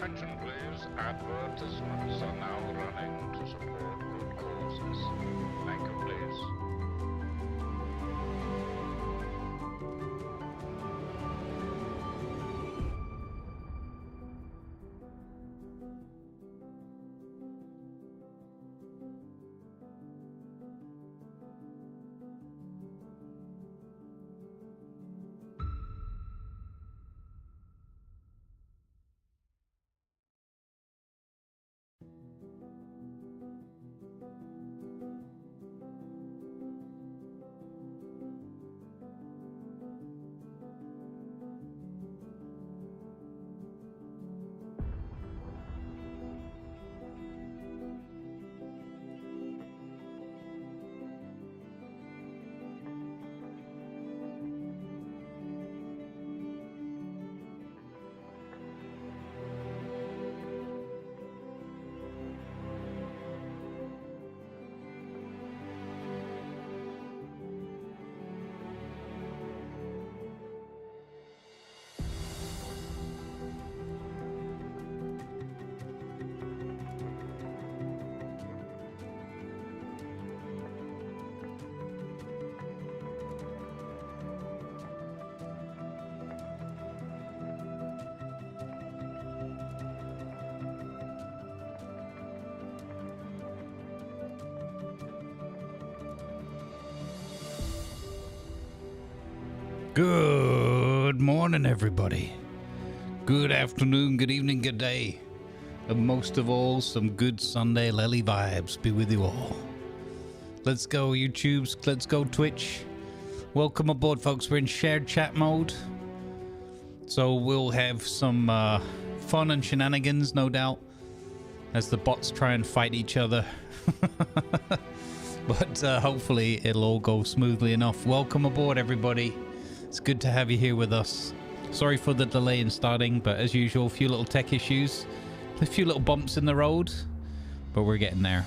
Attention please, advertisements are now running to support good causes. Thank you please. Good morning, everybody. Good afternoon, good evening, good day. And most of all, some good Sunday Lely vibes be with you all. Let's go, YouTubes. Let's go, Twitch. Welcome aboard, folks. We're in shared chat mode. So we'll have some fun and shenanigans, no doubt, as the bots try and fight each other. But hopefully it'll all go smoothly enough. Welcome aboard, everybody. It's good to have you here with us. Sorry for the delay in starting, but as usual, a few little tech issues, a few little bumps in the road, but we're getting there.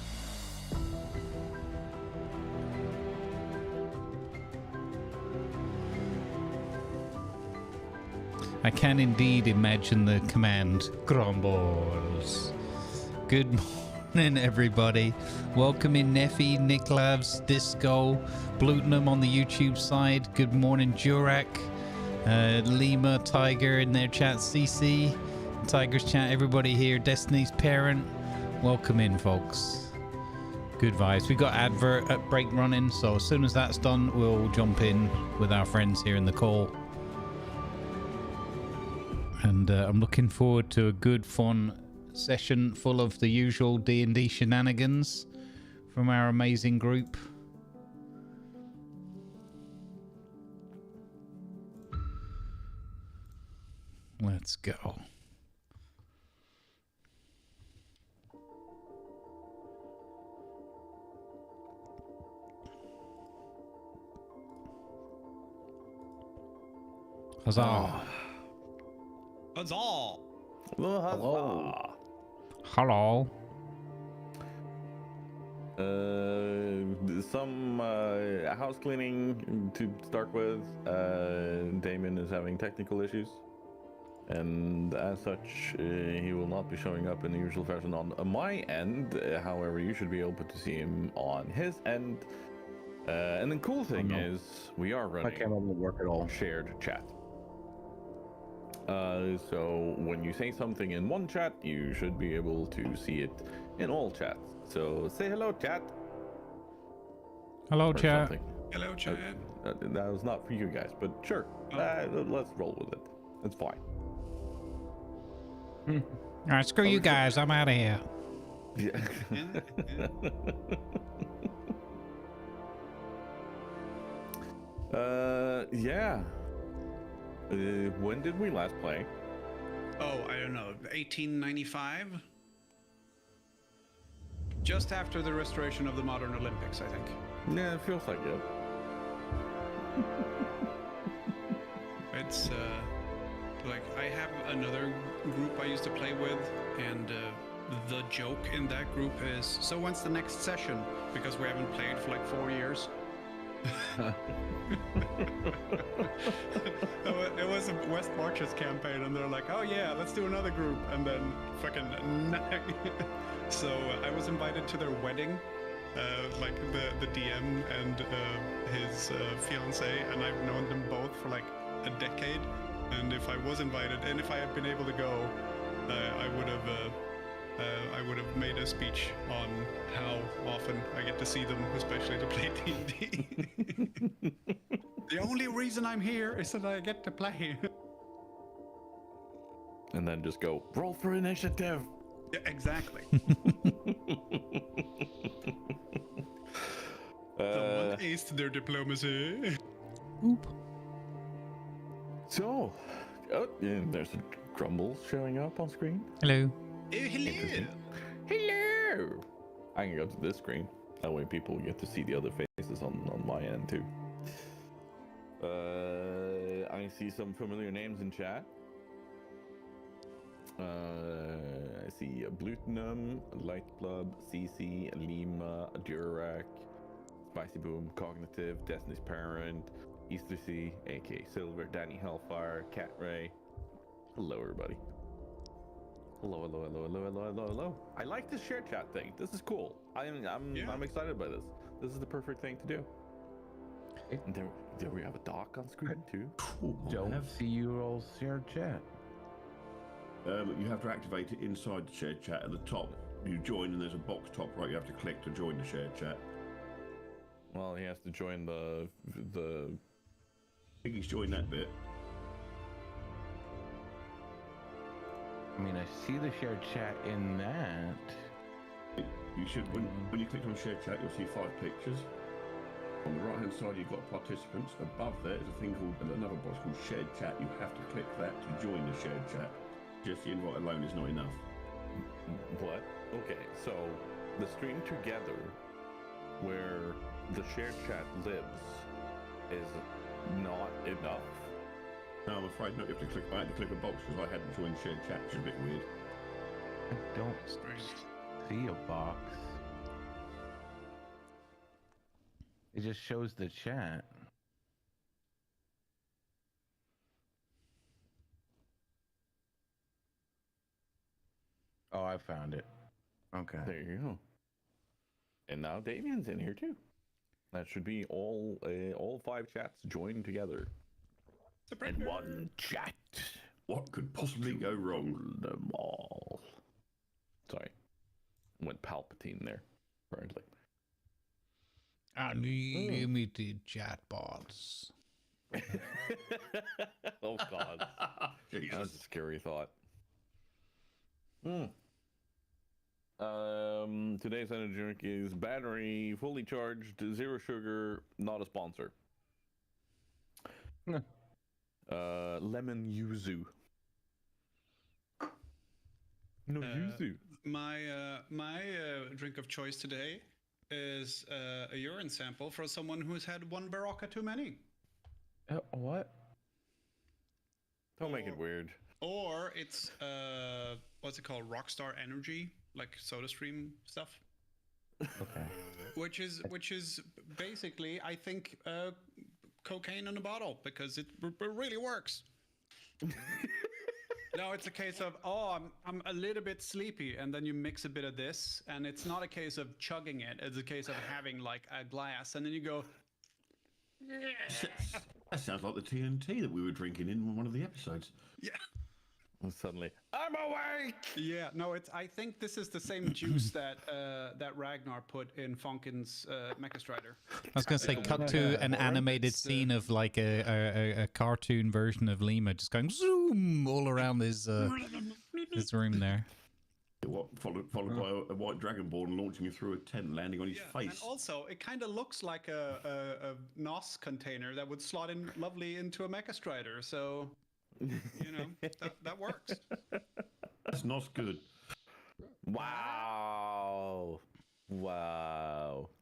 I can indeed imagine the command Grumbles. Good morning, everybody. Welcome in Neffy, Niklavs, Disco, Blutenham on the YouTube side. Good morning, Jurak, Lima, Tiger in their chat, CC, Tiger's chat, everybody here, Destiny's parent. Welcome in, folks. Good vibes. We got advert at break running, so as soon as that's done, we'll jump in with our friends here in the call. And I'm looking forward to a good, fun session full of the usual D&D shenanigans from our amazing group. Let's go. Huzzah. Huzzah! Hello. Hello. Some house cleaning to start with. Damon is having technical issues, and as such, he will not be showing up in the usual fashion on my end. However, you should be able to see him on his end. And the cool thing is, we are running I can't able to work at all. shared chat. So when you say something in one chat, you should be able to see it in all chats. So say hello, chat. Hello, Or chat. something. Hello, chat. That was not for you guys, but sure. Let's roll with it. It's fine. All right, screw you guys. I'm out of here. Yeah. Yeah. When did we last play? Oh, I don't know. 1895? Just after the restoration of the modern Olympics, I think. Yeah, it feels like it. It's like I have another group I used to play with, and the joke in that group is, so when's the next session? Because we haven't played for like 4 years. It was a West Marches campaign, and they're like, "Oh yeah, let's do another group," and then fucking. So I was invited to their wedding, like the DM and his fiance, and I've known them both for like a decade. And if I was invited, and if I had been able to go, I would have made a speech on how often I get to see them, especially to play D&D. The only reason I'm here is that I get to play. And then just go, roll for initiative. Yeah, exactly. Someone aced their diplomacy. Oop. So, oh, yeah, there's a Grumble showing up on screen. Hello. Oh, hello. Hello! I can go to this screen. That way people get to see the other faces on my end too. I see some familiar names in chat. I see Blutenum, Lightblood, CC, Lima, Durac, Spicy Boom, Cognitive, Destiny's Parent, Easter Sea, AK Silver, Danny Hellfire, Cat Ray. Hello, everybody. Hello. I like this share chat thing. This is cool. I'm excited by this. This is the perfect thing to do. And there we have a doc on screen too. Don't see your all shared chat. You have to activate it inside the shared chat at the top. You join and there's a box top right. You have to click to join the shared chat. Well, he has to join the. I think he's joined that bit. I mean, I see the shared chat in that. You should, when you click on shared chat, you'll see 5 pictures. On the right hand side, you've got participants. Above there is a thing called another box called shared chat. You have to click that to join the shared chat. Just the invite alone is not enough. What? Okay, so the stream together, where the shared chat lives, is not enough. No, I'm afraid not. You have to click. I had to click a box because I hadn't joined shared chat, which is a bit weird. I don't see a box. It just shows the chat. Oh, I found it. Okay. There you go. And now Damien's in here too. That should be all 5 chats joined together. In one chat. What could possibly go wrong? Them all. Sorry. Went Palpatine there, apparently. Unlimited chatbots. Oh God. That's a scary thought. Today's energy drink is battery, fully charged, 0 sugar, not a sponsor. Lemon yuzu. No yuzu. My drink of choice today is a urine sample for someone who's had 1 Barocca too many. What? Don't make it weird. Or it's what's it called? Rockstar Energy, like SodaStream stuff. Okay. Which is basically, I think, cocaine in a bottle because it really works. No, it's a case of, I'm a little bit sleepy, and then you mix a bit of this, and it's not a case of chugging it. It's a case of having like a glass, and then you go. That sounds like the TNT that we were drinking in one of the episodes. Yeah. And suddenly, I'm awake. Yeah, no, I think this is the same juice that Ragnar put in Funkin's Mecha Strider. I was going to say, cut to an animated scene of like a cartoon version of Lima just going zoom all around his room there. Followed by a white dragonborn launching you through a tent, landing on his face. And also, it kind of looks like a NOS container that would slot in lovely into a Mecha Strider. So, you know, that works. That's not good. Wow.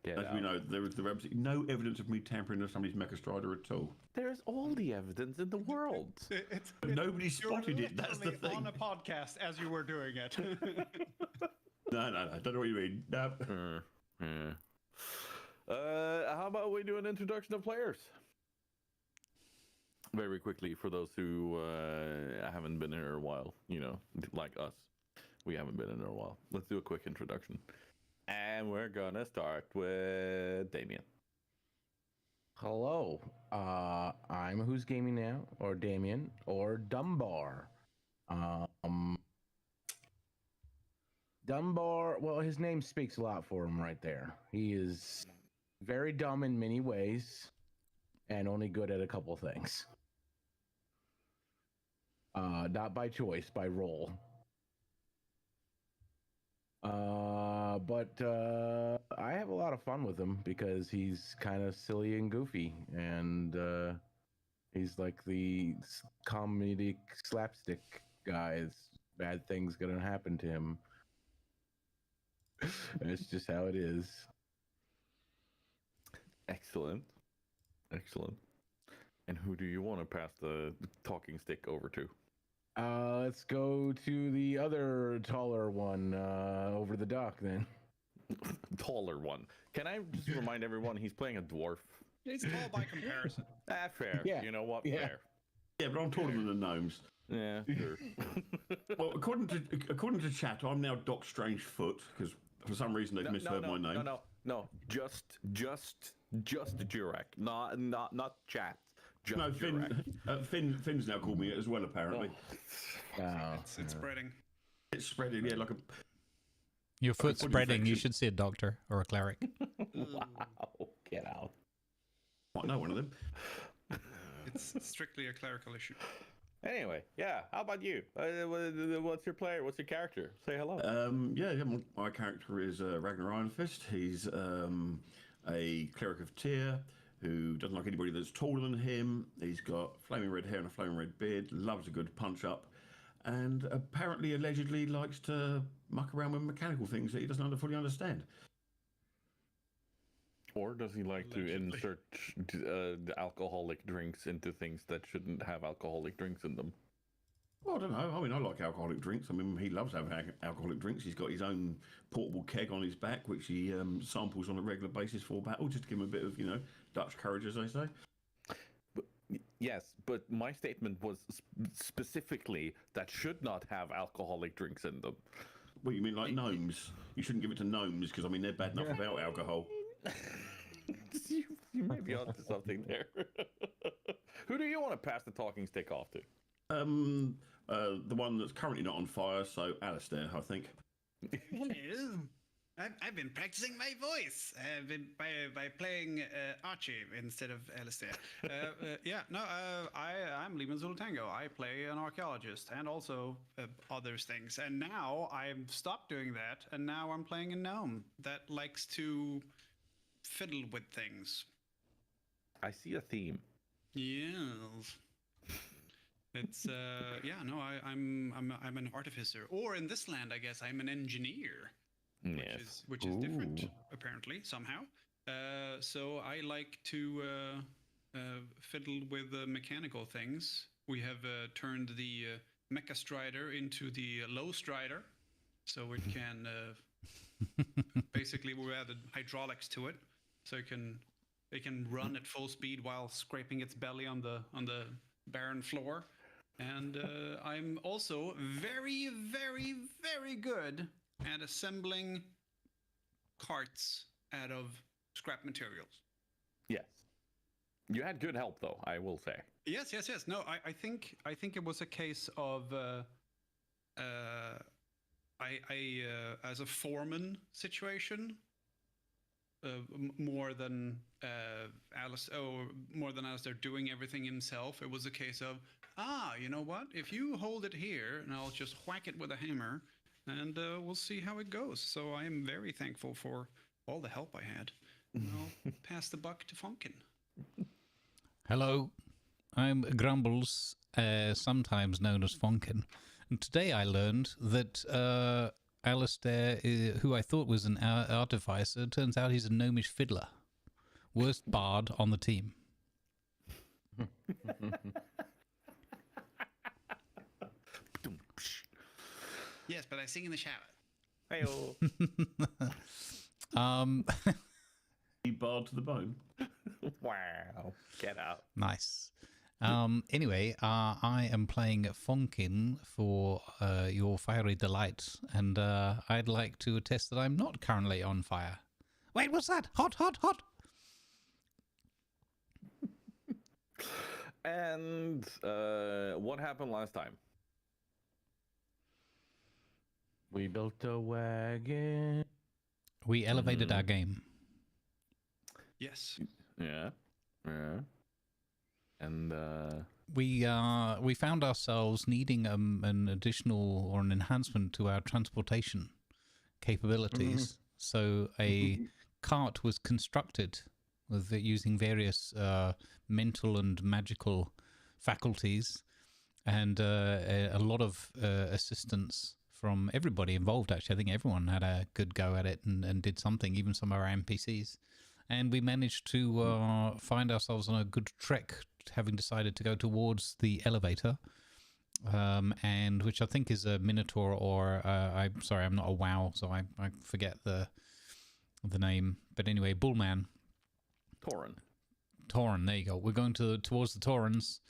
Get As out. we know, there is absolutely no evidence of me tampering with somebody's Mecha Strider at all. There's all the evidence in the world. Nobody spotted it. That's the thing. On a podcast as you were doing it. No, I don't know what you mean. No. How how about we do an introduction of players? Very quickly, for those who haven't been here a while, you know, like us. We haven't been in there a while. Let's do a quick introduction. And we're gonna start with Damien. Hello, I'm Who's Gaming Now, or Damien, or Dunbar. Dunbar, well, his name speaks a lot for him right there. He is very dumb in many ways, and only good at a couple things. Not by choice, by role. But I have a lot of fun with him because he's kind of silly and goofy, and he's like the comedic slapstick guy. Bad things gonna happen to him. It's just how it is. Excellent. And who do you want to pass the talking stick over to? Let's go to the other taller one over the dock then. Taller one. Can I just remind everyone he's playing a dwarf? He's tall by comparison. Fair. Yeah. You know what? Yeah. Fair. Yeah, but I'm taller than the gnomes. Yeah, sure. Well, according to chat, I'm now Doc Strangefoot because for some reason they've misheard my name. No. Just Jurek. Not chat. Just No, Jurek. Finn's now called me it as well, apparently. It's spreading. It's spreading, yeah, like a... Your foot's Foot spreading. You infection. should see a doctor or a cleric. Wow. Get out. Might know one of them. It's strictly a clerical issue. Anyway, yeah. How about you? What's your player? What's your character? Say hello. My character is Ragnar Ironfist. He's a cleric of Tyr who doesn't like anybody that's taller than him. He's got flaming red hair and a flaming red beard, loves a good punch up, and apparently allegedly likes to muck around with mechanical things that he doesn't fully understand. Or does he like to insert the alcoholic drinks into things that shouldn't have alcoholic drinks in them? Well, I don't know. I mean, I like alcoholic drinks. I mean, he loves having alcoholic drinks. He's got his own portable keg on his back, which he samples on a regular basis for battle, just to give him a bit of, Dutch courage, as they say. Yes, but my statement was specifically that should not have alcoholic drinks in them. What, you mean like gnomes? You shouldn't give it to gnomes, because, I mean, they're bad enough without alcohol. you may be onto something there. Who do you want to pass the talking stick off to? The one that's currently not on fire, so Alistair, I think. Hello. I've been practicing my voice by playing Archie instead of Alistair. I'm Lehman Zulu Tango. I play an archaeologist and also other things. And now I've stopped doing that, and now I'm playing a gnome that likes to fiddle with things. I see a theme. Yes. It's I'm an artificer, or in this land, I guess I'm an engineer. Yes. Which is different, apparently, somehow. So I like to fiddle with mechanical things. We have turned the Mecha Strider into the Low Strider, so it can basically we added hydraulics to it, so it can run at full speed while scraping its belly on the barren floor. And I'm also very, very, very good at assembling carts out of scrap materials. Yes. You had good help, though, I will say. Yes. No, I think it was a case of as a foreman situation, more than Alistair doing everything himself. It was a case of, you know what? If you hold it here, and I'll just whack it with a hammer, and we'll see how it goes. So I am very thankful for all the help I had. I'll pass the buck to Funkin. Hello, I'm Grumbles, sometimes known as Fonkin. And today I learned that Alistair, who I thought was an artificer, turns out he's a gnomish fiddler. Worst bard on the team. Yes, but I sing in the shower. Hey-oh. He barred to the bone. Wow. Get out. Nice. Anyway, I am playing Fonkin for your fiery delight, and I'd like to attest that I'm not currently on fire. Wait, what's that? Hot, hot, hot! And what happened last time? We built a wagon. We elevated our game. Yes. Yeah. Yeah. And We found ourselves needing an additional or an enhancement to our transportation capabilities. So a cart was constructed with using various mental and magical faculties, and a lot of assistance from everybody involved. Actually, I think everyone had a good go at it and did something. Even some of our NPCs. And we managed to find ourselves on a good trek, having decided to go towards the elevator, and which I think is a Minotaur, or I'm sorry, I'm not a WoW, so I forget the name. But anyway, Bullman. Tauren, there you go. We're going towards the Taurens,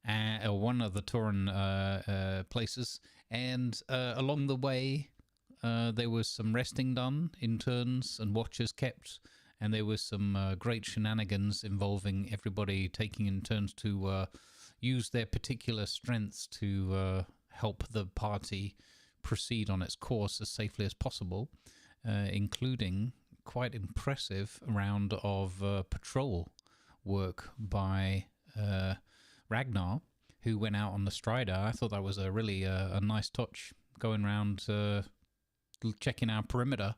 or one of the Tauren places, and along the way there was some resting done in turns and watches kept. And there was some great shenanigans involving everybody taking in turns to use their particular strengths to help the party proceed on its course as safely as possible, including quite impressive round of patrol work by Ragnar, who went out on the Strider. I thought that was a really a nice touch, going around checking our perimeter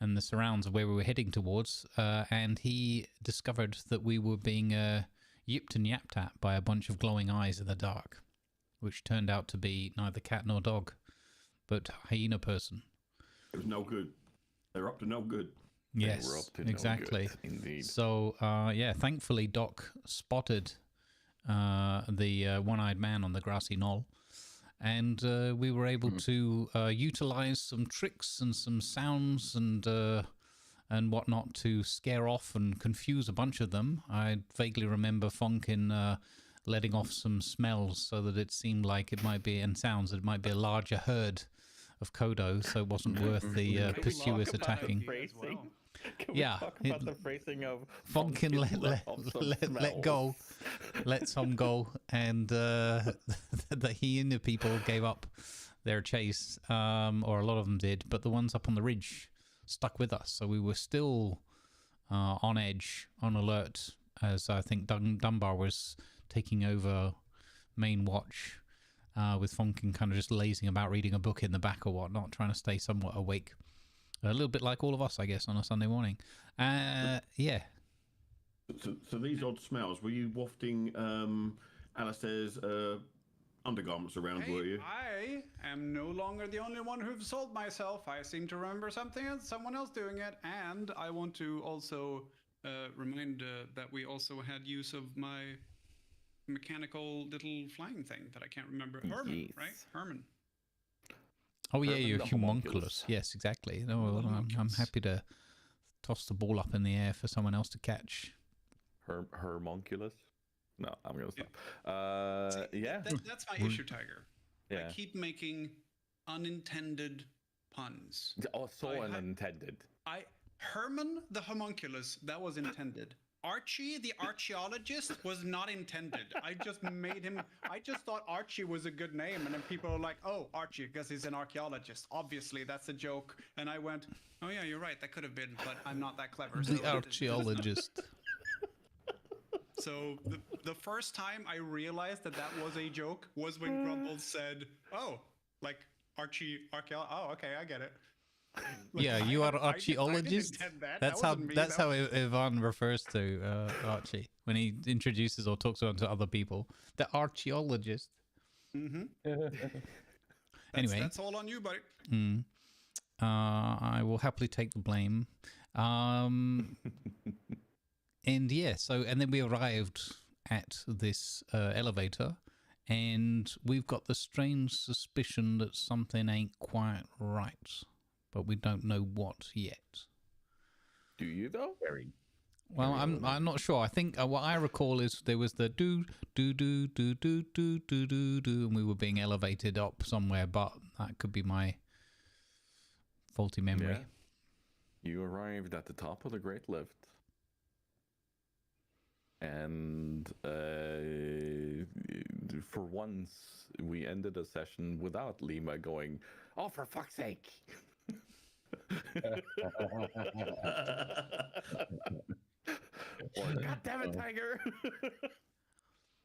and the surrounds of where we were heading towards, and he discovered that we were being yipped and yapped at by a bunch of glowing eyes in the dark, which turned out to be neither cat nor dog, but hyena person. It was no good. They're up to no good. Yes, They were up to exactly. No good, indeed. So, yeah, thankfully Doc spotted the one-eyed man on the grassy knoll, and we were able to utilize some tricks and some sounds and whatnot to scare off and confuse a bunch of them. I vaguely remember Fonkin letting off some smells so that it seemed like it might be, and sounds, it might be a larger herd of Kodo, so it wasn't worth the pursuers attacking. Can we talk about the phrasing of Fonkin let go, let some go, and the hyena people gave up their chase, or a lot of them did, but the ones up on the ridge stuck with us, so we were still on edge, on alert, as I think Dunbar was taking over main watch, with Fonkin kind of just lazing about reading a book in the back or whatnot, trying to stay somewhat awake. A little bit like all of us, I guess, on a Sunday morning. Yeah. So these odd smells, were you wafting Alistair's undergarments around, were you? I am no longer the only one who've sold myself. I seem to remember something and someone else doing it. And I want to also remind that we also had use of my mechanical little flying thing that I can't remember. Herman, Yes. right? Herman. Oh, yeah, Herman you're the homunculus. homunculus. Yes, exactly. No, well, I'm happy to toss the ball up in the air for someone else to catch. Homunculus? No, I'm gonna stop. See, Yeah. That's my issue, Tiger. Yeah. I keep making unintended puns. Oh, so I had- unintended. Herman the homunculus, that was intended. Archie the archaeologist was not intended. I just thought Archie was a good name, and then people are like, oh, Archie, because he's an archaeologist. Obviously, that's a joke. And I went, oh yeah, you're right, that could have been, but I'm not that clever. The so- archaeologist. So the first time I realized that was a joke was when Grumble said, oh, like Archie, oh, okay, I get it. Like, Yeah, you are I didn't archaeologist. intend that. That's That how wasn't me. that's That how Ivan refers to Archie when he introduces or talks to other people. The archaeologist. Anyway, that's all on you, buddy. I will happily take the blame. And yeah, and then we arrived at this elevator, and we've got the strange suspicion that something ain't quite right, but we don't know what yet. Do you though? Very. Well, I'm not sure. I think what I recall is there was the do do do do do do do do do, and we were being elevated up somewhere, but that could be my faulty memory. Yeah. You arrived at the top of the Great Lift, and for once we ended a session without Lima going, "Oh, for fuck's sake!" Or, "God damn it, Tiger!"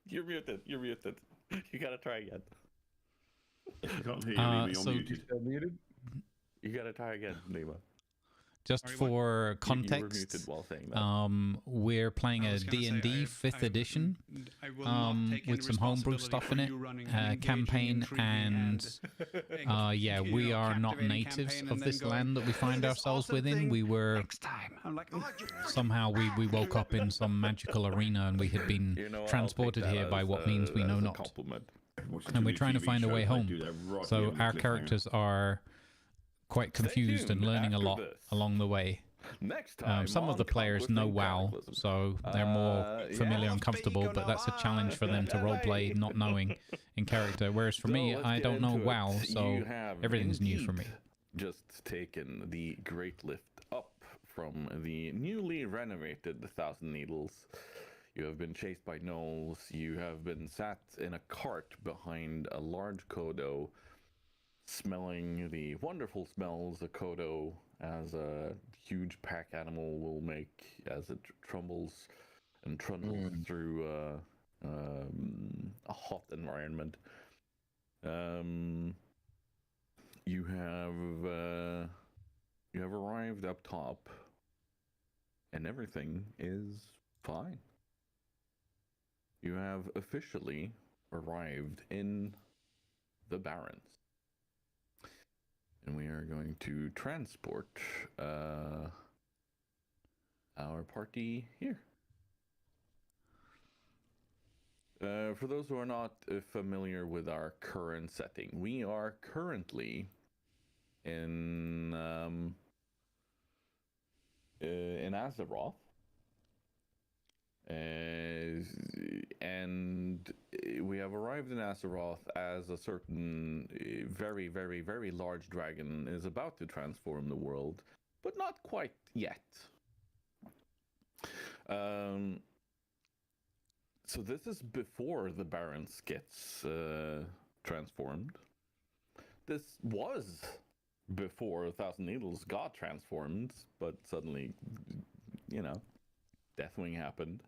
You're muted. You're muted. You gotta try again. I can't hear you, Lima. You're so- muted. Still muted? You gotta try again, Lima. Just Sorry, for You were context, muted while saying that. we're playing I a was gonna say, D&D 5th edition I will not take with any some homebrew responsibility stuff for in it, you running an engaging, campaign, intriguing, and yeah, you we know, are not captivating natives campaign of and this then going, land that we find "This ourselves awesome within. thing We were next time." I'm like, "Oh, you somehow we woke up in some magical arena and we had been You know, I'll transported take that here by as what a- means we as know a not. compliment. Watching And we're TV trying to find a way shows, they home. do that right So at the our cliffhanger. characters are quite Stay confused and tuned learning a after lot this. along the way. Next time, Some of the on players Conquest know and WoW, Cataclysm. so they're more familiar yeah. and comfortable, but that's a challenge for them to roleplay not knowing in character. Whereas for So me, let's I get don't know into it. WoW, You so have everything's new for me. indeed just taken the Great Lift up from the newly renovated 1,000 Needles. You have been chased by gnolls. You have been sat in a cart behind a large kodo, smelling the wonderful smells a kodo as a huge pack animal will make as it trumbles and trundles through a hot environment. You have arrived up top, and everything is fine. You have officially arrived in the Barrens. And we are going to transport our party here. For those who are not familiar with our current setting, we are currently in Azeroth. And we have arrived in Azeroth as a certain very, very, very large dragon is about to transform the world, but not quite yet. So this is before the Barrens gets transformed. This was before 1,000 Needles got transformed, but suddenly, you know, Deathwing happened.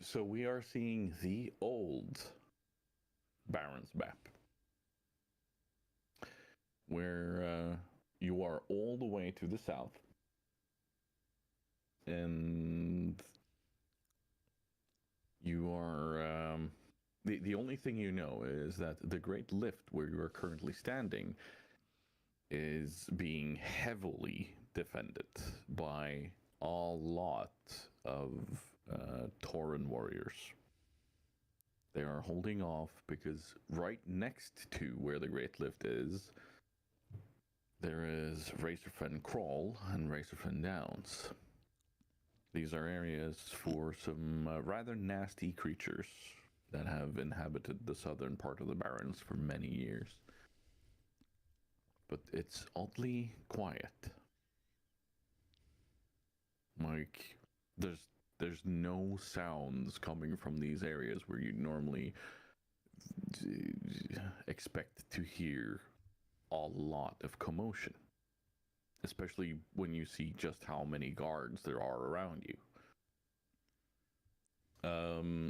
So we are seeing the old Barrens map, where you are all the way to the south, and you are the only thing you know is that the Great Lift, where you are currently standing, is being heavily defended by a lot of Tauren warriors. They are holding off because right next to where the Great Lift is, there is Razorfen Crawl and Razorfen Downs. These are areas for some rather nasty creatures that have inhabited the southern part of the Barrens for many years. But it's oddly quiet. Like, there's no sounds coming from these areas where you normally expect to hear a lot of commotion, especially when you see just how many guards there are around you.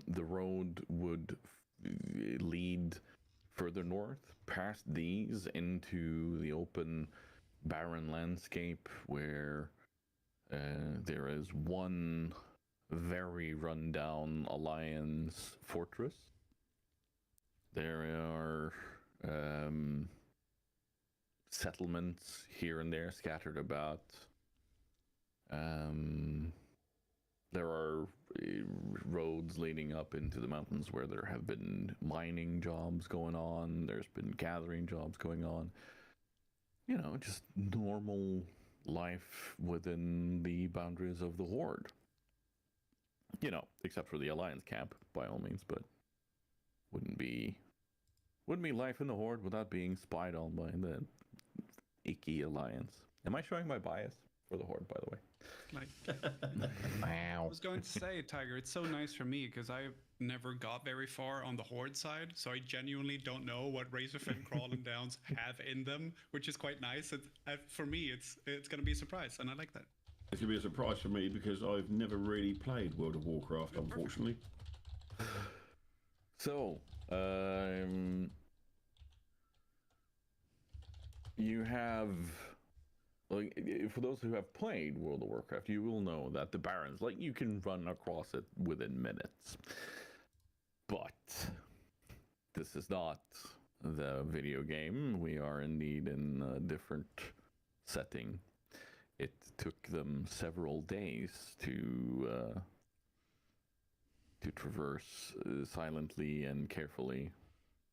The road would lead further north past these into the open barren landscape where there is one very rundown Alliance fortress. There are settlements here and there scattered about. There are roads leading up into the mountains where there have been mining jobs going on. There's been gathering jobs going on. You know, just normal life within the boundaries of the Horde. You know, except for the Alliance camp, by all means, but wouldn't be life in the Horde without being spied on by the icky Alliance. Am I showing my bias for the Horde, by the way? I was going to say, Tiger, it's so nice for me because I never got very far on the Horde side, so I genuinely don't know what Razorfin Crawling Downs have in them, which is quite nice. For me, it's going to be a surprise, and I like that. It's going to be a surprise for me because I've never really played World of Warcraft, unfortunately. So, you have, like, for those who have played World of Warcraft, you will know that the Barrens, like, you can run across it within minutes. But this is not the video game. We are indeed in a different setting. It took them several days to traverse silently and carefully.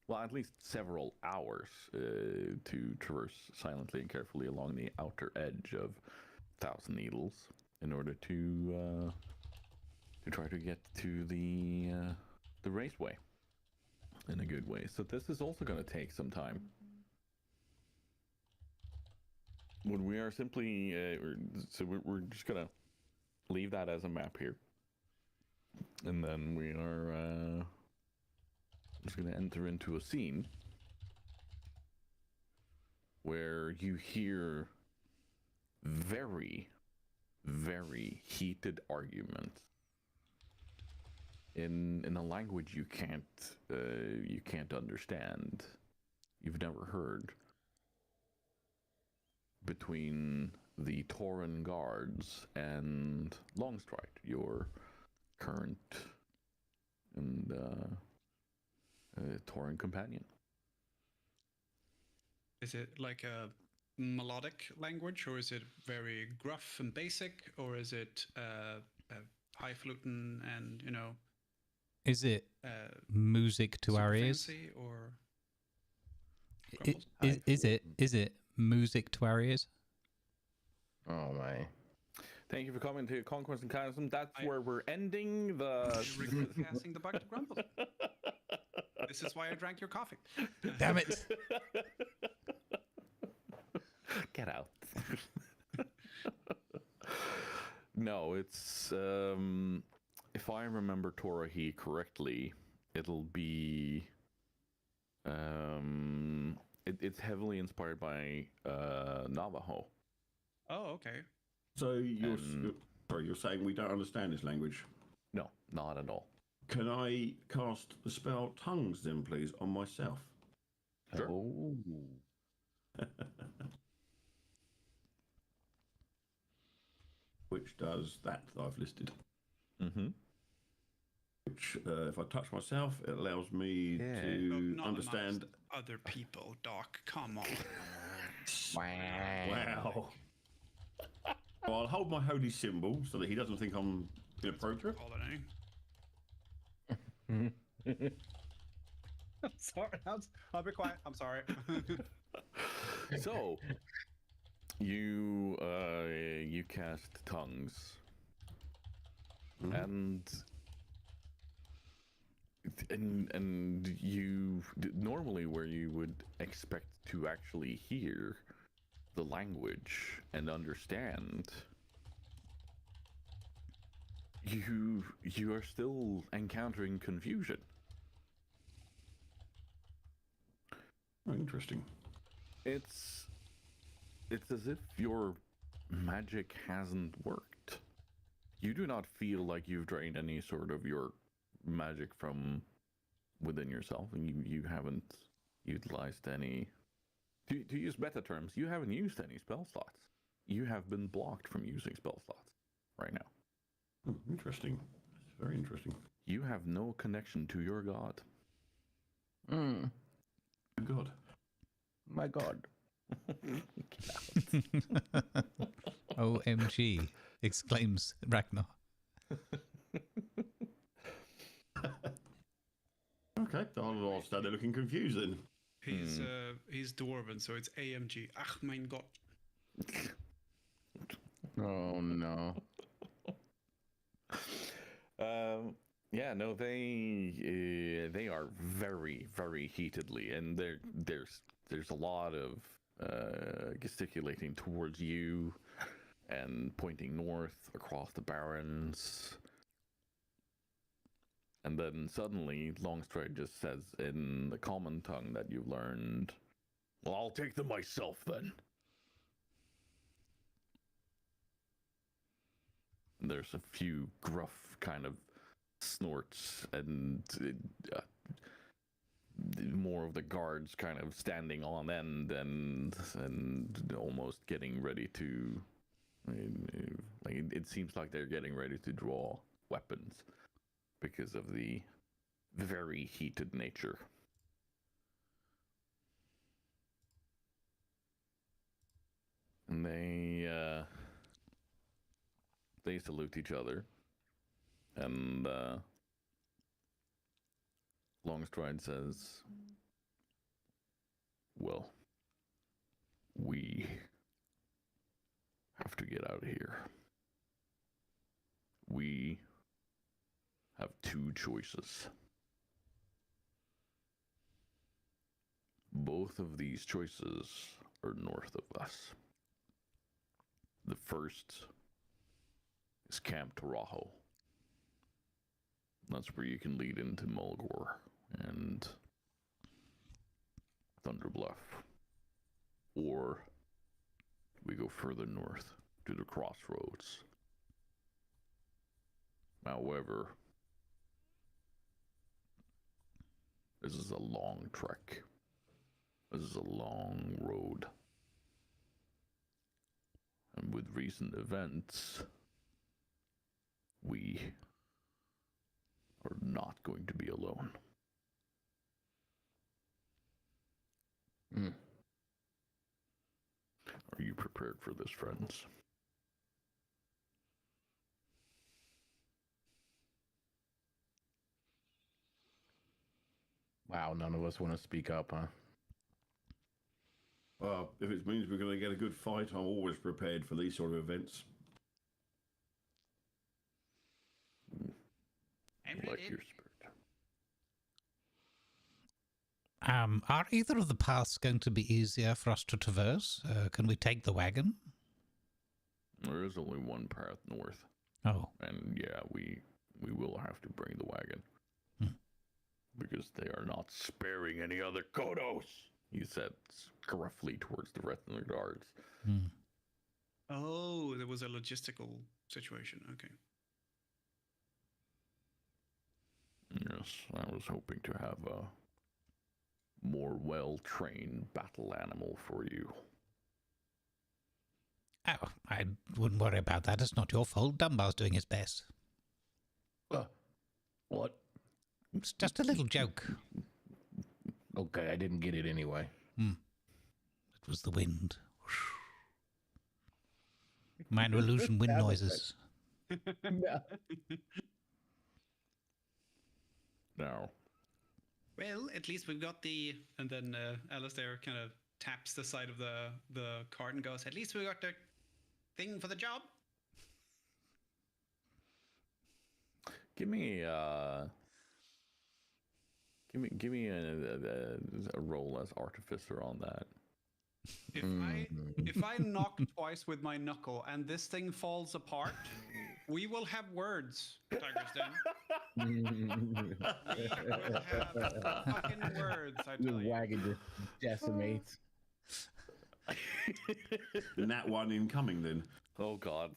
Well, at least several hours to traverse silently and carefully along the outer edge of Thousand Needles in order to try to get to the raceway in a good way. So this is also going to take some time. When we are simply, we're just going to leave that as a map here. And then we are just going to enter into a scene where you hear very, very heated arguments in a language you can't understand. You've never heard, between the Tauren guards and Longstride, your current and Tauren companion. Is it like a melodic language, or is it very gruff and basic, or is it highfalutin and, you know? Is it music to our ears? Fancy, or Is it music to our ears? Oh my. Thank you for coming to Conquest and Cataclysm. That's where we're ending the... Passing the buck to Grumble. This is why I drank your coffee. Damn it. Get out. No, it's... if I remember Torahi correctly, it'll be... it's heavily inspired by Navajo. Oh, okay. So you're saying we don't understand this language? No, not at all. Can I cast the spell Tongues then, please, on myself? Sure. Oh. Which does that I've listed. Mm-hmm. Which, if I touch myself, it allows me to Not understand. other people, Doc. Come on. Wow. Well, I'll hold my holy symbol so that he doesn't think I'm inappropriate. Holiday. Sorry, I'll be quiet. I'm sorry. So, you cast tongues, and you normally where you would expect to actually hear the language and understand, you are still encountering confusion. Oh, interesting. It's as if your magic hasn't worked. You do not feel like you've drained any sort of your magic from within yourself, and you haven't utilized any. To use meta terms, you haven't used any spell slots. You have been blocked from using spell slots right now. Oh, interesting. That's very interesting. You have no connection to your god. God. My God. OMG! Exclaims Ragnar. Okay, I'll stand there looking confused then. He's dwarven, so it's AMG. Ach, mein Gott. Oh no. Yeah, no, they are very, very heatedly, and there's a lot of gesticulating towards you, and pointing north across the barrens. And then suddenly, Longstride just says in the common tongue that you've learned, "Well, I'll take them myself then." And there's a few gruff kind of snorts and more of the guards kind of standing on end and almost getting ready to, like it seems like they're getting ready to draw weapons because of the very heated nature. And they salute each other, and Longstride says, "Well, we have to get out of here. We have two choices. Both of these choices are north of us. The first is Camp Tarajo. That's where you can lead into Mulgore and Thunder Bluff. Or we go further north to the crossroads. However, this is a long trek. This is a long road. And with recent events, we are not going to be alone." Mm. Are you prepared for this, friends? Wow, none of us want to speak up, huh? If it means we're going to get a good fight, I'm always prepared for these sort of events. Like your spirit. Are either of the paths going to be easier for us to traverse? Can we take the wagon? There is only one path north. Oh. And yeah, we will have to bring the wagon. Because they are not sparing any other Kodos, he said gruffly towards the rest of the guards. Oh, there was a logistical situation. Okay. Yes, I was hoping to have a more well-trained battle animal for you. Oh, I wouldn't worry about that. It's not your fault. Dunbar's doing his best. What? It's just a little joke. Okay, I didn't get it anyway. It was the wind. Minor illusion wind noises. Now, Well, at least we've got the... And then Alistair kind of taps the side of the cart and goes, "At least we got the thing for the job." give me a roll as artificer on that. If I knock twice with my knuckle and this thing falls apart, we will have words, Tiger's Den. We will have fucking words, I The tell you. wagon just decimates. That one incoming then. Oh God.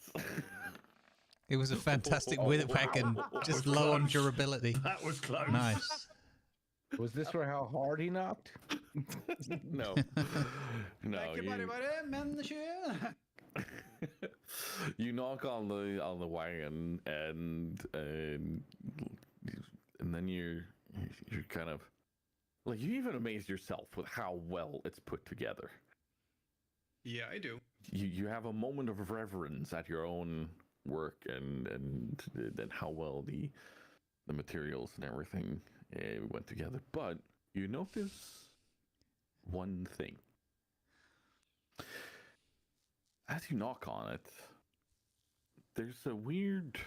It was a fantastic wagon, just low on durability. That was close. Nice. Was this for how hard he knocked? No. No, Thank you, buddy, monsieur. you knock on the wagon and then you're kind of like, you even amaze yourself with how well it's put together. Yeah, I do. You have a moment of reverence at your own work and how well the materials and everything went together. But you notice one thing. As you knock on it, there's a weird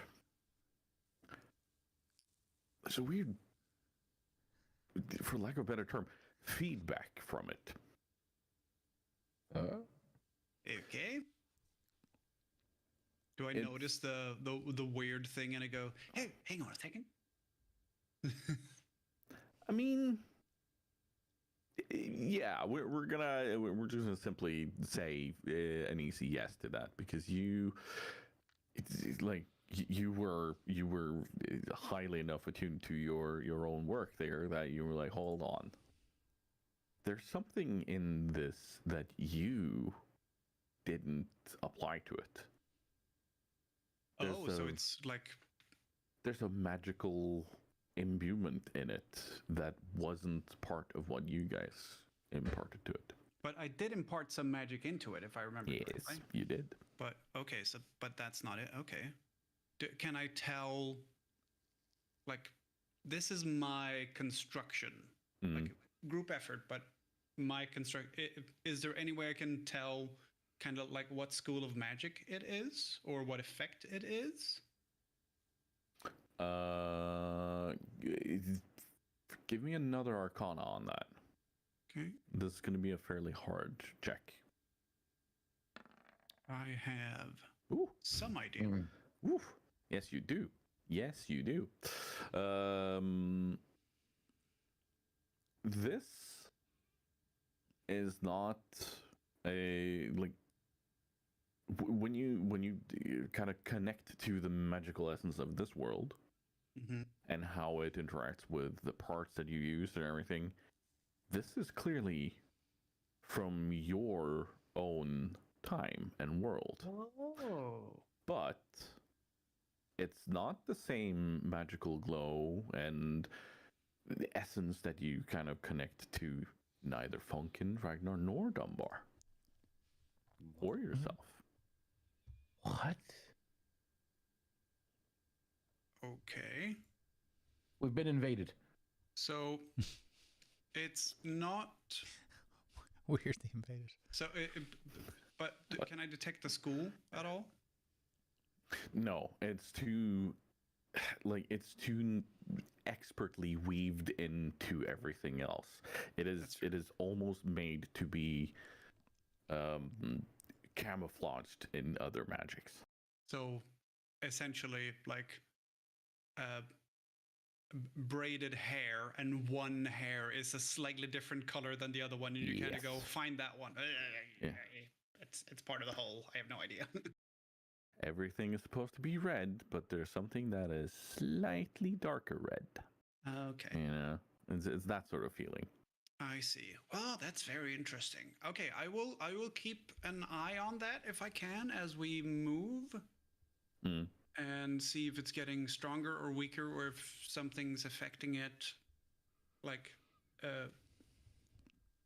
for lack of a better term, feedback from it. Okay. Do I notice the weird thing and I go, hey, hang on a second? I mean, yeah, we're just gonna simply say an easy yes to that because it's like you were highly enough attuned to your own work there that you were like, hold on, there's something in this that you didn't apply to it. So it's like there's a magical imbuement in it that wasn't part of what you guys imparted to it. But I did impart some magic into it, if I remember correctly. Yes, you did. But okay, but that's not it. Okay. Can I tell, like, this is my construction, like group effort, but my is there any way I can tell kind of like what school of magic it is or what effect it is? Give me another arcana on that. Okay. This is going to be a fairly hard check. I have some idea. Ooh. Yes, you do. Yes, you do. This is not a like when you kind of connect to the magical essence of this world and how it interacts with the parts that you use and everything. This is clearly from your own time and world. Oh. But it's not the same magical glow and the essence that you kind of connect to neither Funkin, Ragnar, nor Dunbar. Or yourself. What? Okay. We've been invaded. So it's not Weirdly invaded. so but can I detect the school at all? No, it's too expertly weaved into everything else. It is almost made to be camouflaged in other magics. So essentially like braided hair, and one hair is a slightly different color than the other one, and you kind of go find that one. Yeah. It's part of the whole. I have no idea. Everything is supposed to be red, but there's something that is slightly darker red. Okay. You know, it's that sort of feeling. I see. Well, that's very interesting. Okay, I will keep an eye on that if I can as we move. And see if it's getting stronger or weaker, or if something's affecting it, like,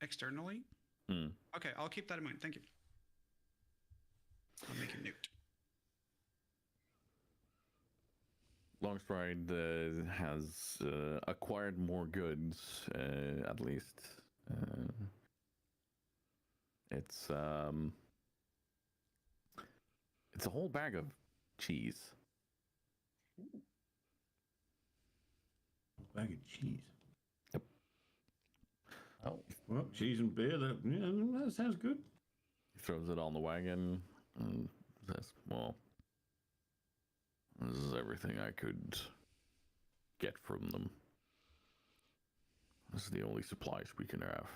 externally. Okay, I'll keep that in mind. Thank you. I'll make a note. Longstride has acquired more goods, at least. It's a whole bag of cheese. Bag of cheese. Yep. Oh. Well, cheese and beer, that sounds good. He throws it on the wagon and says, well, this is everything I could get from them. This is the only supplies we can have.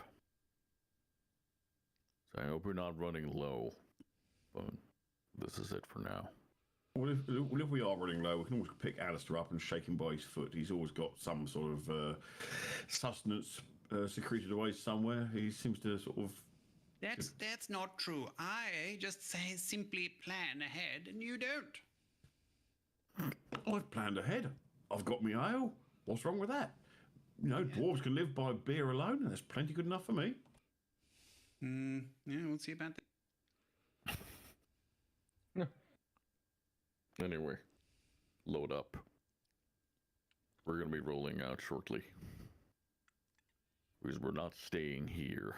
So I hope we're not running low, but this is it for now. Well, if we are running low, we can always pick Alistair up and shake him by his foot. He's always got some sort of sustenance secreted away somewhere. He seems to sort of... That's not true. I just say simply plan ahead, and you don't. I've planned ahead. I've got me ale. What's wrong with that? You know, dwarves can live by beer alone, and that's plenty good enough for me. Yeah, we'll see about that. Anyway, load up. We're going to be rolling out shortly. Because we're not staying here.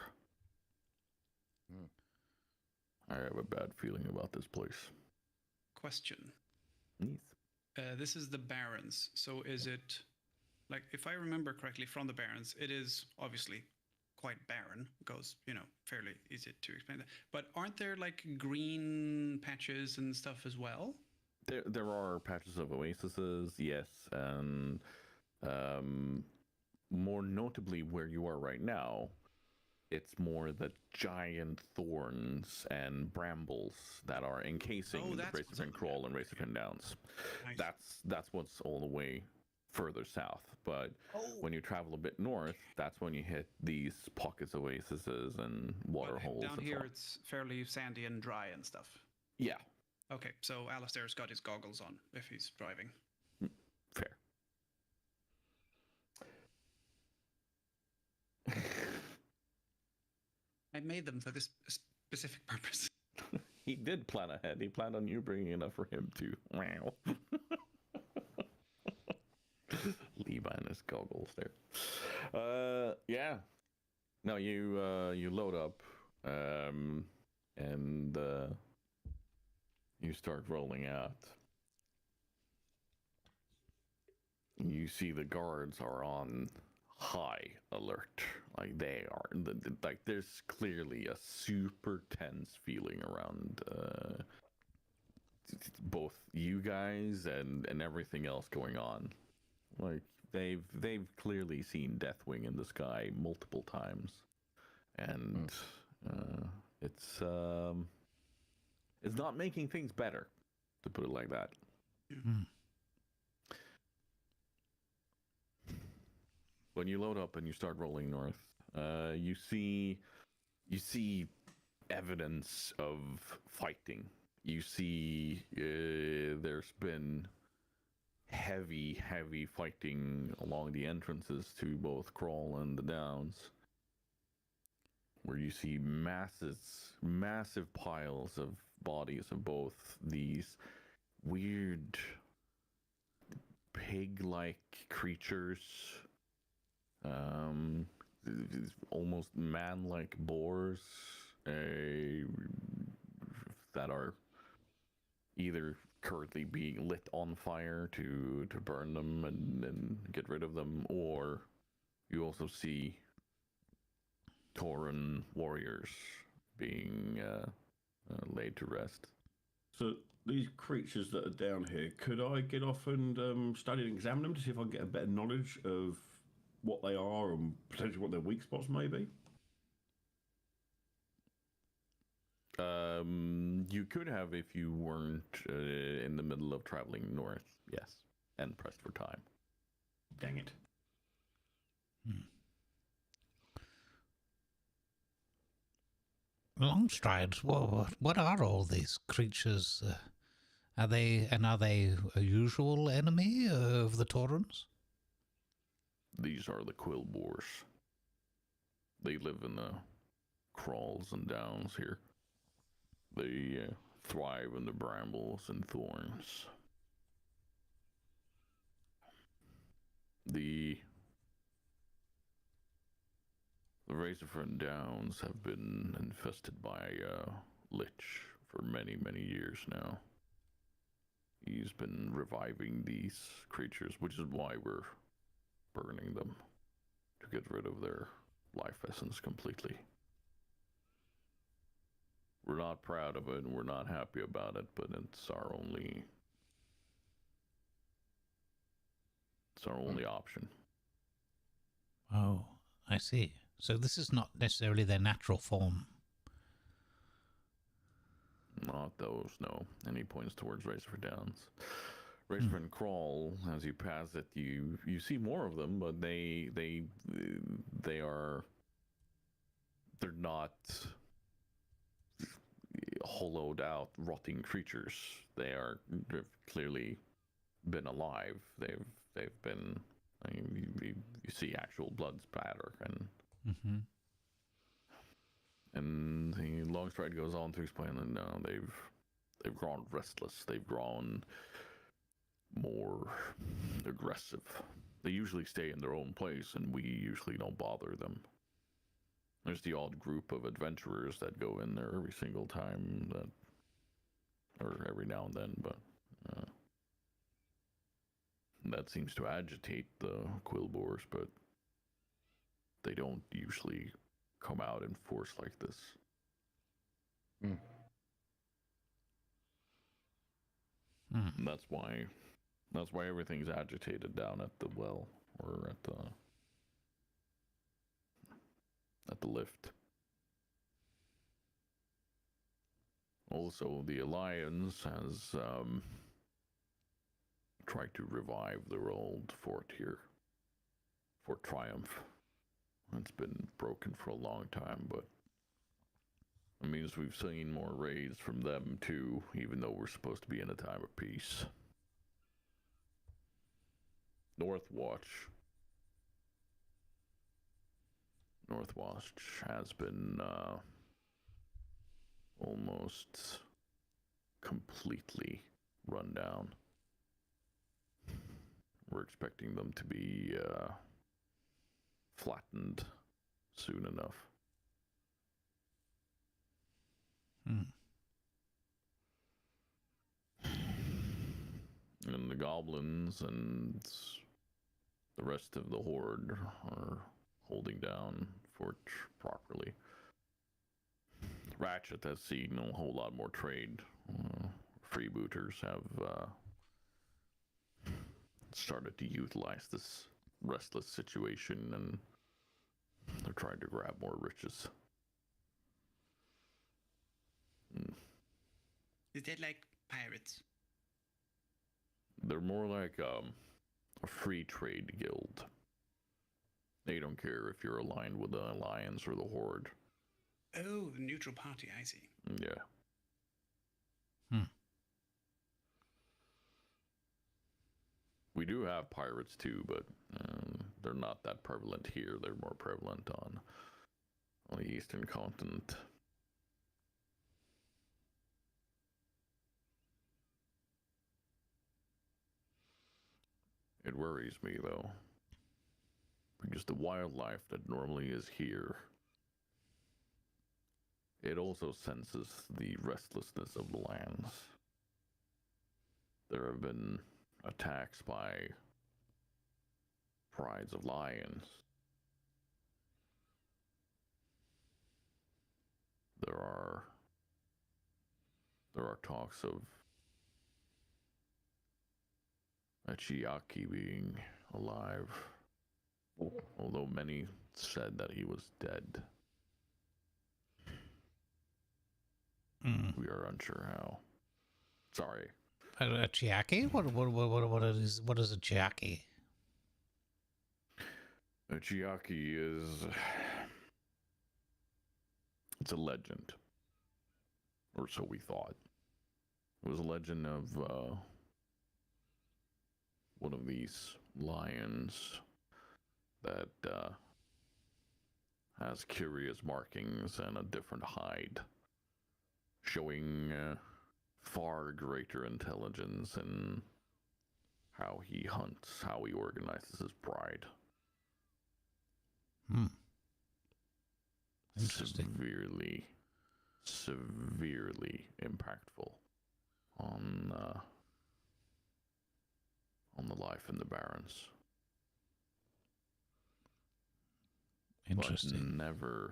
I have a bad feeling about this place. Question. Yes. This is the Barrens. So is it, like, if I remember correctly from the Barrens, it is obviously quite barren. Goes, fairly easy to explain that. But aren't there like green patches and stuff as well? There are patches of oases, yes, and more notably where you are right now, it's more the giant thorns and brambles that are encasing the Razorfin Crawl and Razorfin Downs. Nice. That's what's all the way further south. But when you travel a bit north, that's when you hit these pockets of oases and water holes. Down and here, so on. it's fairly sandy and dry and stuff. Yeah, Okay, so Alistair's got his goggles on if he's driving. fair. I made them for this specific purpose. He did plan ahead. He planned on you bringing enough for him too. Wow. Levi and his goggles there. Yeah. No, you load up, and you start rolling out. You see the guards are on high alert. Like they are, like there's clearly a super tense feeling around both you guys and everything else going on. Like they've clearly seen Deathwing in the sky multiple times, and it's not making things better, to put it like that. When you load up and you start rolling north, you see evidence of fighting. You see there's been heavy fighting along the entrances to both Crawl and the Downs, where you see massive piles of bodies of both these weird pig-like creatures, almost man-like boars that are either currently being lit on fire to burn them and get rid of them, or you also see Tauren warriors being laid to rest. So these creatures that are down here, could I get off and study and examine them to see if I can get a better knowledge of what they are and potentially what their weak spots may be? You could have if you weren't in the middle of traveling north, yes, and pressed for time. Dang it. Longstrides, what are all these creatures? Are they a usual enemy of the Taurens? These are the quill boars. They live in the crawls and downs here. They thrive in the brambles and thorns. The Razorfin Downs have been infested by Lich for many years now. He's been reviving these creatures, which is why we're burning them, to get rid of their life essence completely. We're not proud of it and we're not happy about it, but it's our only option. Oh, I see. So this is not necessarily their natural form. Not those, no. And he points towards Razorfin Downs. Razorfin Crawl, as you pass it, you see more of them, but they're not hollowed out, rotting creatures. They've clearly been alive. They've been. I mean, you see actual blood splatter, and the Longstride goes on to explain that now they've grown restless. They've grown more aggressive. They usually stay in their own place, and we usually don't bother them. There's the odd group of adventurers that go in there every single time, or every now and then, but that seems to agitate the quillboars, but they don't usually come out in force like this. Mm. And that's why everything's agitated down at the well or at the lift. Also, the Alliance has tried to revive their old fort here, Fort Triumph. It's been broken for a long time, but it means we've seen more raids from them too, even though we're supposed to be in a time of peace. Northwatch has been almost completely run down. We're expecting them to be flattened soon enough. And the goblins and the rest of the horde are holding down fort properly. Ratchet has seen a whole lot more trade. Freebooters have started to utilize this restless situation, and they're trying to grab more riches. Is that like pirates? They're more like a free trade guild. They don't care if you're aligned with the Alliance or the Horde. Oh, the neutral party, I see. Yeah. We do have pirates too, but they're not that prevalent here. They're more prevalent on the Eastern continent. It worries me though, because the wildlife that normally is here, it also senses the restlessness of the lands. There have been attacks by prides of lions. There are talks of a Chiaki being alive, although many said that he was dead. We are unsure how. Sorry. A chiaki? What is a chiaki? A Chiaki it's a legend, or so we thought. It was a legend of one of these lions that has curious markings and a different hide, showing far greater intelligence in how he hunts, how he organizes his pride. Interesting. Severely impactful on the life in the Barrens. Interesting. But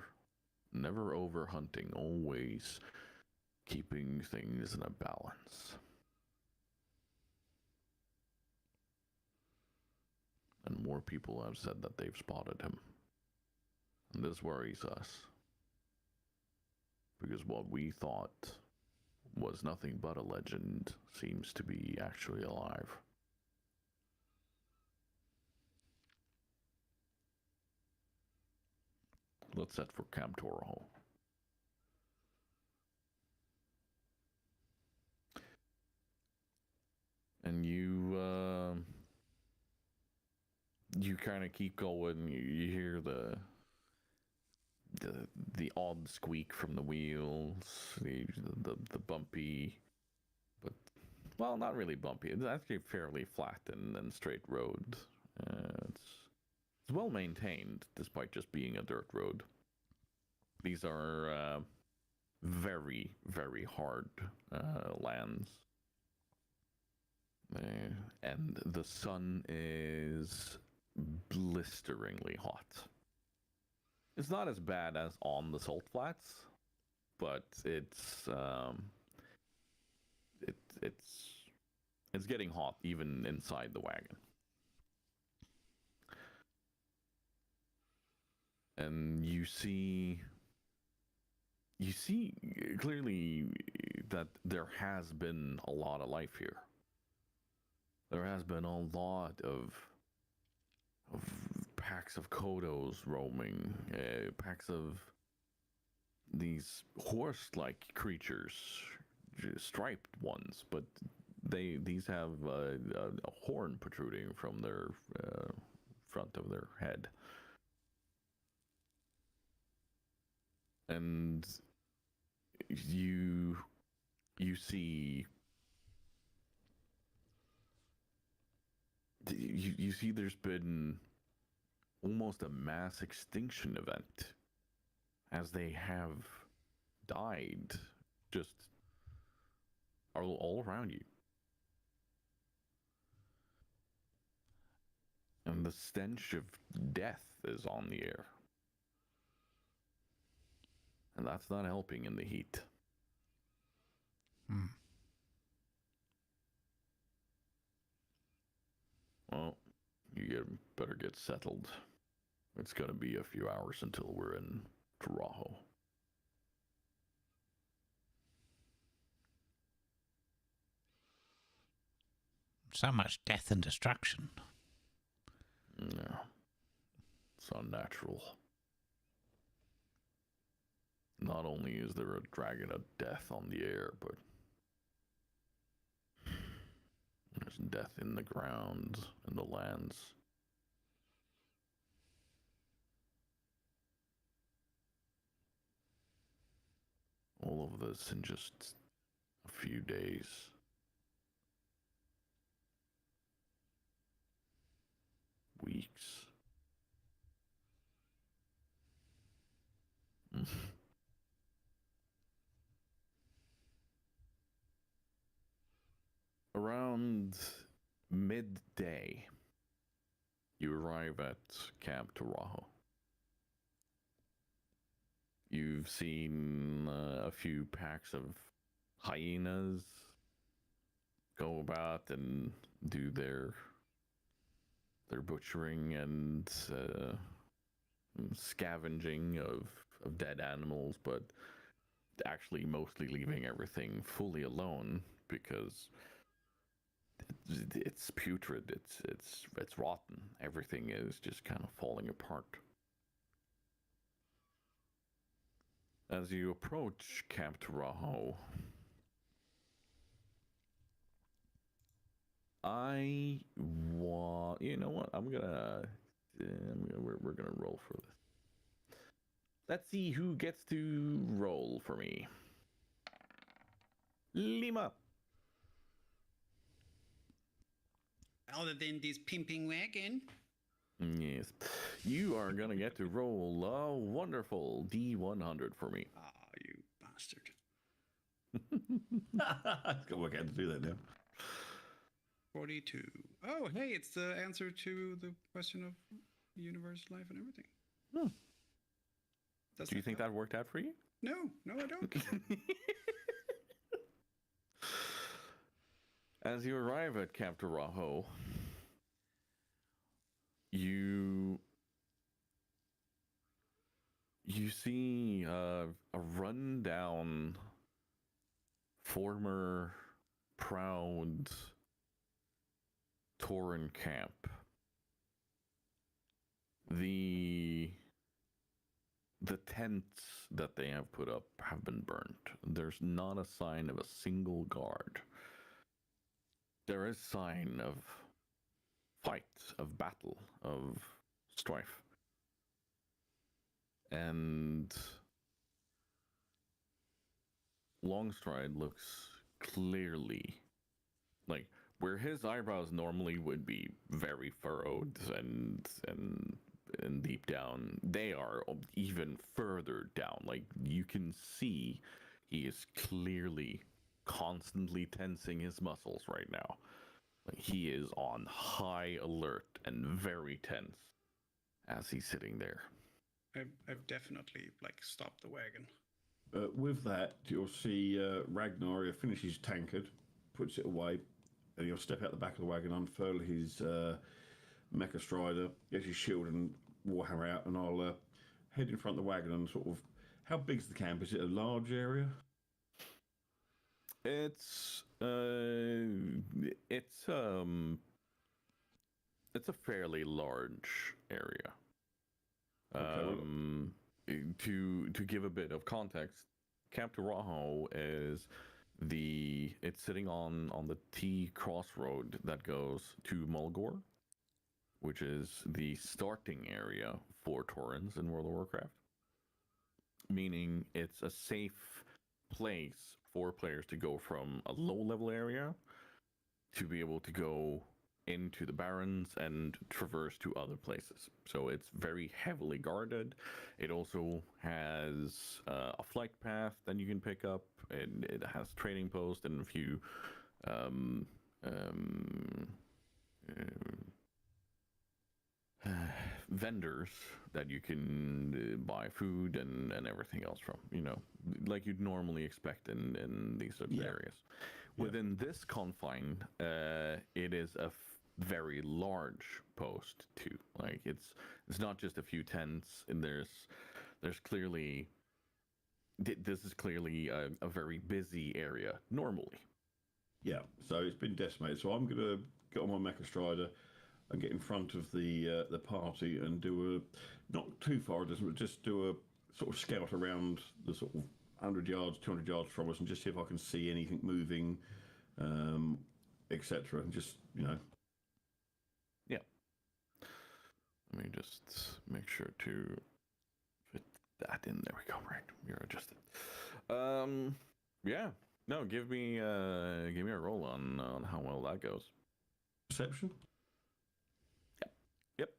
never over hunting, always keeping things in a balance. And more people have said that they've spotted him. And this worries us. Because what we thought was nothing but a legend seems to be actually alive. Let's set for Camp Toroho. And you kind of keep going. You hear the odd squeak from the wheels, the bumpy, but well, not really bumpy. It's actually fairly flat and straight road. It's well maintained despite just being a dirt road. These are very hard lands. and the sun is blisteringly hot. It's not as bad as on the salt flats, but it's getting hot even inside the wagon. And you see clearly that there has been a lot of life here. There has been a lot of packs of kodos roaming, packs of these horse-like creatures, striped ones, but these have a horn protruding from their front of their head. And you see there's been almost a mass extinction event, as they have died just all around you. And the stench of death is on the air. And that's not helping in the heat. Well, you better get settled. It's gonna be a few hours until we're in Toronto. So much death and destruction. Yeah. It's unnatural. Not only is there a dragon of death on the air, but there's death in the ground, in the lands. All of this in just a few days. Weeks. Around midday, you arrive at Camp Taurajo. You've seen a few packs of hyenas go about and do their butchering and scavenging of dead animals, but actually mostly leaving everything fully alone because it's putrid. It's rotten. Everything is just kind of falling apart. As you approach Camp Taurajo, you know what? We're gonna roll for this. Let's see who gets to roll for me. Lima. Other than this pimping wagon. Yes. You are gonna get to roll a wonderful D100 for me. Ah, you bastard. It's got to work out to do that now. 42. Oh, hey, it's the answer to the question of universe, life, and everything. Hmm. Does Do you think that worked out for you? No, I don't. As you arrive at Camp Taurajo, you see a rundown, former proud Tauran camp. The tents that they have put up have been burnt. There's not a sign of a single guard. There is sign of fight, of battle, of strife. And Longstride looks clearly like where his eyebrows normally would be very furrowed and deep down, they are even further down. Like you can see he is clearly constantly tensing his muscles right now. Like, he is on high alert and very tense as he's sitting there. I've definitely like stopped the wagon. With that, you'll see Ragnar finishes his tankard, puts it away, and he'll step out the back of the wagon, unfurl his mecha strider, gets his shield and warhammer out, and I'll head in front of the wagon and sort of. How big's the camp? Is it a large area? It's a fairly large area. Okay, To give a bit of context, Camp Tarajo is it's sitting on the T crossroad that goes to Mulgore, which is the starting area for Taurens in World of Warcraft. Meaning it's a safe place for players to go from a low level area to be able to go into the Barrens and traverse to other places. So it's very heavily guarded. It also has a flight path that you can pick up, and it has trading posts and a few vendors that you can buy food and everything else from, like you'd normally expect in these sorts of areas. Within this confine, it is a very large post too. Like it's not just a few tents, and there's clearly this is clearly a very busy area normally. Yeah, so it's been decimated. So I'm gonna get on my mecha strider and get in front of the party and do a not too far, just do a sort of scout around the sort of 100 yards, 200 yards from us, and just see if I can see anything moving, etc. And just Yeah. Let me just make sure to fit that in. There we go. Right, you're adjusted. Yeah. No, give me a roll on how well that goes. perception. Yep.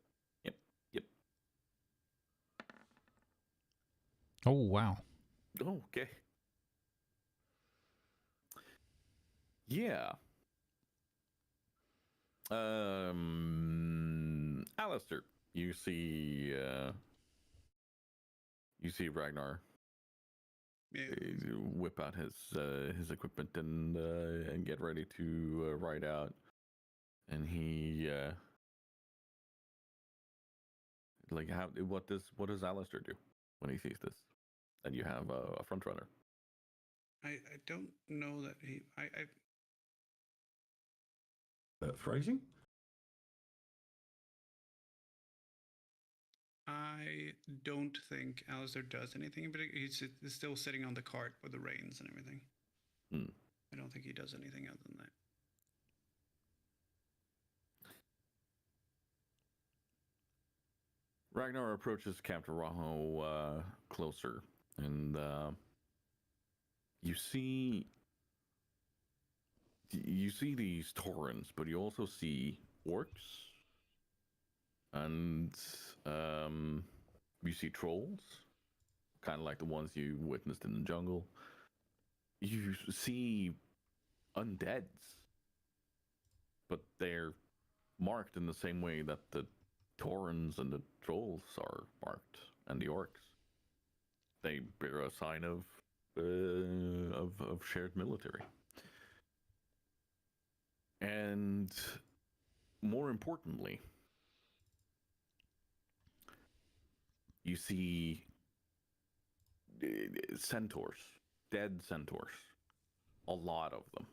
Oh, wow. Oh, okay. Yeah. Alistair, you see Ragnar whip out his equipment and get ready to ride out, and he what does Alistair do when he sees this? And you have a front runner. I don't know that Phrasing. I don't think Alistair does anything, but he's still sitting on the cart with the reins and everything. I don't think he does anything other than that. Ragnar approaches Captain Raho closer, and you see these Taurens, but you also see orcs, and you see trolls, kind of like the ones you witnessed in the jungle. You see undeads, but they're marked in the same way that the Taurens and the trolls are marked, and the orcs. They bear a sign of shared military. And more importantly, you see centaurs, dead centaurs, a lot of them.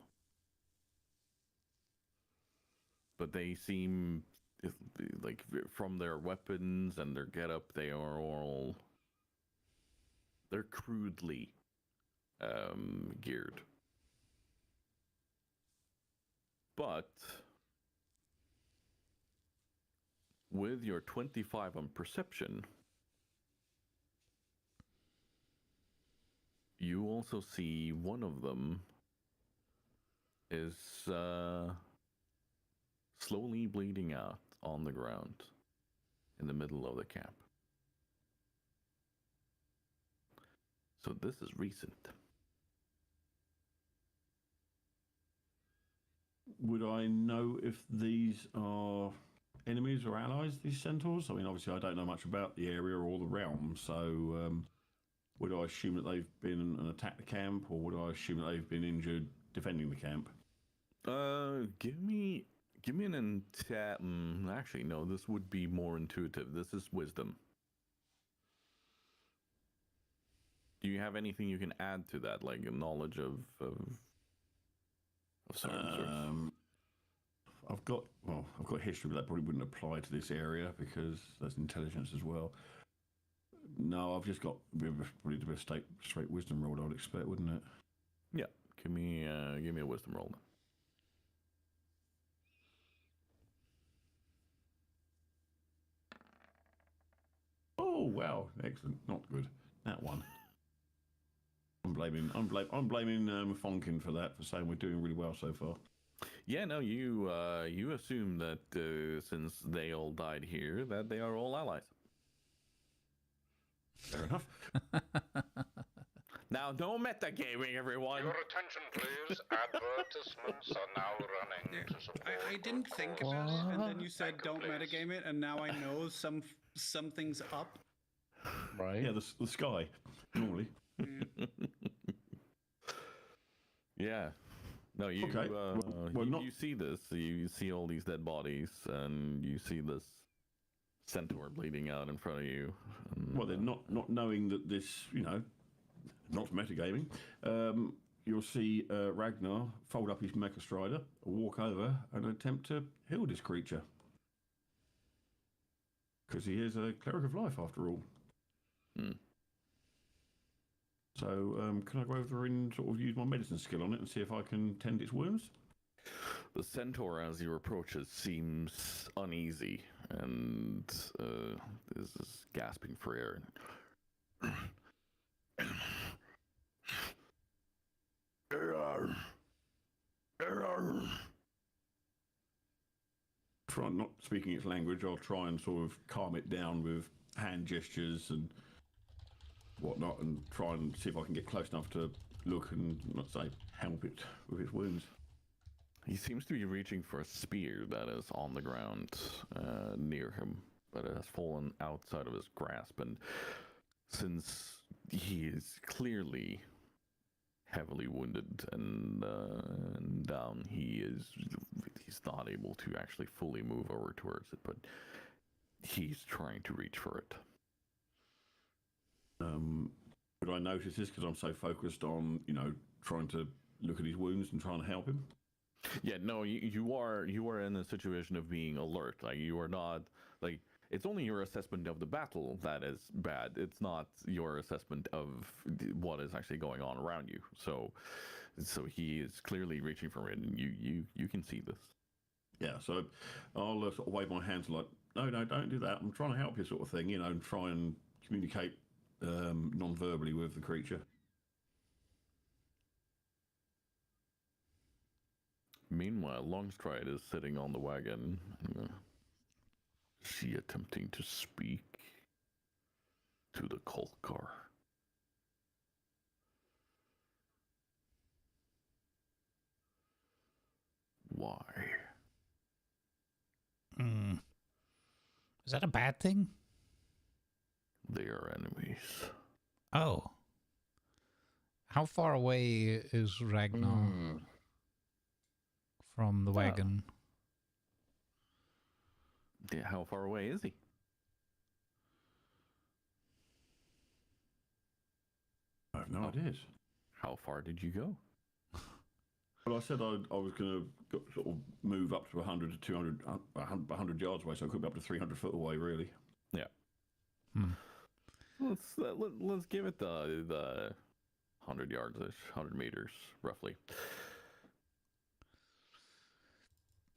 But they seem like, from their weapons and their getup, they're crudely geared. But with your 25 on perception, you also see one of them is slowly bleeding out on the ground in the middle of the camp. So this is recent. would I know if these are enemies or allies, these centaurs? I mean, obviously, I don't know much about the area or the realm, so would I assume that they've been and attacked the camp, or would I assume that they've been injured defending the camp? Give me an actually, no, this would be more intuitive. This is wisdom. Do you have anything you can add to that, like a knowledge of some I've got history, but that probably wouldn't apply to this area because that's intelligence as well. No, I've just got probably a straight wisdom roll. I would expect, wouldn't it? Yeah, give me a wisdom roll. Oh wow, excellent. Not good. That one. I'm blaming Fonkin for that, for saying we're doing really well so far. Yeah, no, you assume that since they all died here, that they are all allies. Fair enough. Now, no metagaming, everyone. Your attention, please. Advertisements are now running to support. I didn't think about it, and then you said don't metagame it, and now I know something's up. Right? Yeah, the sky, normally. Yeah. No, you Okay. you see this. You see all these dead bodies, and you see this centaur bleeding out in front of you. And, Well, then, not knowing that this, not metagaming, you'll see Ragnar fold up his Mecha Strider, walk over, and attempt to heal this creature. Because he is a cleric of life, after all. So, can I go over and sort of use my medicine skill on it and see if I can tend its wounds? The centaur, as you approach it, seems uneasy and is gasping for air. Try not speaking its language. I'll try and sort of calm it down with hand gestures and whatnot, and try and see if I can get close enough to look and, not say, help it with its wounds. He seems to be reaching for a spear that is on the ground near him, but it has fallen outside of his grasp. And since he is clearly heavily wounded and down, he's not able to actually fully move over towards it, but he's trying to reach for it. Would I notice this because I'm so focused on, trying to look at his wounds and trying to help him? Yeah, no, you are in a situation of being alert. Like, you are not, like, it's only your assessment of the battle that is bad. It's not your assessment of what is actually going on around you. So he is clearly reaching for it, and you can see this. Yeah, so I'll sort of wave my hands like, no, don't do that. I'm trying to help you, sort of thing, and try and communicate non-verbally with the creature. Meanwhile, Longstride is sitting on the wagon. Is she attempting to speak to the cult car? Why? Is that a bad thing? They are enemies. Oh. How far away is Ragnar from the wagon? Yeah, how far away is he? I have no ideas. How far did you go? Well, I said I was going to sort of move up to 100 to 200, 100 yards away, so I could be up to 300 foot away, really. Yeah. Let's give it the 100 yards-ish, 100 meters, roughly.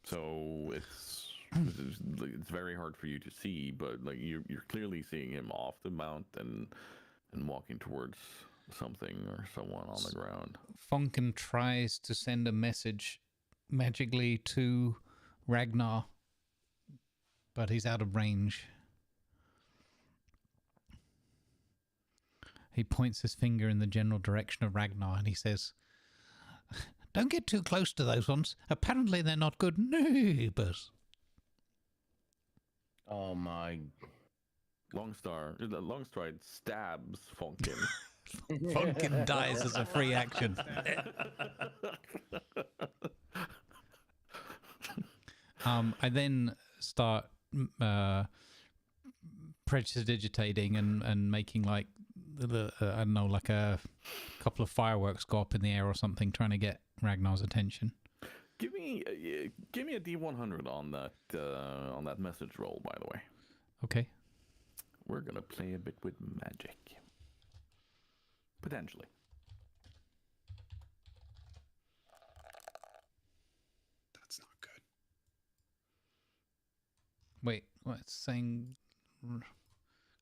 So it's very hard for you to see, but like you're clearly seeing him off the mount and walking towards something or someone on the ground. Funkin tries to send a message magically to Ragnar, but he's out of range. He points his finger in the general direction of Ragnar and he says, Don't get too close to those ones. Apparently they're not good neighbors. Oh my. Longstride stabs Funkin. Funkin dies as a free action. I then start prestidigitating and making like I don't know, like a couple of fireworks go up in the air or something, trying to get Ragnar's attention. Give me a D100 on that message roll, by the way. Okay. We're gonna play a bit with magic, potentially. That's not good. Wait, what's saying?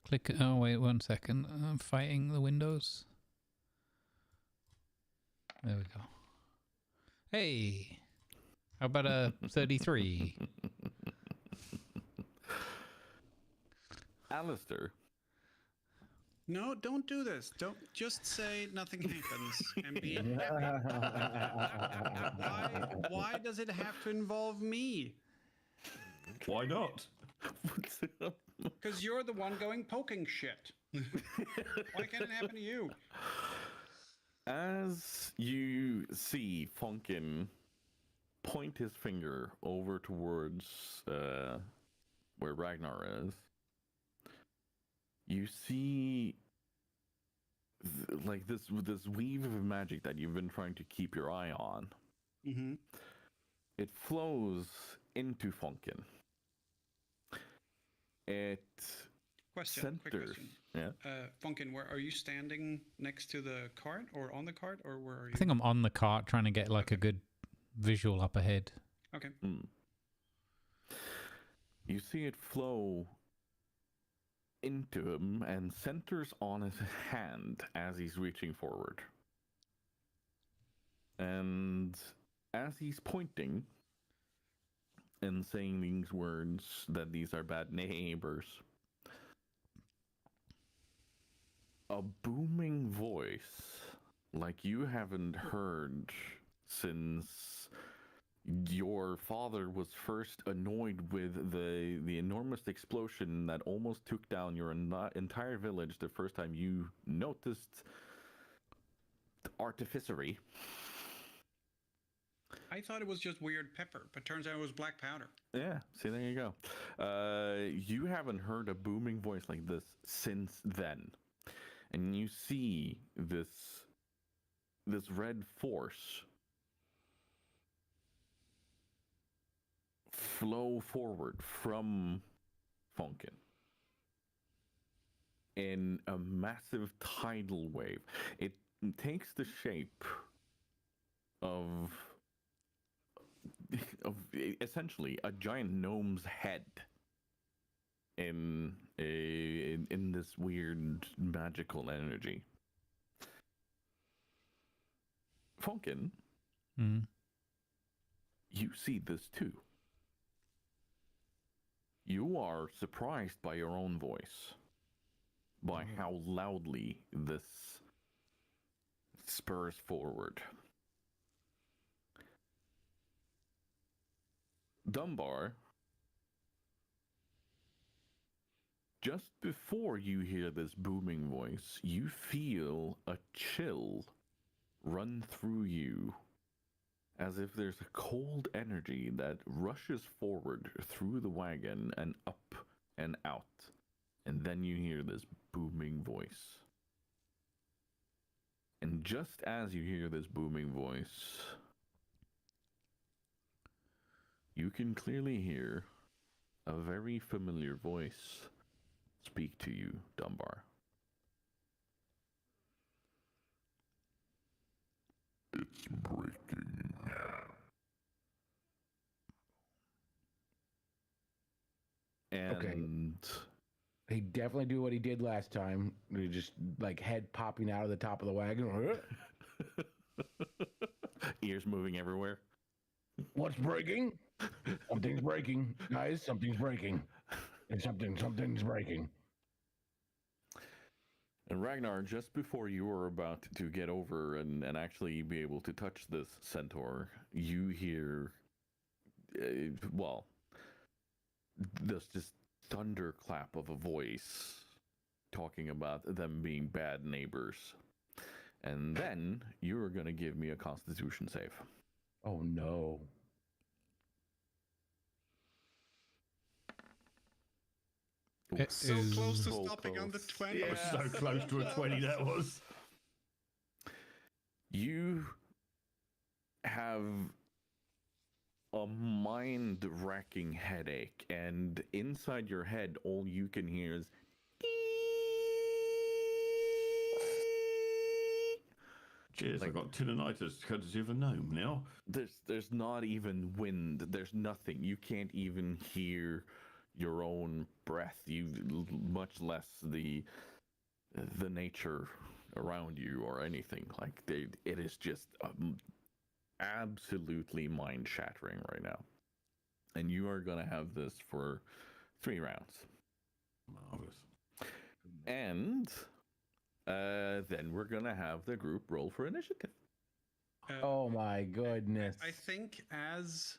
Click. Oh, wait 1 second. I'm fighting the windows. There we go. Hey, how about a 33? Alistair. No, don't do this. Don't just say nothing happens and be happy. Why does it have to involve me? Why not? Because you're the one going poking shit. Why can't it happen to you? As you see Funkin point his finger over towards where Ragnar is, you see like this weave of magic that you've been trying to keep your eye on. Mm-hmm. It flows into Funkin. It Quick centers. question. Yeah. Funkin, where are you standing next to the cart or on the cart, or where are you? I think I'm on the cart trying to get like a good visual up ahead. Okay. You see it flow into him and centers on his hand as he's reaching forward. And as he's pointing and saying these words that these are bad neighbors, a booming voice like you haven't heard since your father was first annoyed with the enormous explosion that almost took down your entire village the first time you noticed artificery. I thought it was just weird pepper, but turns out it was black powder. Yeah, see, there you go. You haven't heard a booming voice like this since then. And you see this red force flow forward from Funkin in a massive tidal wave. It takes the shape of essentially a giant gnome's head in this weird magical energy. Funkin, you see this too. You are surprised by your own voice, by how loudly this spurs forward. Dunbar, just before you hear this booming voice, you feel a chill run through you, as if there's a cold energy that rushes forward through the wagon and up and out. And then you hear this booming voice. And just as you hear this booming voice, you can clearly hear a very familiar voice speak to you, Dunbar. It's breaking. And Okay. He definitely do what he did last time. He just like head popping out of the top of the wagon. Ears moving everywhere. What's breaking? Something's breaking, guys. Something's breaking. And something's breaking. And Ragnar, just before you were about to get over and actually be able to touch this centaur, you hear, this thunderclap of a voice talking about them being bad neighbors. And then you're going to give me a Constitution save. Oh no. It So is close to so stopping on the close. 20. That was so close to a 20, that was. You have a mind-wracking headache, and inside your head, all you can hear is Cheers, I got tinnitus courtesy of a gnome now. there's not even wind. There's nothing. You can't even hear your own breath. Much less the nature around you or anything. Like it is just absolutely mind-shattering right now. And you are gonna have this for 3 rounds. Marvelous. And then we're gonna have the group roll for initiative. Oh my goodness. I think as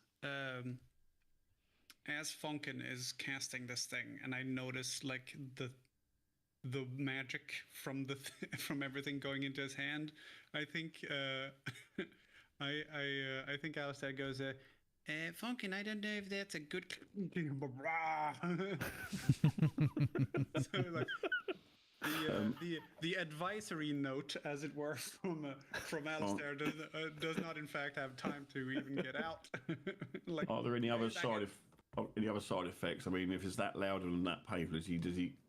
Funkin is casting this thing, and I notice like the magic from from everything going into his hand, I think I think Alistair goes, Funkin, I don't know if that's a good. So like. The advisory note, as it were, from Alistair does not in fact have time to even get out. Like, Are there any other side effects? I mean, if it's that loud and that painful, is he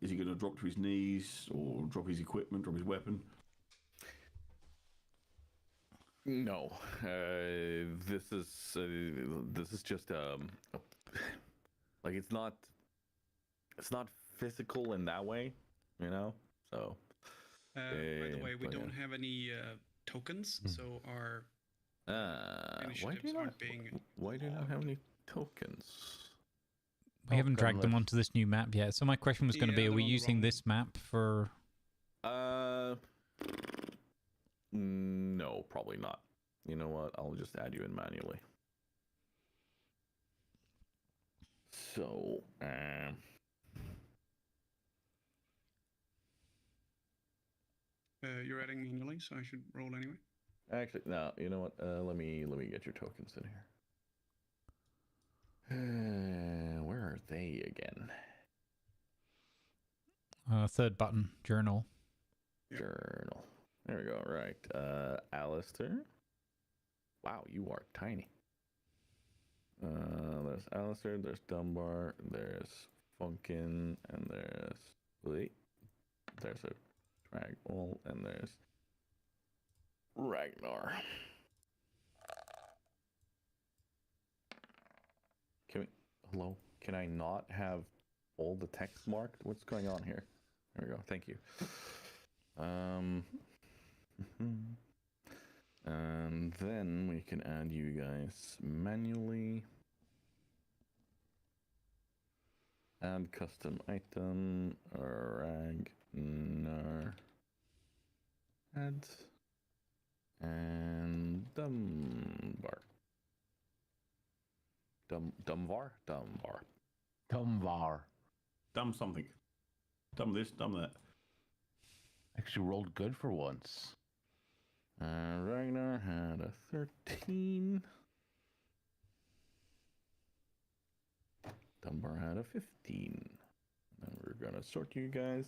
going to drop to his knees or drop his equipment, drop his weapon? No, this is just like it's not physical in that way, you know. So by the way, we don't have any tokens, so our initiatives aren't being. Why do you not have any tokens? We haven't dragged them onto this new map yet. So my question was going to be, are we using this map for... No, probably not. You know what? I'll just add you in manually. So, You're adding manually, so I should roll anyway. actually, no. You know what? Let me get your tokens in here. Where are they again? Third button, journal. Yep. Journal. There we go. Right. Alistair. Wow, you are tiny. There's Alistair, there's Dunbar, there's Funkin, and there's a Dragwall, and there's Ragnar. Hello? Can I not have all the text marked? What's going on here? There we go. Thank you. And then we can add you guys manually. Add custom item, Ragnar. Add. And Dunbar. Dumvar? Dumb something. Dumb this, dumb that. Actually rolled good for once. Ragnar had a 13. Dunbar had a 15. And we're gonna sort you guys.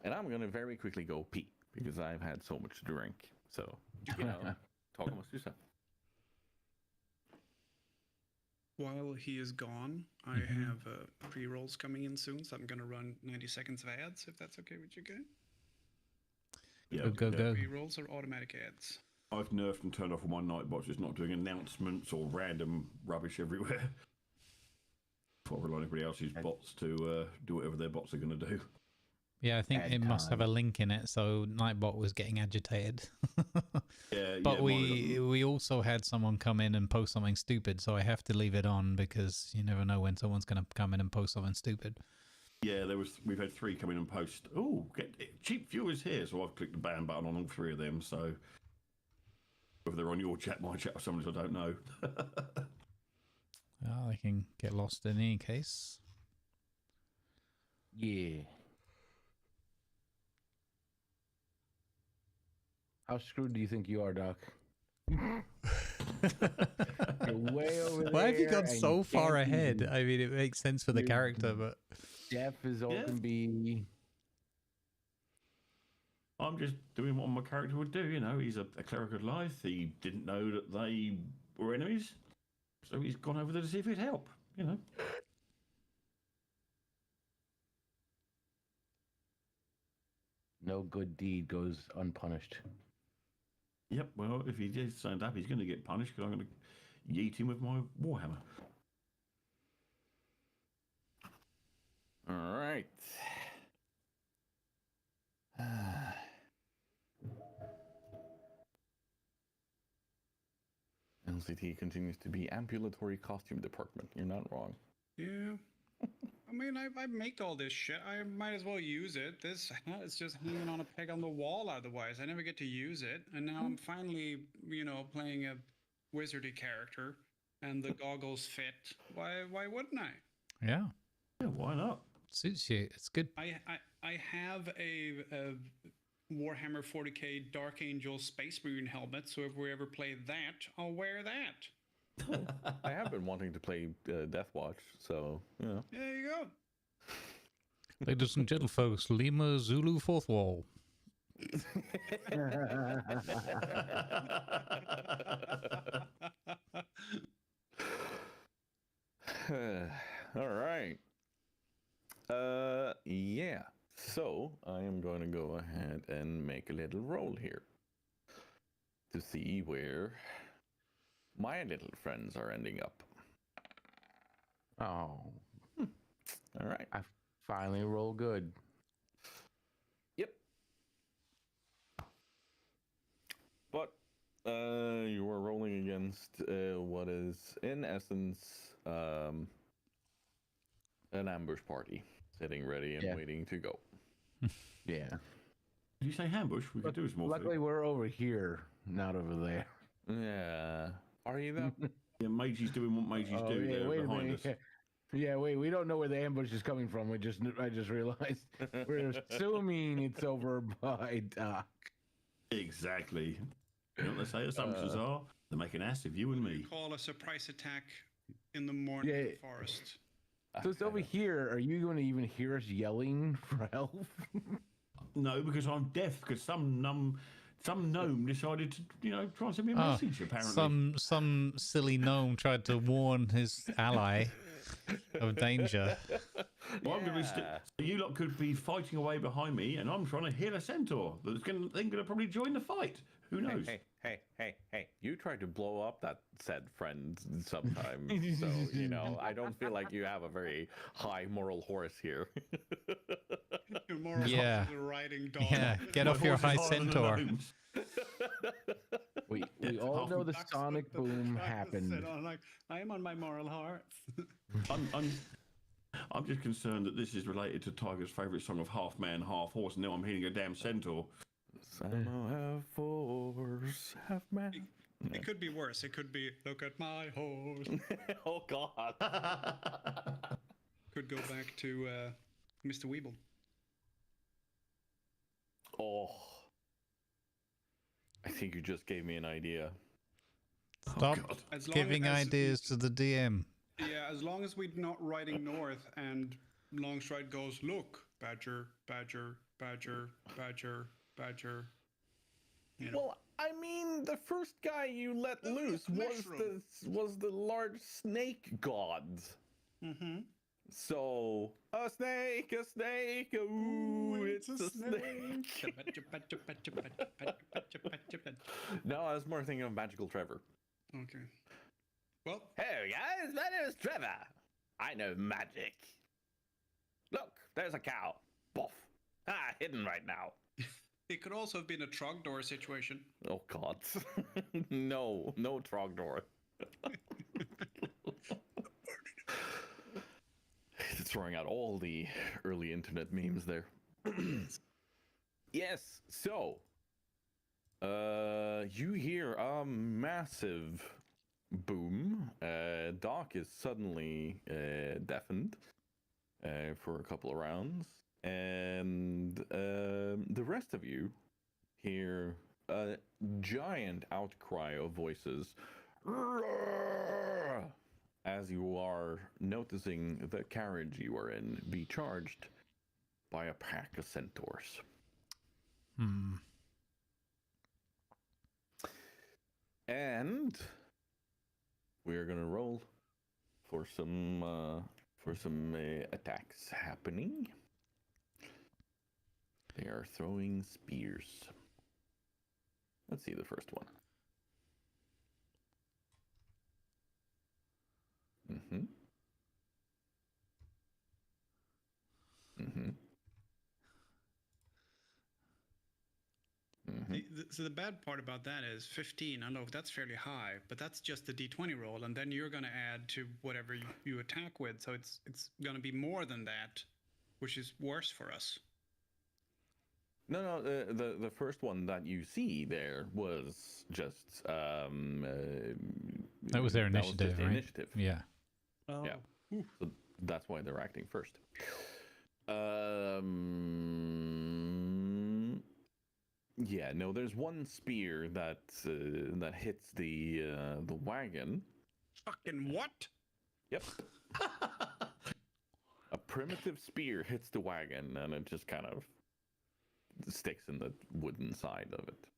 And I'm gonna very quickly go pee because I've had so much to drink. So, you know, talk amongst yourself. While he is gone, I have pre-rolls coming in soon, so I'm going to run 90 seconds of ads, if that's okay with you guys. Yeah, Go. Pre-rolls or automatic ads? I've nerfed and turned off all my nightbots, just not doing announcements or random rubbish everywhere. Before I rely on everybody else's bots to do whatever their bots are going to do. Yeah, I think it must have a link in it, so Nightbot was getting agitated. But we also had someone come in and post something stupid, so I have to leave it on because you never know when someone's going to come in and post something stupid. Yeah, we've had 3 come in and post. Oh, get cheap viewers here. So I've clicked the ban button on all 3 of them. So whether they're on your chat, my chat, or someone's, I don't know. Well, they can get lost in any case. Yeah. How screwed do you think you are, Doc? You're way over there. Why have you gone and so you far can't ahead? even- I mean, it makes sense for the You're character, but Deaf as all Yeah. can be. I'm just doing what my character would do. You know, he's a cleric of life. He didn't know that they were enemies, so he's gone over there to see if he'd help. You know. No good deed goes unpunished. Yep. Well, if he did stand up, he's going to get punished because I'm going to yeet him with my warhammer. All right. LCT continues to be ambulatory costume department. You're not wrong. Yeah. I mean, I make all this shit. I might as well use it. This hat is just hanging on a peg on the wall otherwise. I never get to use it. And now I'm finally, playing a wizardy character and the goggles fit. Why wouldn't I? yeah, Yeah, why not? suits you. It's good. I have a Warhammer 40k Dark Angel Space Marine helmet, so if we ever play that, I'll wear that. I have been wanting to play Death Watch, so you know. There you go. Ladies and gentlemen, folks, Lima Zulu Fourth Wall. All right. Yeah. So I am going to go ahead and make a little roll here to see where my little friends are ending up. Oh, All right. I finally roll good. Yep. But you are rolling against what is in essence an ambush party sitting ready and Yeah. waiting to go. Yeah. Did you say ambush? We could do a small Luckily, food. we're over here, not over there. Yeah. Are you though? Yeah, Magey's doing what Magey's Oh, do yeah, there wait a behind minute. us. Yeah, wait. We don't know where the ambush is coming from. I just realized we're assuming it's over by Doc. Exactly. You know what they say assumptions are? They make an ass of you and me. Call a surprise attack in the morning in the forest. So it's over here. Are you going to even hear us yelling for help? No, because I'm deaf. Because some gnome decided to, try and send me a message. Apparently, Some silly gnome tried to warn his ally of danger. Well, I'm gonna be so you lot could be fighting away behind me, and I'm trying to hit a centaur that's going to probably join the fight. Who knows? Hey. You tried to blow up that said friend sometime. So, I don't feel like you have a very high moral horse here. Your moral Yeah. horse is a riding dog. Yeah, get My off your horse is high harder than centaur. gnomes. We all know the That's sonic what the boom track is happened. set on, like, I am on my moral horse. I'm just concerned that this is related to Tiger's favourite song of Half Man, Half Horse, and now I'm hitting a damn centaur. Some have force, have man. It could be worse. It could be, look at my horse. Oh, God. Could go back to Mr. Weeble. Oh. I think you just gave me an idea. Stop God. As long giving as- ideas to the DM. Yeah, as long as we're not riding north and Longstride goes, look, badger, badger, badger, badger, badger. Well, I mean, the first guy you let loose mushroom. was the large snake god. Mm-hmm. So a snake, ooh, it's a snake. No, I was more thinking of Magical Trevor. Okay. Well, Hey guys, my name is Trevor. I know magic. Look, there's a cow. Boff. Hidden right now. it could also have been a Trogdor situation. Oh God. no Trogdor. throwing out all the early internet memes there. Yes, so you hear a massive boom. Doc is suddenly deafened for a couple of rounds, and the rest of you hear a giant outcry of voices as you are noticing the carriage you are in be charged by a pack of centaurs. And we're gonna roll for some attacks happening. They are throwing spears. Let's see the first one. So the bad part about that is 15. I know that's fairly high, but that's just the d20 roll, and then you're going to add to whatever you attack with. So it's going to be more than that, which is worse for us. No, the first one that you see there was just that was their initiative, that was just right? Initiative. Yeah. Oh. Yeah. So that's why they're acting first. Yeah, no, there's one spear that hits the wagon. Fucking what? Yep. A primitive spear hits the wagon, and it just kind of sticks in the wooden side of it.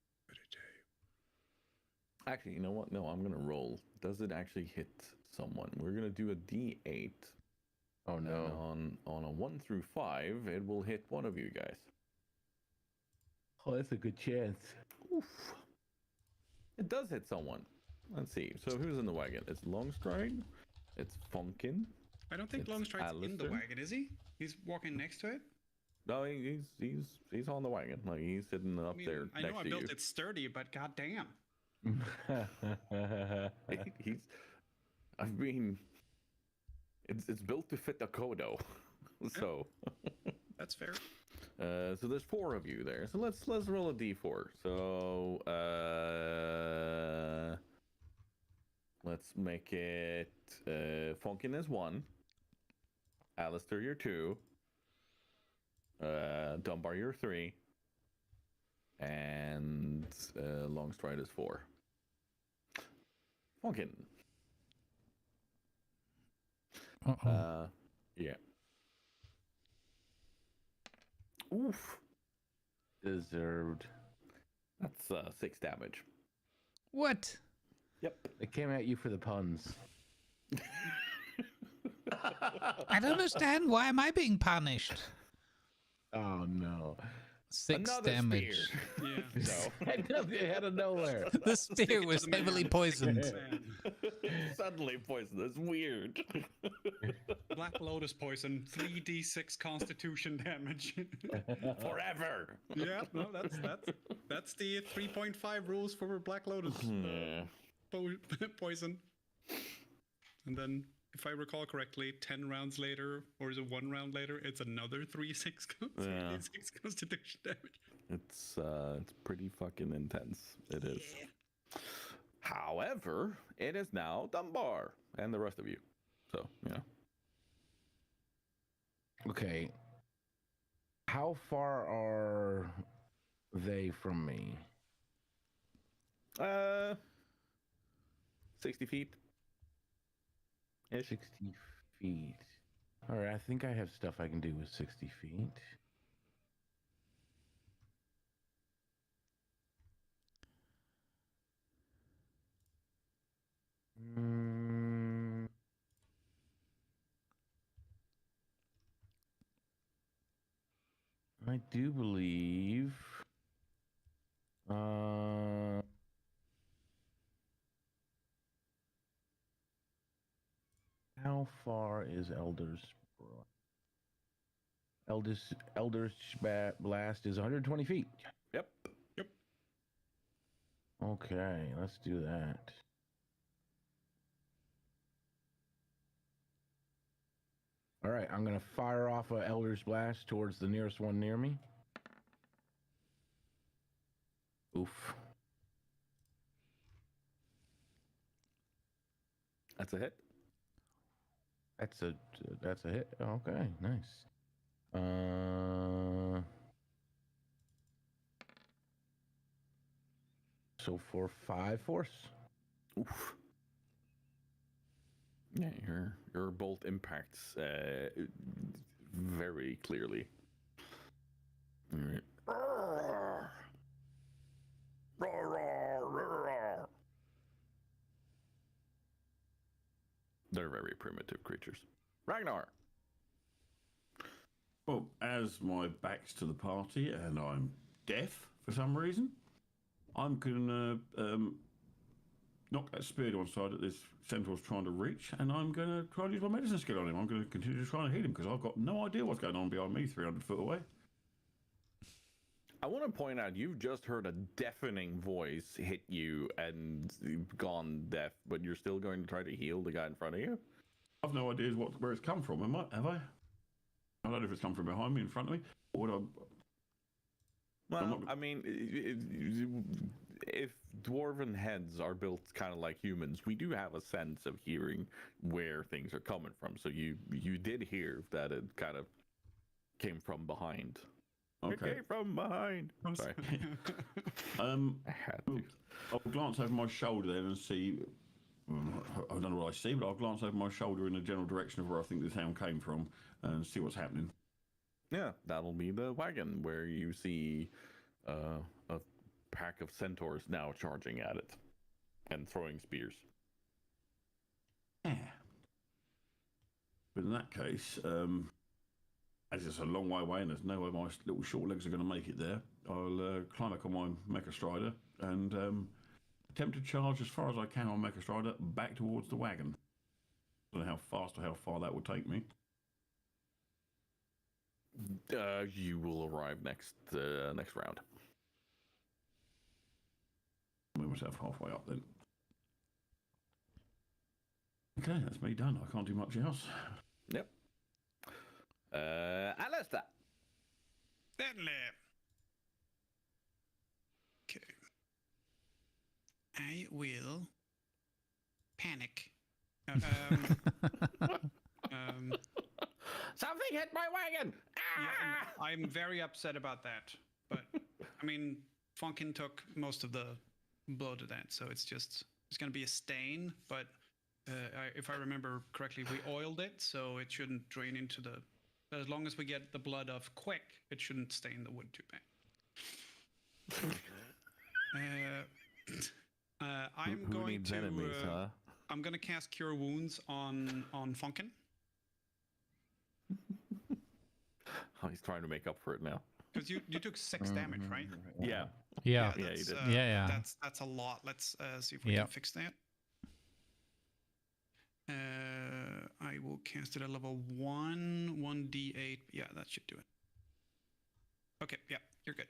Actually, you know what? No, I'm gonna roll. Does it actually hit someone? We're gonna do a D8. Oh no! And on a 1 through 5, it will hit one of you guys. Oh, that's a good chance. Oof. It does hit someone. Let's see. So who's in the wagon? It's Longstride. It's Funkin. I don't think It's Longstride's in the Alistair. wagon, is he? He's walking next to it? No, he's on the wagon. Like he's sitting up there I next know I to built you. it sturdy, but goddamn. He's. I mean, it's built to fit the Kodo, so. That's fair. So there's 4 of you there. So let's roll a d4. So let's make it Funkin is 1, Alistair you're 2, Dunbar you're 3, and Longstride is 4. Funkin. Yeah. Oof. Deserved. That's 6 damage. What? Yep. It came at you for the puns. I don't understand. Why am I being punished? Oh no! 6 Another damage. spear. Yeah. So It out of nowhere. The spear was heavily poisoned. suddenly poison. That's weird. Black Lotus poison, 3d6 constitution damage. Forever. Yeah, no, that's the 3.5 rules for Black Lotus poison. And then, if I recall correctly, 10 rounds later, or is it 1 round later, it's another 3d6 constitution damage. It's pretty fucking intense. It is. However, it is now Dunbar and the rest of you. So, yeah. Okay. How far are they from me? 60 feet. 60 feet. All right, I think I have stuff I can do with 60 feet. I do believe. How far is Elder's Blast is 120 feet. Yep. Okay, let's do that. All right, I'm gonna fire off a Elder's Blast towards the nearest one near me. Oof. That's a hit. That's a hit. Okay, nice. So for 5 force. Oof. Yeah, your bolt impacts very clearly. All right. They're very primitive creatures. Ragnar. Well, as my back's to the party and I'm deaf for some reason, I'm gonna knock that spear to one side that this centaur's trying to reach, and I'm gonna try to use my medicine skill on him. I'm gonna continue to try and heal him because I've got no idea what's going on behind me 300 foot away. I want to point out you've just heard a deafening voice hit you and you've gone deaf, but you're still going to try to heal the guy in front of you? I've no idea where it's come from. Have I? I don't know if it's come from behind me, in front of me, or what. Well, I mean, if dwarven heads are built kind of like humans, we do have a sense of hearing where things are coming from. So you did hear that it kind of came from behind. Okay. It came from behind. Sorry. I had to. I'll glance over my shoulder then and see. I don't know what I see, but I'll glance over my shoulder in the general direction of where I think the sound came from and see what's happening. Yeah, that'll be the wagon where you see a pack of centaurs now charging at it and throwing spears. Yeah. But in that case, as it's a long way away and there's no way my little short legs are going to make it there, I'll climb back on my Mecha Strider and attempt to charge as far as I can on Mecha Strider back towards the wagon. I don't know how fast or how far that will take me. You will arrive next round. Move myself halfway up then. Okay, that's me done. I can't do much else. Yep. Alistair. Deadly. Okay. I will panic. Something hit my wagon! Yeah, I'm very upset about that. But I mean, Funkin took most of the blow to that, so it's going to be a stain. But if I remember correctly, we oiled it, so it shouldn't drain into the. As long as we get the blood off quick, it shouldn't stain the wood too bad. I'm going to. Enemies, huh? I'm going to cast Cure Wounds on Funkin. Oh, he's trying to make up for it now. Because you took 6 damage, right? Yeah. Yeah. Yeah, you did. Yeah. That's a lot. Let's see if we can fix that. I will cast it at level 1, 1d8. Yeah, that should do it. Okay, yeah, you're good.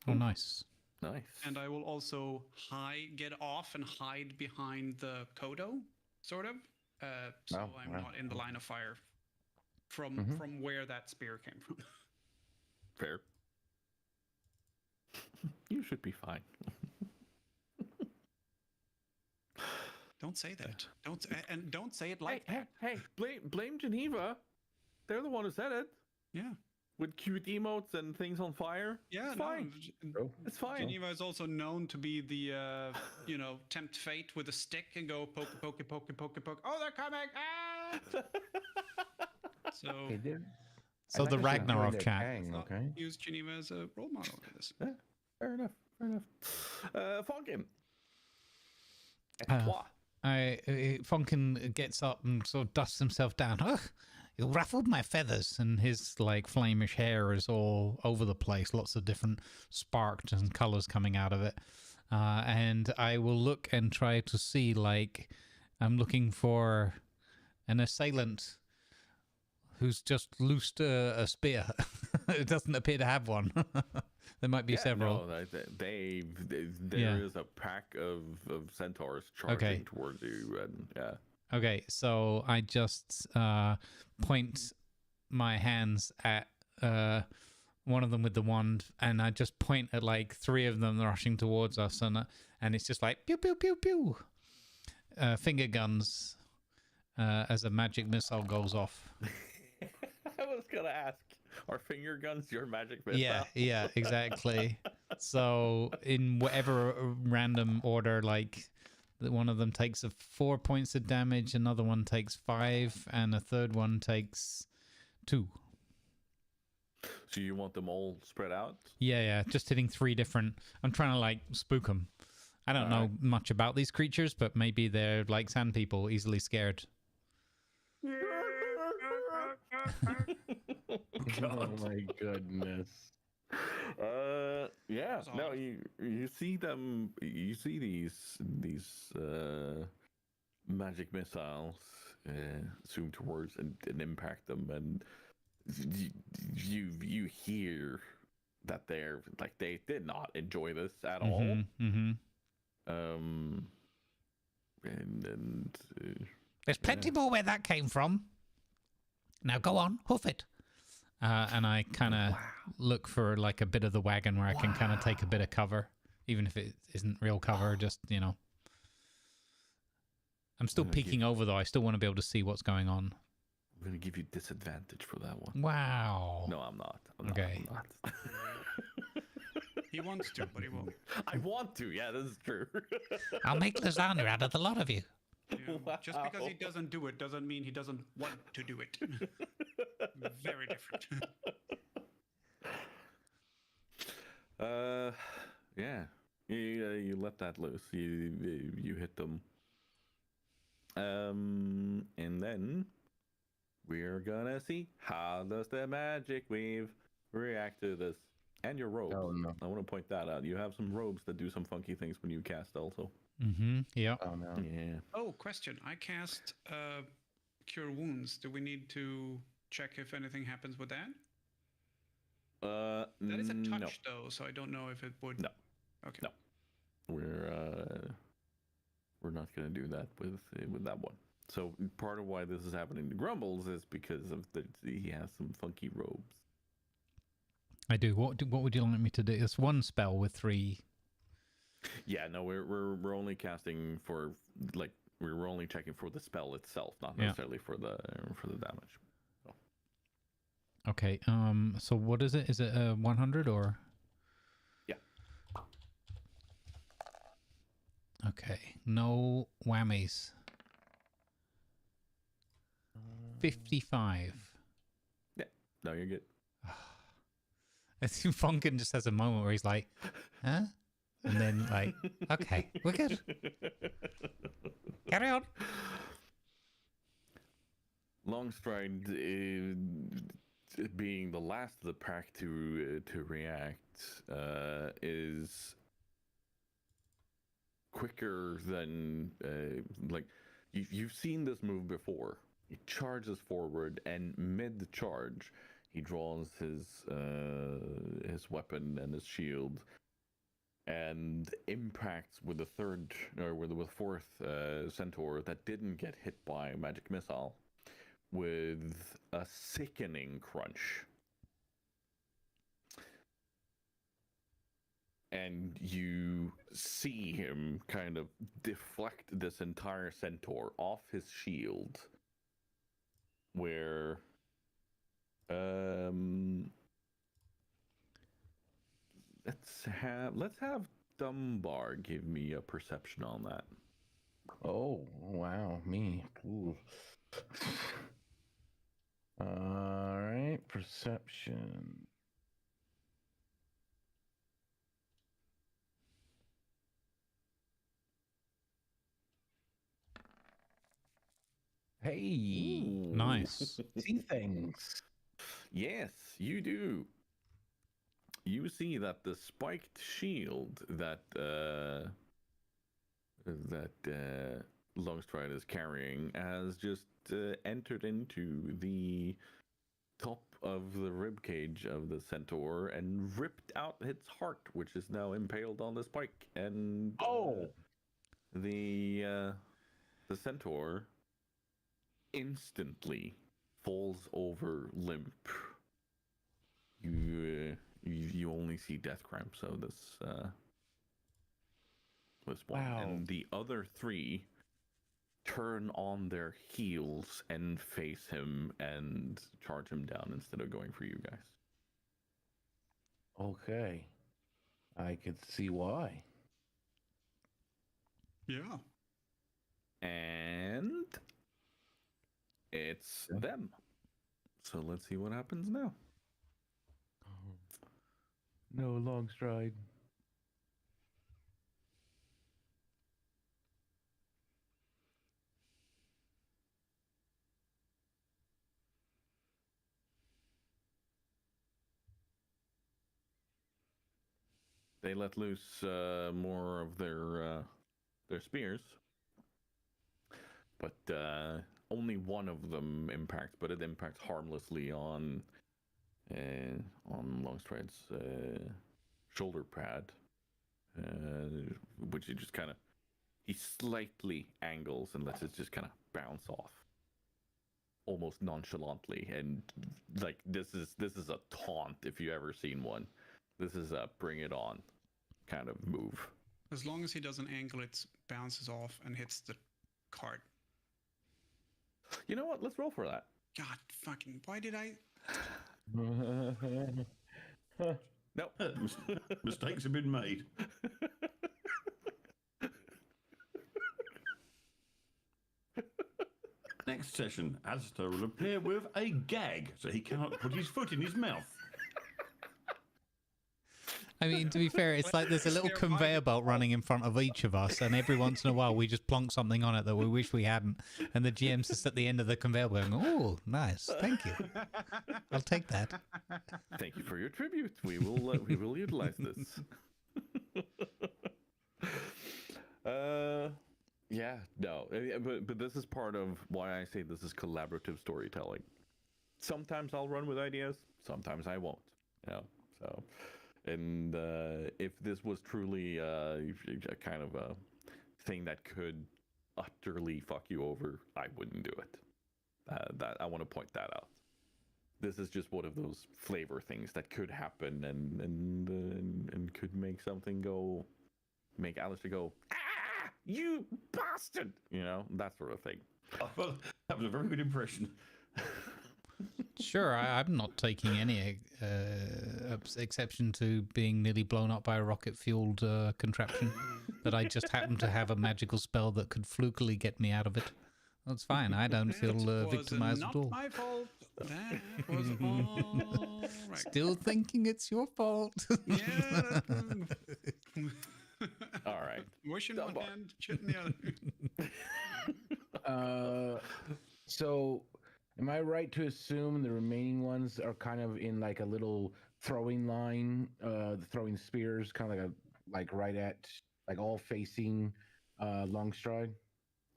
Oh, nice. Nice. And I will also get off and hide behind the Kodo, sort of. So I'm not in the line of fire from where that spear came from. Fair. You should be fine. Don't say that. Don't say it like hey, blame Geneva. They're the one who said it. Yeah. With cute emotes and things on fire. Yeah, it's fine. It's fine. Geneva is also known to be the, tempt fate with a stick and go poke. Oh, they're coming! Ah! So the Ragnarok chat. Okay. Use Geneva as a role model for this. Yeah, fair enough. Funkin. Funkin gets up and sort of dusts himself down. Ugh, you ruffled my feathers, and his like flamish hair is all over the place. Lots of different sparks and colors coming out of it. And I will look and try to see, like, I'm looking for an assailant who's just loosed a spear. It doesn't appear to have one. There might be several. No, there is a pack of centaurs charging towards you, and Okay, so I just point my hands at one of them with the wand, and I just point at like 3 of them rushing towards us, and it's just like pew pew pew pew, finger guns, as a magic missile goes off. I was gonna ask, are finger guns your magic missile? Yeah, exactly. So in whatever random order, like one of them takes 4 points of damage, another one takes 5, and a third one takes 2. So you want them all spread out? Yeah, just hitting 3 different. I'm trying to like spook them. I don't know much about these creatures, but maybe they're like sand people, easily scared. Oh my goodness. Yeah. No, you see them. You see these magic missiles zoom towards and impact them, and you hear that they're like they did not enjoy this at all. Mm-hmm. And There's plenty more where that came from. Now go on, hoof it. And I kind of look for like a bit of the wagon where I can kind of take a bit of cover, even if it isn't real cover, just, you know. I'm still peeking over, though. I still want to be able to see what's going on. I'm going to give you disadvantage for that one. Wow. No, I'm not. Okay. I'm not. He wants to, but he won't. I want to. Yeah, this is true. I'll make lasagna out of the lot of you. Yeah, just because he doesn't do it doesn't mean he doesn't want to do it. Very different. Yeah. You let that loose. You hit them. And then we're gonna see how does the magic weave react to this. And your robes. Oh, no. I want to point that out. You have some robes that do some funky things when you cast also. Mm-hmm. Yeah. Oh no. Yeah. Oh, question. I cast Cure Wounds. Do we need to check if anything happens with that? That is a touch, though, so I don't know if it would... No. Okay. No. We're not going to do that with that one. So part of why this is happening to Grumbles is because of he has some funky robes. I do. What would you like me to do? It's one spell with 3. Yeah, no, we're only casting for like we're only checking for the spell itself, not necessarily for the damage. So. Okay. So what is it? Is it 100 or? Yeah. Okay. No whammies. 55. Yeah. No, you're good. I think Funkin just has a moment where he's like, huh? And then like, okay, we're good. Carry on. Longstride, being the last of the pack to react, is quicker than like you've seen this move before. He charges forward, and mid charge, he draws his weapon and his shield, and impacts with the third or with the fourth centaur that didn't get hit by a magic missile with a sickening crunch. And you see him kind of deflect this entire centaur off his shield, where let's have Dunbar give me a perception on that. Oh, wow, me. Ooh. All right, perception. Hey, Nice. see things. Yes, you do. You see that the spiked shield that Longstride is carrying has just entered into the top of the rib cage of the centaur and ripped out its heart, which is now impaled on the spike. And the centaur instantly falls over limp. You only see death cramps, so this one. Wow. And the other 3 turn on their heels and face him and charge him down instead of going for you guys. Okay. I could see why. Yeah. And it's them. So let's see what happens now. No long stride. They let loose more of their spears, but only one of them impacts. But it impacts harmlessly on Longstride's shoulder pad, which he just kind of slightly angles and lets it just kind of bounce off, almost nonchalantly. And like this is a taunt if you ever seen one. This is a bring it on kind of move. As long as he doesn't angle it, bounces off and hits the cart. You know what? Let's roll for that. God fucking, why did I? No. Mistakes have been made. Next session, Alistair will appear with a gag, so he cannot put his foot in his mouth. I mean, to be fair, it's like there's a little conveyor belt running in front of each of us, and every once in a while we just plonk something on it that we wish we hadn't, and the GM's just at the end of the conveyor belt going, "Oh, nice, thank you. I'll take that." Thank you for your tribute. We will utilize this. Yeah, no, but this is part of why I say this is collaborative storytelling. Sometimes I'll run with ideas, sometimes I won't. You know, so. And if this was truly a kind of a thing that could utterly fuck you over, I wouldn't do it. That I want to point that out. This is just one of those flavor things that could happen and could make something go, make Alistair go, "Ah, you bastard!" You know, that sort of thing. Oh, well, that was a very good impression. Sure, I'm not taking any exception to being nearly blown up by a rocket-fueled contraption that I just happen to have a magical spell that could flukily get me out of it. That's fine. I don't feel victimized at all. Not my fault. That was all right. Still thinking it's your fault. Yeah. All right. Wishing one hand, shitting the other. So, am I right to assume the remaining ones are kind of in like a little throwing line, throwing spears, kind of like right at, like all facing Longstride?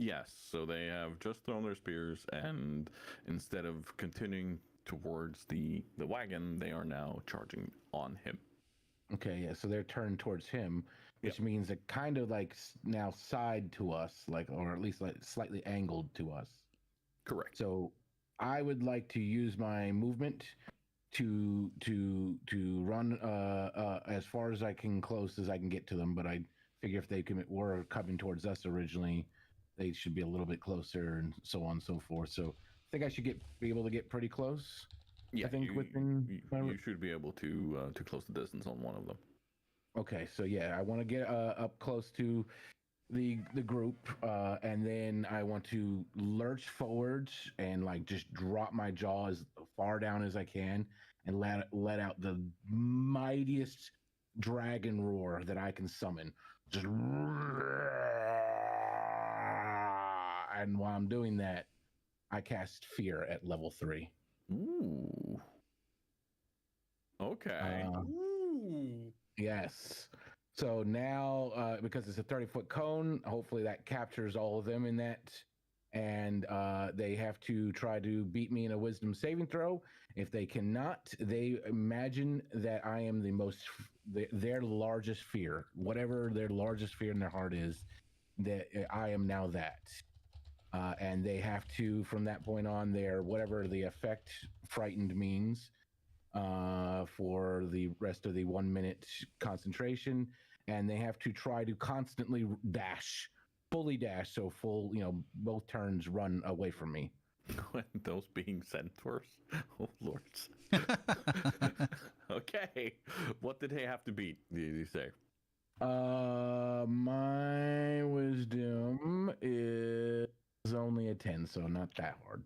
Yes, so they have just thrown their spears, and instead of continuing towards the wagon, they are now charging on him. Okay, yeah, so they're turned towards him, which means they're kind of like now side to us, like, or at least like slightly angled to us. Correct. So I would like to use my movement to run as far as I can, close as I can get to them. But I figure if they were coming towards us originally, they should be a little bit closer, and so on and so forth. So I think I should be able to get pretty close. Yeah, I think you should be able to close the distance on one of them. Okay, so yeah, I want to get up close to the group, and then I want to lurch forwards and like just drop my jaw as far down as I can and let out the mightiest dragon roar that I can summon. Just, and while I'm doing that, I cast Fear at level 3. Ooh. Okay. Ooh. Yes. So now, because it's a 30-foot cone, hopefully that captures all of them in that. And they have to try to beat me in a wisdom saving throw. If they cannot, they imagine that I am their largest fear. Whatever their largest fear in their heart is, that I am now that. and they have to, from that point on, their whatever the effect frightened means for the rest of the 1 minute concentration, and they have to try to constantly dash, fully dash, so full, both turns run away from me. Those being centaurs? Oh, lords. Okay. What did they have to beat, did you say? My wisdom is only a 10, so not that hard.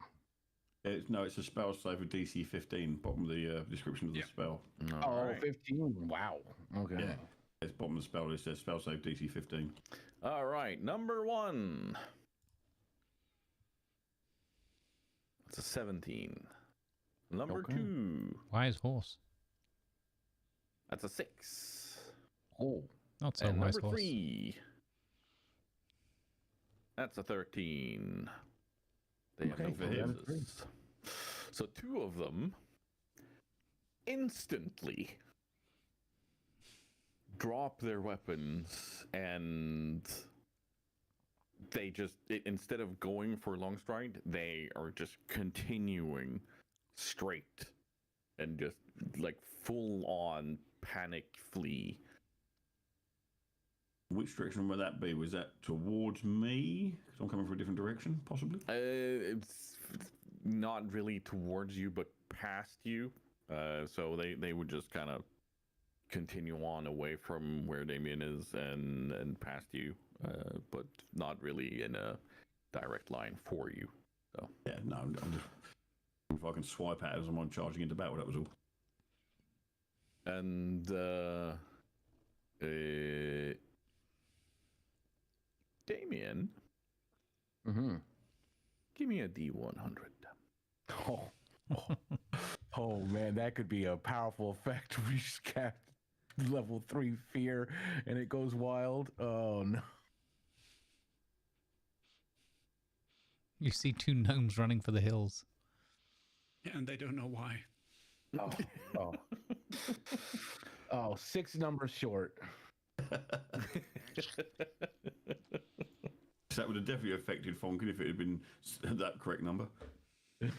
It's a spell save of DC 15, bottom of the description of the spell. Oh, right. 15. Wow. Okay. Yeah. It's bottom of the spell, it says spell save DC 15. All right, number 1. It's a 17. Number Okay. 2. Wise horse. That's a 6. Oh. Not so And wise number horse. 3. That's a 13. They have no Okay, well, that's phases. So 2 of them instantly drop their weapons, and they just, instead of going for long stride, they are just continuing straight and just like full on panic flee. Which direction would that be? Was that towards me? Because I'm coming from a different direction, possibly? It's not really towards you, but past you. So they would just kind of continue on away from where Damien is and past you, but not really in a direct line for you. So Yeah, no, I'm just... If I can swipe at it as I'm on charging into battle, that was all. and Damien, Mm-hmm. give me a D100. Oh. Oh, man, that could be a powerful effect. We just cast level 3 fear and it goes wild. Oh, no. You see 2 gnomes running for the hills. Yeah, and they don't know why. Oh, oh. Oh, 6 numbers short. So that would have definitely affected Fonkin if it had been that correct number. It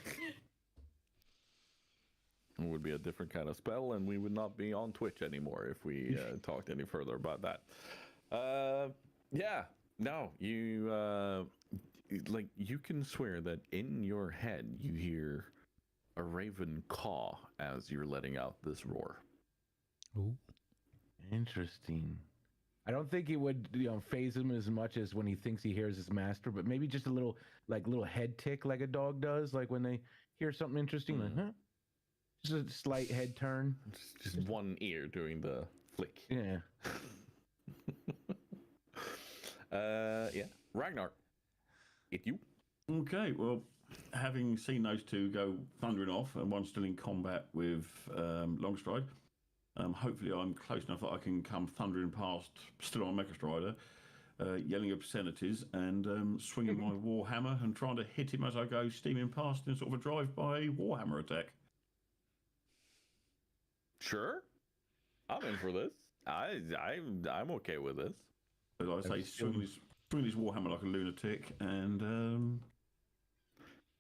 would be a different kind of spell, and we would not be on Twitch anymore if we talked any further about that. Yeah, no, you you can swear that in your head you hear a raven caw as you're letting out this roar. Ooh. Interesting. I don't think it would, phase him as much as when he thinks he hears his master, but maybe just a little head tick like a dog does, like when they hear something interesting, like, huh? Just a slight head turn. Just one ear doing the flick. Yeah. Yeah. Ragnar, it's you. Okay, well, having seen those two go thundering off, and one still in combat with Longstride, hopefully I'm close enough that I can come thundering past, still on Mecha Strider, yelling obscenities and swinging my Warhammer and trying to hit him as I go steaming past in sort of a drive-by Warhammer attack. Sure, I'm in for this. I'm okay with this. As I say, swing this Warhammer like a lunatic, and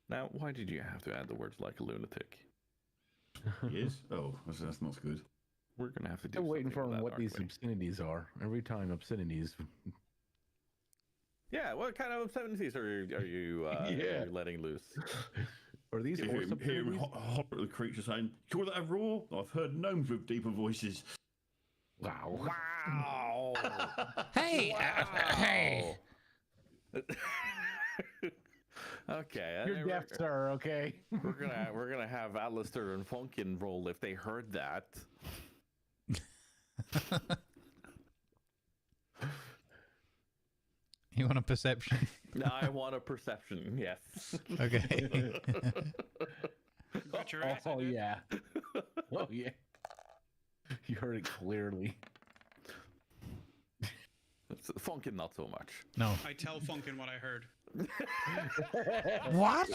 Now, why did you have to add the words like a lunatic? he is. Oh, that's not good. We're gonna have to do. Still waiting something for with that, what aren't these we? obscenities are. Every time obscenities. Yeah, what kind of obscenities are you Yeah. letting loose? Are these Hear horse him obscenities? holler at the creature saying, "Call that a roar? I've heard gnomes with deeper voices." Wow. Wow! Hey! Hey! Okay, You're deaf, sir, okay? we're gonna have Alistair and Funkin roll if they heard that. You want a perception? I want a perception. Yes. Okay. Got your ass, I Oh, did. yeah. Oh, yeah. You heard it clearly. Funkin, not so much. No. I tell Funkin what I heard. What?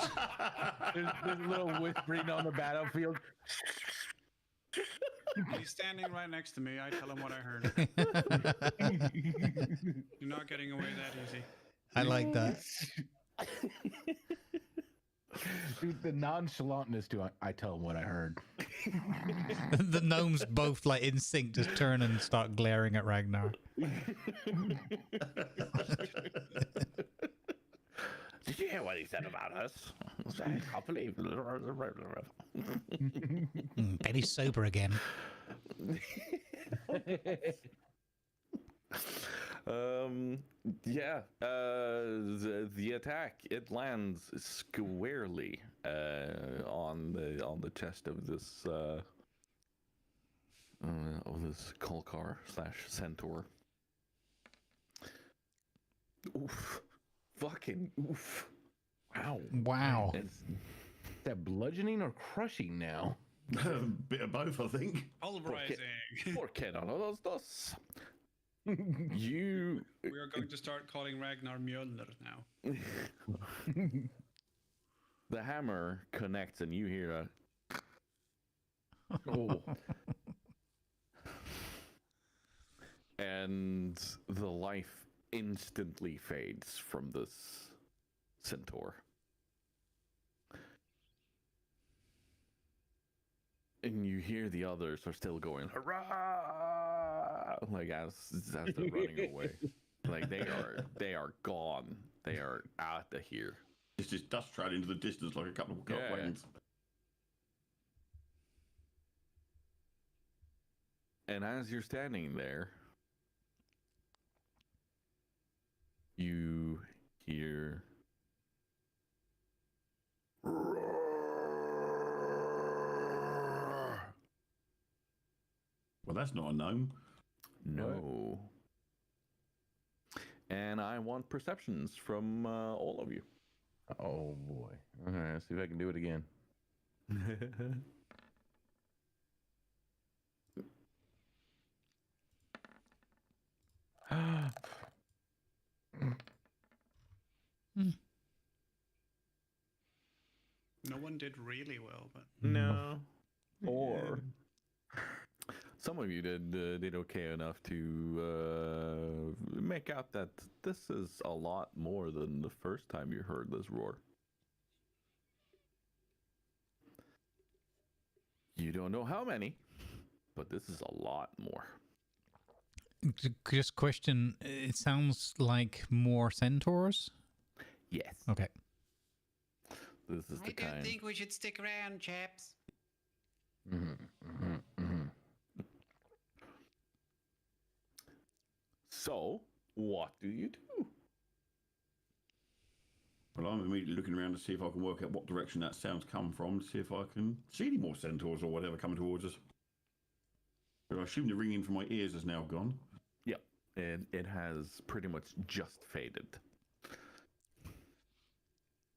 There's a little whispering on the battlefield. He's standing right next to me. I tell him what I heard. You're not getting away that easy. I like that. Dude, the nonchalantness to I tell him what I heard. The gnomes both like in sync just turn and start glaring at Ragnar. Did you hear what he said about us? I can't believe. Very sober again. Yeah. The attack, it lands squarely on the chest of this Kolkar / centaur. Oof. Fucking oof. Wow. Wow. Is that bludgeoning or crushing now? Bit of both, I think. Pulverizing. ¿Por qué no los dos? You. We are going to start calling Ragnar Mjolnir now. The hammer connects, and you hear a. Oh. And the life instantly fades from this centaur. And you hear the others are still going, hurrah! Like as they're running away. Like they are gone. They are out of here. It's just dust trail into the distance like a couple of Yeah. wagons. And as you're standing there, you hear Well, that's not a gnome. no. And I want perceptions from all of you. Oh boy. All right, let's see if I can do it again. No one did really well, but No. Or some of you did okay enough to make out that this is a lot more than the first time you heard this roar. You don't know how many, but this is a lot more. Just question, it sounds like more centaurs? Yes. Okay. This is the kind. we should stick around, chaps. So, what do you do? Well, I'm immediately looking around to see if I can work out what direction that sound's come from, to see if I can see any more centaurs or whatever coming towards us. But I assume the ringing from my ears is now gone. Yep. And it has pretty much just faded.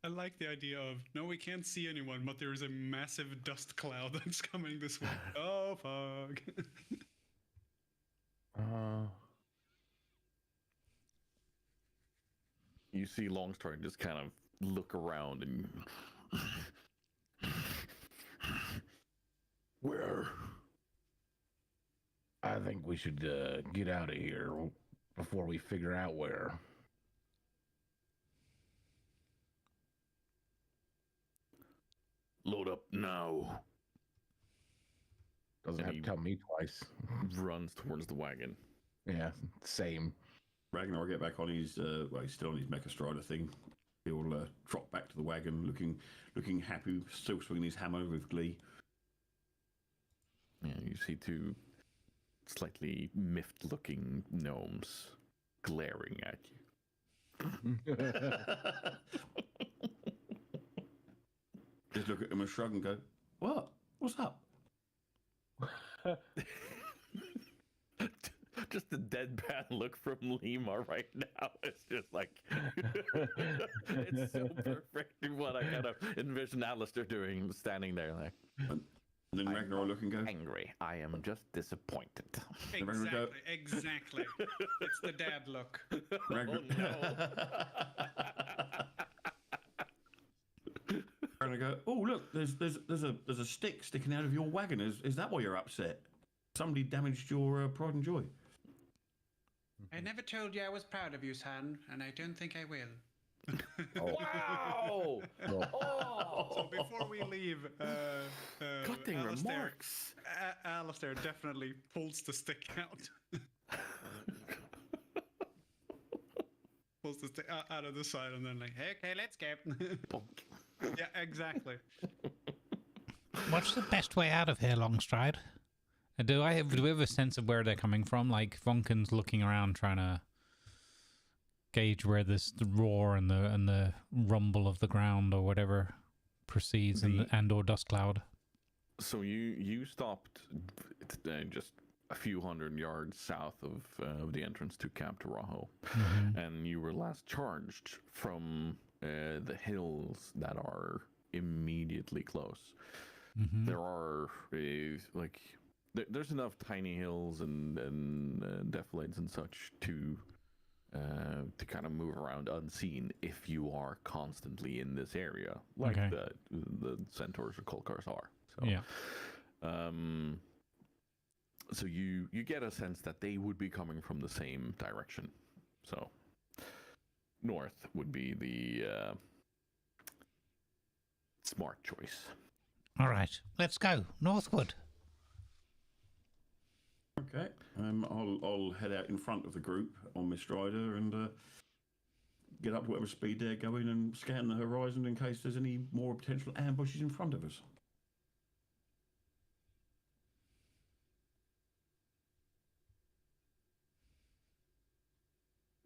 I like the idea of, no, we can't see anyone, but there is a massive dust cloud that's coming this way. Oh, fuck. You see Longstrike just kind of look around and. Where? I think we should get out of here before we figure out where. Load up now. Doesn't And have he- to tell me twice. Runs towards the wagon. Yeah, same. Ragnar will get back on his, well, he's still on his Mecha Strider thing. He'll trot back to the wagon, looking happy, still swinging his hammer with glee. Yeah, you see two slightly miffed-looking gnomes glaring at you. Just look at him and shrug and go, "What? What's up?" Just the deadpan look from Lima right now. It's just like it's so perfect what I kind of envision Alistair doing, standing there like And then Ragnar will look and go, angry. I am just disappointed. Exactly. It's the dad look. Ragnar, and I go, "Oh, look, there's a stick sticking out of your wagon. Is that why you're upset? Somebody damaged your pride and joy." I never told you I was proud of you, son, and I don't think I will. Wow! So before we leave, Cutting Alistair, remarks. Alistair definitely pulls the stick out. Pulls the stick out of the side and then like, hey, okay, let's go. Yeah, exactly. What's the best way out of here, Longstride? Do we have a sense of where they're coming from? Like Vonken's looking around trying to gauge where the roar and the rumble of the ground or whatever proceeds and or dust cloud. So you stopped just a few hundred yards south of the entrance to Camp Tarajo, and you were last charged from the hills that are immediately close. There are there's enough tiny hills and defilades and such to kind of move around unseen if you are constantly in this area, like the centaurs or Kolkars are. So, yeah. So you get a sense that they would be coming from the same direction. So north would be the smart choice. All right, let's go northward. Okay. I'll head out in front of the group on my strider and get up to whatever speed they're going and scan the horizon in case there's any more potential ambushes in front of us.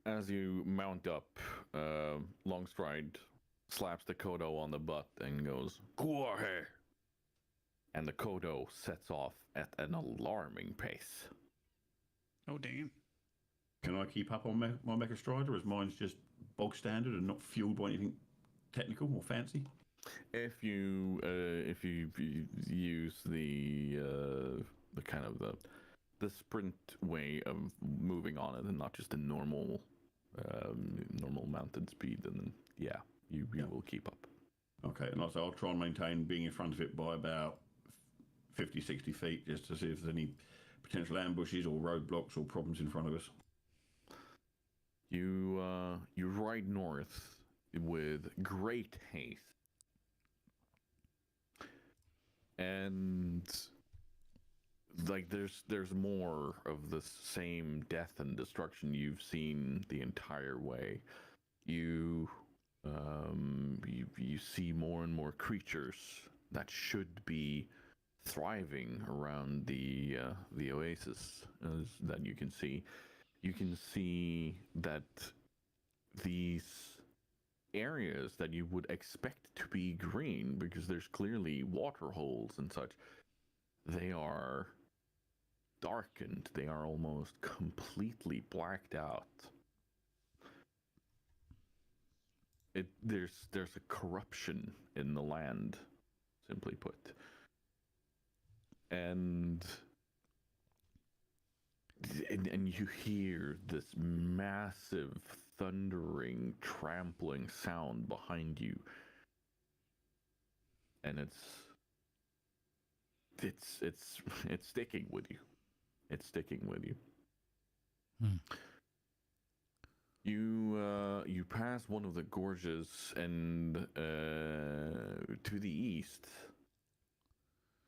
As you mount up, Longstride slaps the Kodo on the butt and goes, "Guahe!" And the Kodo sets off at an alarming pace. Oh, damn. Can I keep up on my Mecha Strider, as mine's just bog standard and not fueled by anything technical or fancy? If you use the kind of the sprint way of moving on it and not just the normal mounted speed, then yeah, you will keep up. Okay, and I'll try and maintain being in front of it by about 50, 60 feet, just to see if there's any potential ambushes or roadblocks or problems in front of us. You ride north with great haste, and like there's more of the same death and destruction you've seen the entire way. You see more and more creatures that should be thriving around the oasis that you can see. You can see that these areas that you would expect to be green, because there's clearly water holes and such, they are darkened. They are almost completely blacked out. There's a corruption in the land, simply put. And you hear this massive thundering trampling sound behind you, and it's sticking with you. It's sticking with you. You pass one of the gorges, and to the east,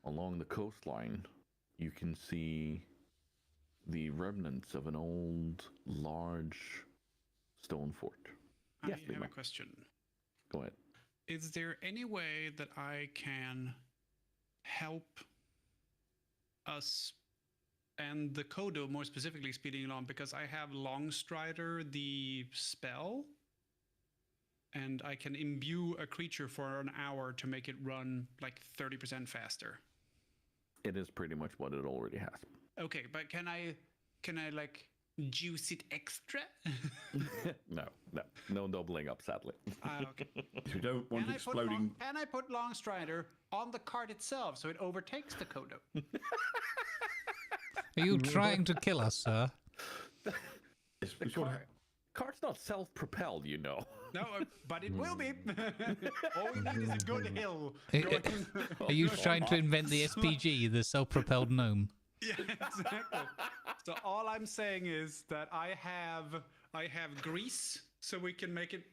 along the coastline, you can see the remnants of an old, large stone fort. I Yes, have Lima. a question. Go ahead. Is there any way that I can help us and the Kodo, more specifically, speeding along? Because I have Longstrider, the spell, and I can imbue a creature for an hour to make it run like 30% faster. It is pretty much what it already has. Okay, but can I like juice it extra? No doubling up, sadly. Okay. If you don't want exploding... Can I put Longstrider on the cart itself so it overtakes the Kodo? Are you trying to kill us, sir? Cart's not self-propelled, you know. No, but it will be. All we need is a good hill. Are you trying to invent the SPG, the self-propelled gnome? Yeah, exactly. So all I'm saying is that I have grease so we can make it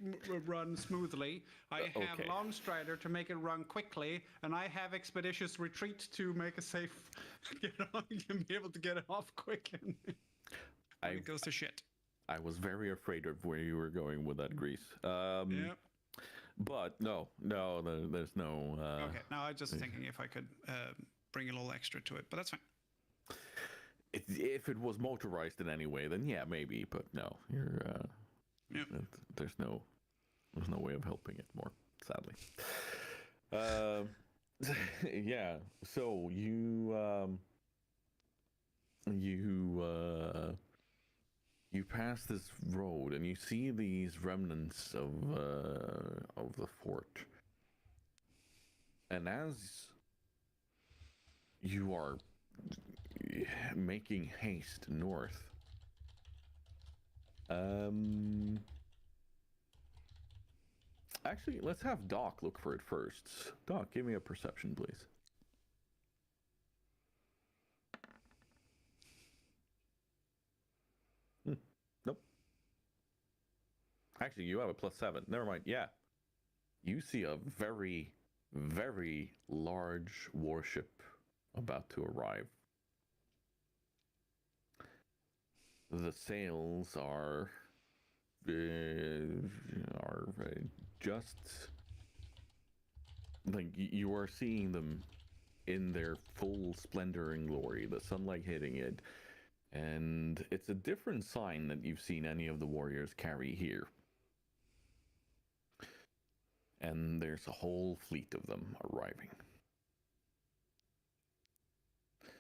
run smoothly. I have okay. Long Strider to make it run quickly, and I have Expeditious Retreat to make a safe get on and be able to get it off quick and when it goes to shit. I was very afraid of where you were going with that, Grease. Yeah. But no, there's no. Okay. Now I was just thinking if I could bring a little extra to it, but that's fine. If it was motorized in any way, then yeah, maybe. But no, you're. There's no way of helping it more, sadly. Yeah. So you pass this road and you see these remnants of the fort, and as you are making haste north, actually, let's have Doc look for it first. Doc, give me a perception, please. Nope. Actually, you have a +7. Never mind. Yeah. You see a very, very large warship about to arrive. The sails are just like you are seeing them in their full splendor and glory, the sunlight hitting it, and it's a different sign that you've seen any of the warriors carry here. And there's a whole fleet of them arriving.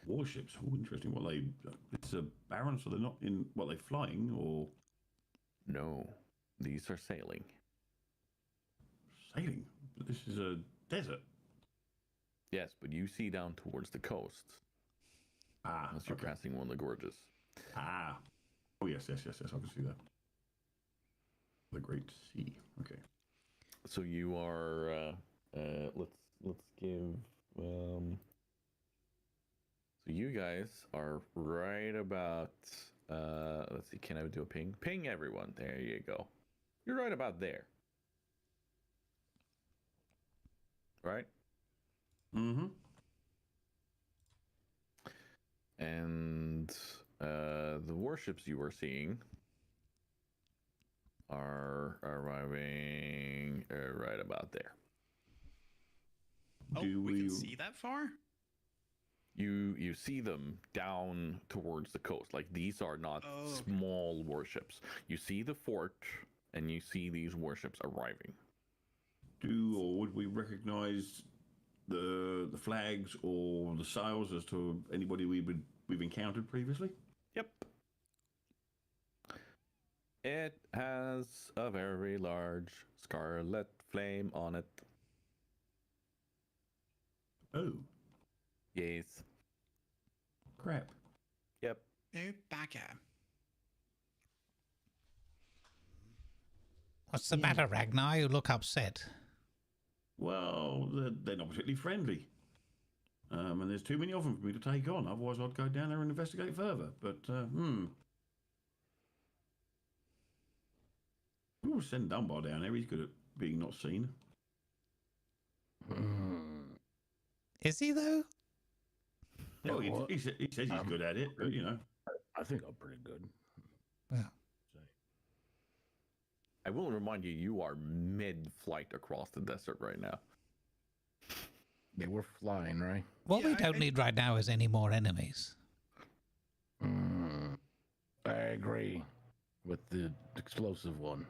Warships. Oh, interesting. What they? It's a baron, so they're not in. What, they flying or? No, these are sailing. Sailing. But this is a desert. Yes, but you see down towards the coast. As you're passing one of the gorges. Oh yes. I can see that. The Great Sea. Okay. So you are. Let's give. So you guys are right about. Let's see. Can I do a ping? Ping everyone. There you go. You're right about there. Right. Mm-hmm. And the warships you were seeing are arriving right about there. Oh, we can see that far? You see them down towards the coast. Like, these are not small warships. You see the fort, and you see these warships arriving. Would we recognize the flags or the sails as to anybody we've encountered previously? Yep. It has a very large scarlet flame on it. Oh. Yes. Crap. Yep. No bugger. What's the matter, Ragnar? You look upset. Well, they're not particularly friendly. And there's too many of them for me to take on. Otherwise, I'd go down there and investigate further. But, We'll send Dunbar down there. He's good at being not seen. Is he, though? Oh, he says he's good at it, but, you know. I think I'm pretty good. Well, I will remind you, you are mid-flight across the desert right now. They were flying, right? what we don't need right now is any more enemies. I agree with the explosive one.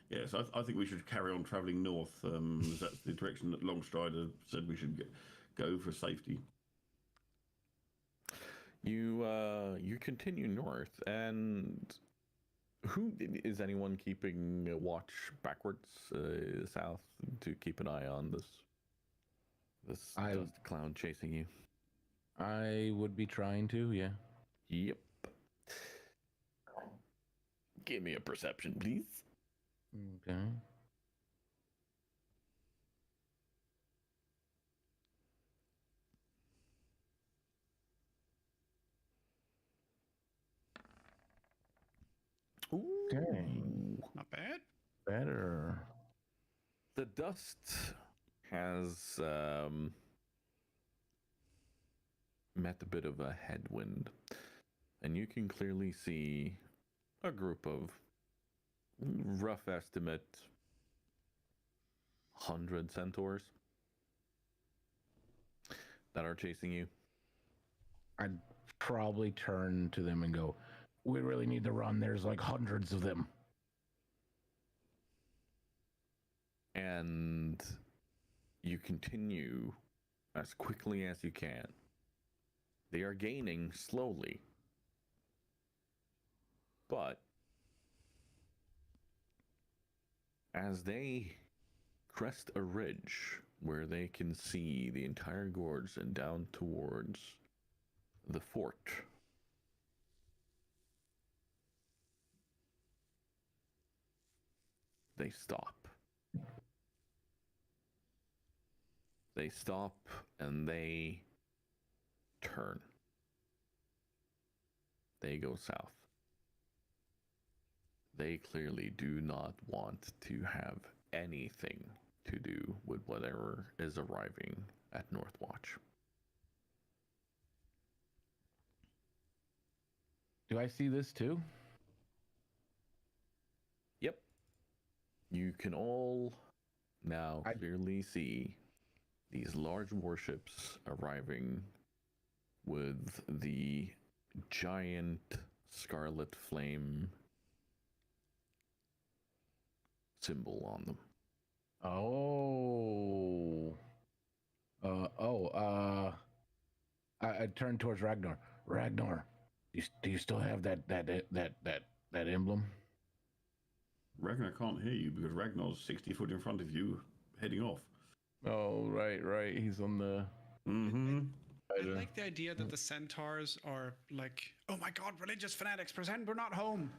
Yes, I think we should carry on travelling north. That's the direction that Longstrider said we should go for safety. You continue north, and is anyone keeping watch backwards south to keep an eye on this dust cloud chasing you? I would be trying to, yeah. Yep. Give me a perception, please. Okay. Ooh. Okay. better. The dust has met a bit of a headwind, and you can clearly see a group of, rough estimate, 100 centaurs that are chasing you. I'd probably turn to them and go, "We really need to run. There's like hundreds of them." And you continue as quickly as you can. They are gaining slowly, but as they crest a ridge where they can see the entire gorge and down towards the fort, they stop. They stop and they turn. They go south. They clearly do not want to have anything to do with whatever is arriving at Northwatch. Do I see this too? Yep. You can all now clearly see these large warships arriving with the giant scarlet flame symbol on them. I turned towards Ragnar. Ragnar, do you still have that emblem? Ragnar can't hear you because Ragnar's 60 foot in front of you, heading off. Oh, right. He's on the. Mm-hmm. I like the idea that the centaurs are like, oh my god, religious fanatics, pretend we're not home.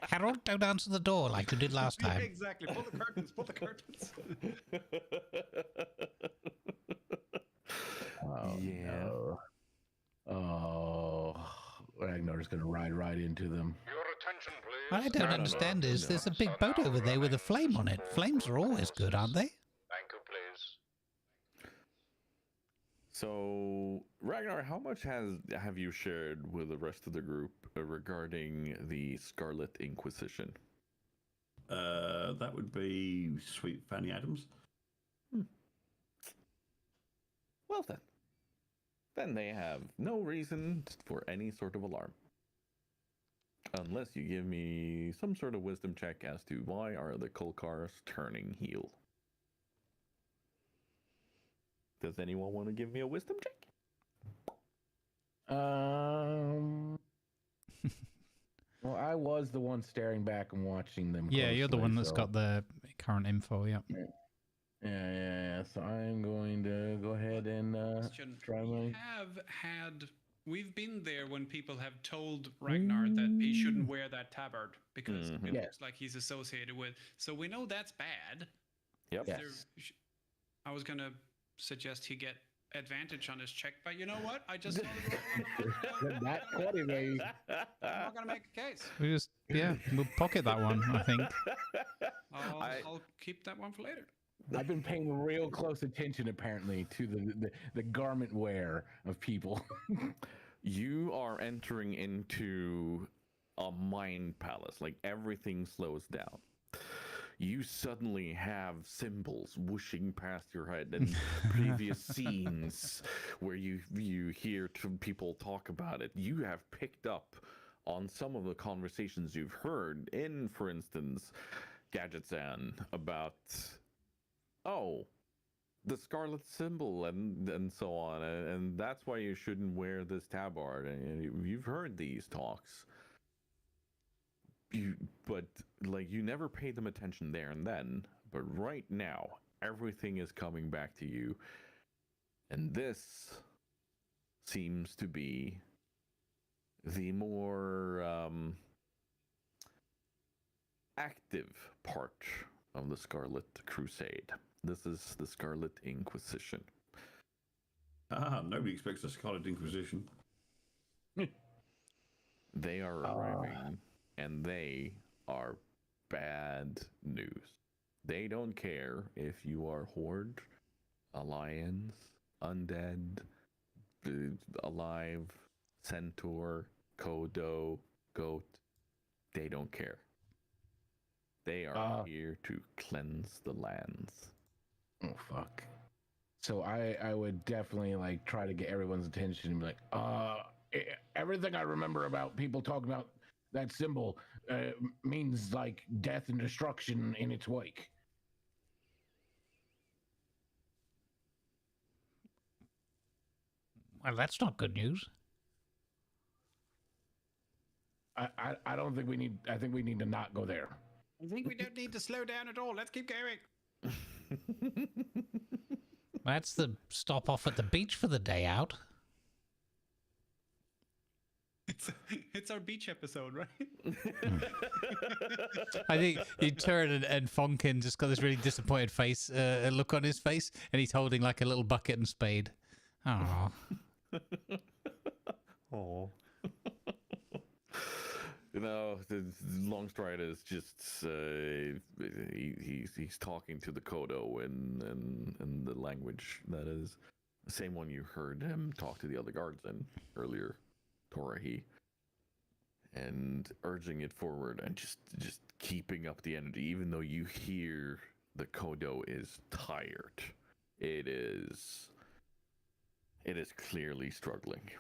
Harold, don't answer the door like you did last time. Exactly. Pull the curtains. Pull the curtains. Oh, Yeah. no. Oh, Ragnar's gonna ride right into them. Your attention, please. What I don't understand is there's a big boat over there with a flame on it. Flames are always good, aren't they? Thank you, please. So, Ragnar, how much have you shared with the rest of the group regarding the Scarlet Inquisition? That would be Sweet Fanny Adams. Well then. Then they have no reason for any sort of alarm. Unless you give me some sort of wisdom check as to why are the Kolkars turning heel. Does anyone want to give me a wisdom check? Well, I was the one staring back and watching them. Yeah, you're the closely, one that's so- got the current info, yeah. Yeah. So I'm going to go ahead and Question. try my. We've been there when people have told Ragnar that he shouldn't wear that tabard because it Yeah. looks like he's associated with. So we know that's bad. Yep. Yes. I was going to suggest he get advantage on his check, but you know what? I just saw the Not 20, baby. I'm not going to make a case. We'll pocket that one, I think. I'll keep that one for later. I've been paying real close attention, apparently, to the garment wear of people. You are entering into a mind palace. Like everything slows down. You suddenly have symbols whooshing past your head and previous scenes where you hear people talk about it. You have picked up on some of the conversations you've heard in, for instance, Gadgetzan about, the scarlet symbol and so on, and that's why you shouldn't wear this tabard. And you've heard these talks. But you never paid them attention there and then, but right now everything is coming back to you, and this seems to be the more active part of the Scarlet Crusade. This is the Scarlet Inquisition. Nobody expects a Scarlet Inquisition. They are arriving, and they are bad news. They don't care if you are Horde, Alliance, Undead, Alive, Centaur, Kodo, Goat. They don't care. They are here to cleanse the lands. Oh fuck. So I would definitely like try to get everyone's attention and be like, everything I remember about people talking about that symbol means like death and destruction in its wake. Well, that's not good news. I don't think we need. I think we need to not go there. I think we don't need to slow down at all. Let's keep going. That's the stop off at the beach for the day out. It's our beach episode, right? I think you turn and Fonkin just got this really disappointed face, look on his face, and he's holding like a little bucket and spade. Oh. Oh. You know, the Longstride is just he's talking to the Kodo in the language that is the same one you heard him talk to the other guards in earlier, Torahi, and urging it forward and just keeping up the energy, even though you hear the Kodo is tired. It is clearly struggling.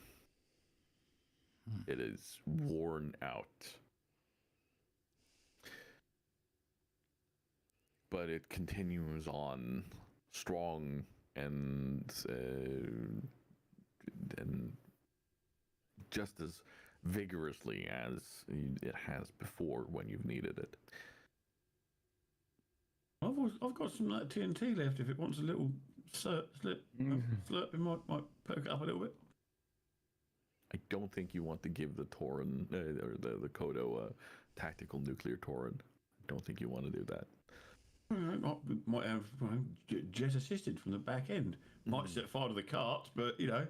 It is worn out. But it continues on strong and just as vigorously as it has before when you've needed it. I've got some TNT left. If it wants a little slurp, it might poke it up a little bit. I don't think you want to give the Tauren or the Kodo tactical nuclear Tauren. I don't think you want to do that. Might have jet assisted from the back end. Might set fire to the cart, but you know,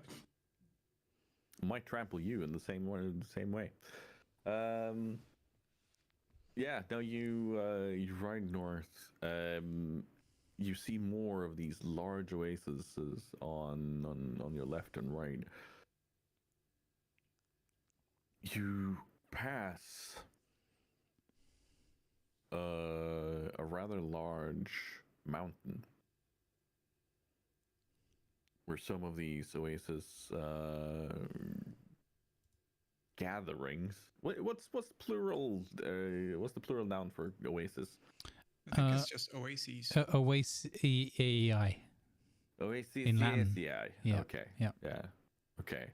might trample you in the same way. Yeah. Now you ride north. You see more of these large oases on your left and right. You pass a rather large mountain where some of these oasis gatherings. What's plural? What's the plural noun for oasis? I think it's just oases. Oasis-EI. Oasis in Latin. Yeah. Okay. Yeah. Yeah. Okay.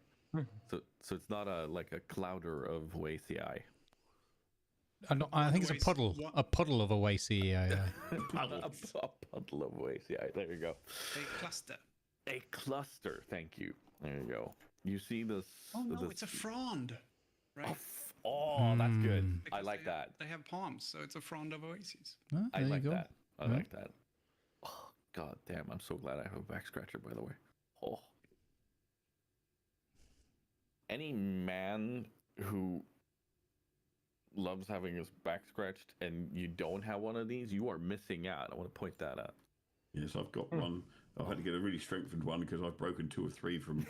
So it's not like a clouder of oasii. I think it's a puddle. A puddle of Oasis-EI. a puddle of oasii. There you go. A cluster. A cluster. Thank you. There you go. You see this? Oh no, it's a frond. Right. That's good. Because I like that. They have palms, so it's a frond of oases. Oh, I like that. I Yeah. like that. Oh, God damn! I'm so glad I have a back scratcher. By the way. Oh. Any man who loves having his back scratched and you don't have one of these, you are missing out. I want to point that out. Yes, I've got one. I had to get a really strengthened one because I've broken 2 or 3 from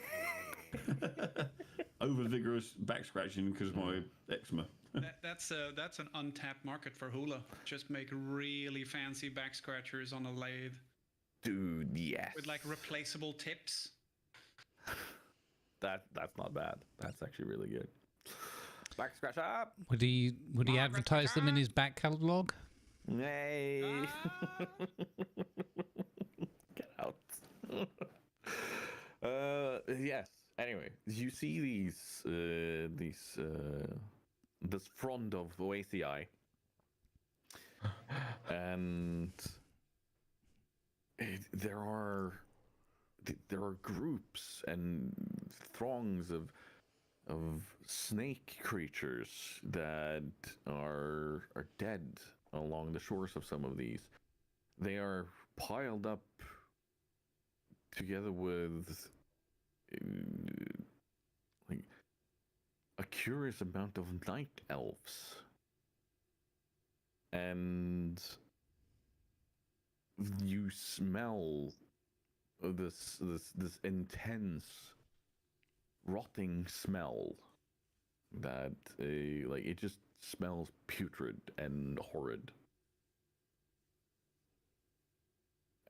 over vigorous back scratching because of my eczema. That's an untapped market for hula. Just make really fancy back scratchers on a lathe. Dude, yes. With like replaceable tips. That's not bad. That's actually really good. Back scratch up. Would he advertise them in his back catalogue? Nay. Get out. Yes. Anyway, you see this front of oasii, and there are groups and throngs of snake creatures that are dead along the shores of some of these. They are piled up together with like a curious amount of night elves. And you smell this intense rotting smell that like it just smells putrid and horrid.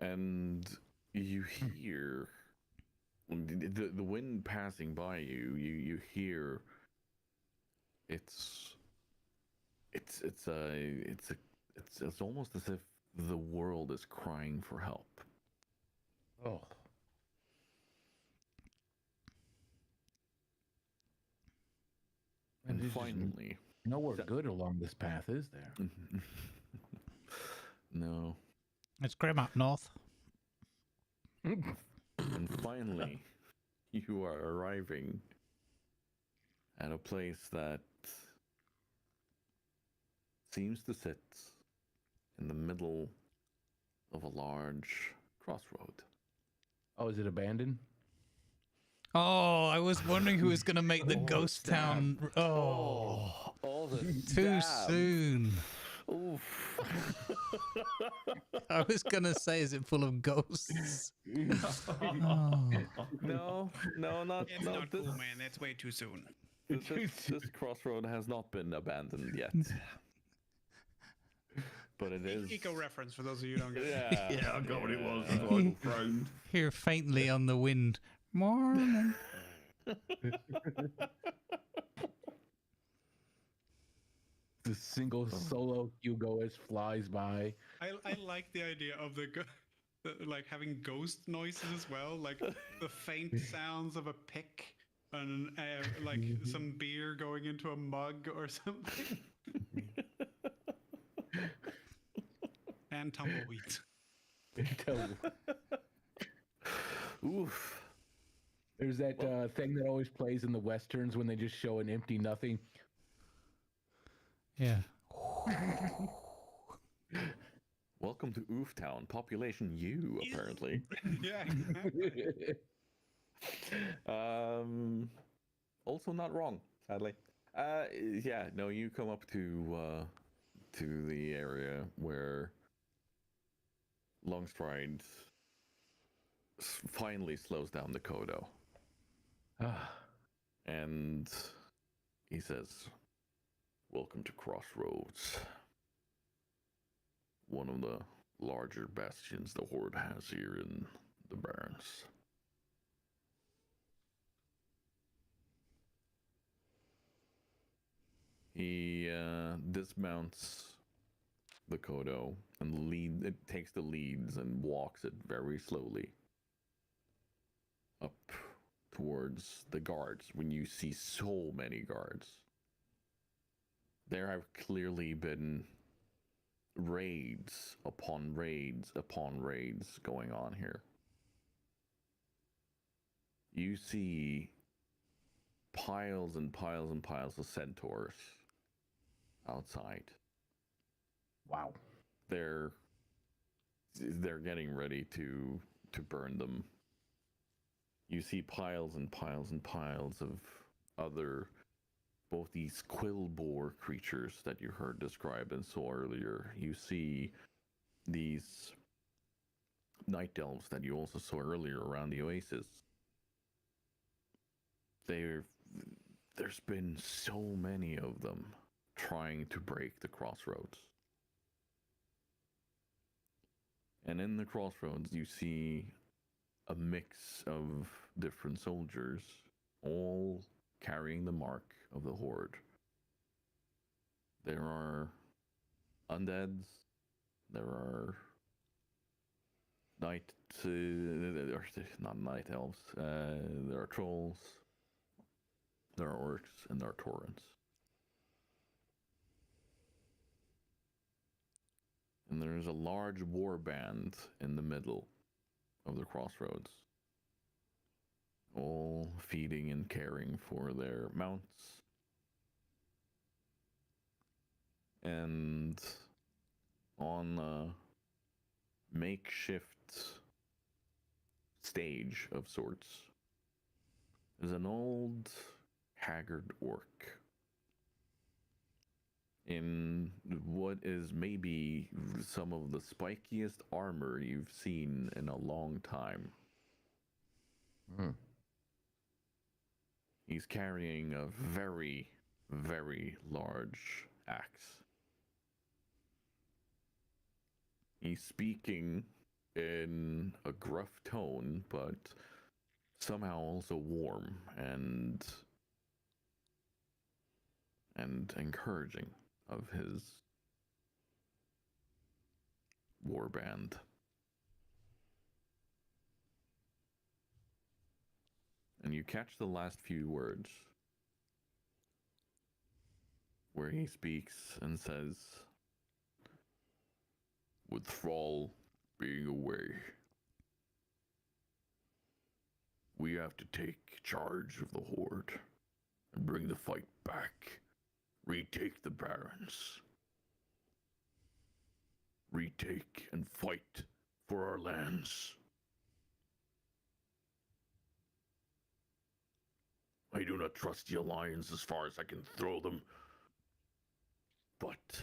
And you hear the wind passing by you. You hear it's almost as if the world is crying for help. Oh. And there's just finally, nowhere good along this path, is there? no. It's grim up north. And finally, you are arriving at a place that seems to sit in the middle of a large crossroad. Oh, is it abandoned? Oh, I was wondering who was going to make the ghost town. All the Too stab. soon. Oof. I was going to say, is it full of ghosts? Oh. No, not It's no, not this, cool, man. That's way too soon. this crossroad has not been abandoned yet. But it is. Eco reference for those of you who don't get it. Yeah, Yeah, I got what it was. The vital throne. Hear faintly on the wind. Morning. The single solo Hugoist flies by. I like the idea of like having ghost noises as well, like the faint sounds of a pick and like some beer going into a mug or something. And tumbleweed. Oof. There's that thing that always plays in the westerns when they just show an empty nothing. Yeah. Welcome to Ooftown, population U, apparently. Yeah. Also not wrong, sadly. Yeah, no, you come up to the area where Longstride finally slows down the Kodo. And he says, "Welcome to Crossroads. One of the larger bastions the Horde has here in the Barrens." He dismounts the Kodo and takes the leads and walks it very slowly up towards the guards. When you see so many guards, there have clearly been raids upon raids upon raids going on here. You see piles and piles and piles of centaurs outside. Wow. They're getting ready to burn them. You see piles and piles and piles of other, both these quill boar creatures that you heard described and saw earlier. You see these night elves that you also saw earlier around the oasis. There's been so many of them trying to break the crossroads. And in the crossroads, you see a mix of different soldiers, all carrying the mark of the Horde. There are undeads, there are not night elves, there are trolls, there are orcs, and there are taurens. And there's a large war band in the middle of the crossroads, all feeding and caring for their mounts. And on a makeshift stage of sorts, there's an old haggard orc in what is maybe some of the spikiest armor you've seen in a long time. He's carrying a very, very large axe. He's speaking in a gruff tone, but somehow also warm and encouraging of his warband. And you catch the last few words where he speaks and says, with Thrall being away, we have to take charge of the Horde and bring the fight back. Retake the Barrens. Retake and fight for our lands. I do not trust the Alliance as far as I can throw them, but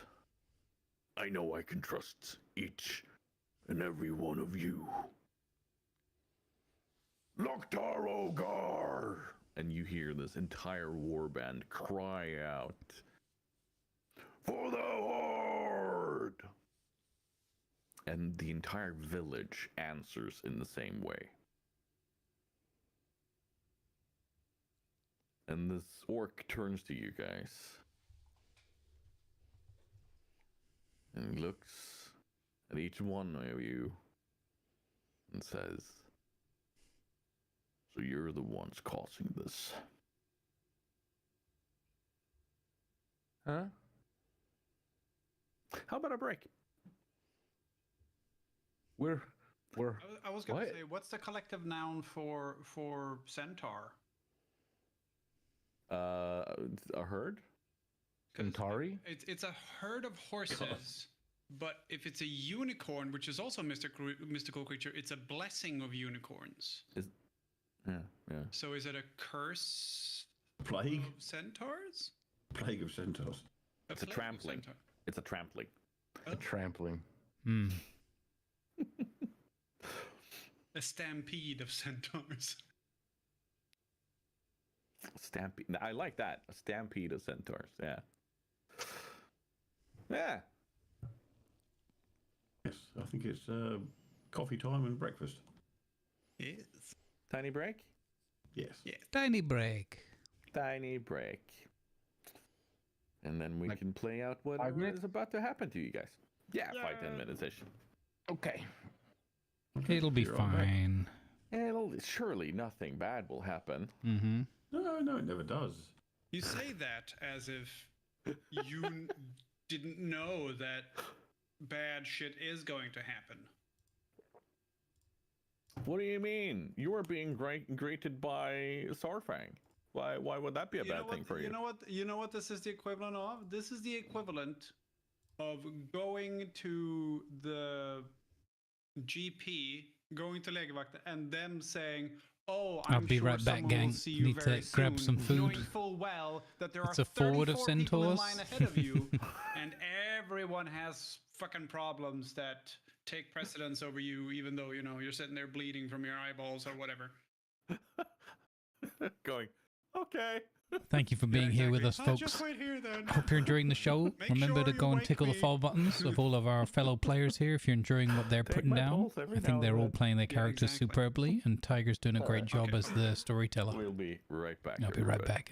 I know I can trust each and every one of you. Loktar Ogar! And you hear this entire warband cry out, for the Horde! And the entire village answers in the same way. And this orc turns to you guys and looks at each one of you and says, so you're the ones causing this. Huh? How about a break? We're I was going to What? say, what's the collective noun for centaur? A herd? 'Cause Centauri? It's a herd of horses, but if it's a unicorn, which is also a mystical creature, it's a blessing of unicorns. Yeah. So is it a curse Plague? of centaurs? Plague of centaurs. It's a plague of trampling. centaur. It's a trampling. a trampling. A stampede of centaurs. Stampede. I like that. A stampede of centaurs. Yeah. Yeah. Yes, I think it's coffee time and breakfast. Yes. Tiny break? Yes. Yeah. Tiny break. Tiny break. And then we Like can play out what 5 minutes? is about to happen to you guys. Yeah, 5-10 minutes ish. Okay. It'll be You're all right. fine. Surely nothing bad will happen. Mm-hmm. No, it never does. You say that as if you didn't know that bad shit is going to happen. What do you mean? You are being greeted by Sarfang. Why would that be a bad thing for you? You know what this is the equivalent of? This is the equivalent of going to the GP, going to Legevakt, and them saying, "Oh, I'll I'm be sure right back, someone gang. will see you Need to very grab soon," some food. knowing full well that there It's are a forward of 34 people in centaurs. line ahead of you, and everyone has fucking problems that take precedence over you, even though you're sitting there bleeding from your eyeballs or whatever. Going, okay. Thank you for being here with us, I'll folks. just wait here then. Hope you're enjoying the show. Make Remember sure to you go and wake tickle the me. follow buttons of all of our fellow players here if you're enjoying what they're Take putting my down. pulse every I now think and they're all then. playing their Yeah, characters exactly. superbly, and Tiger's doing a great job okay. as the storyteller. We'll be right back. I'll be right everybody. back.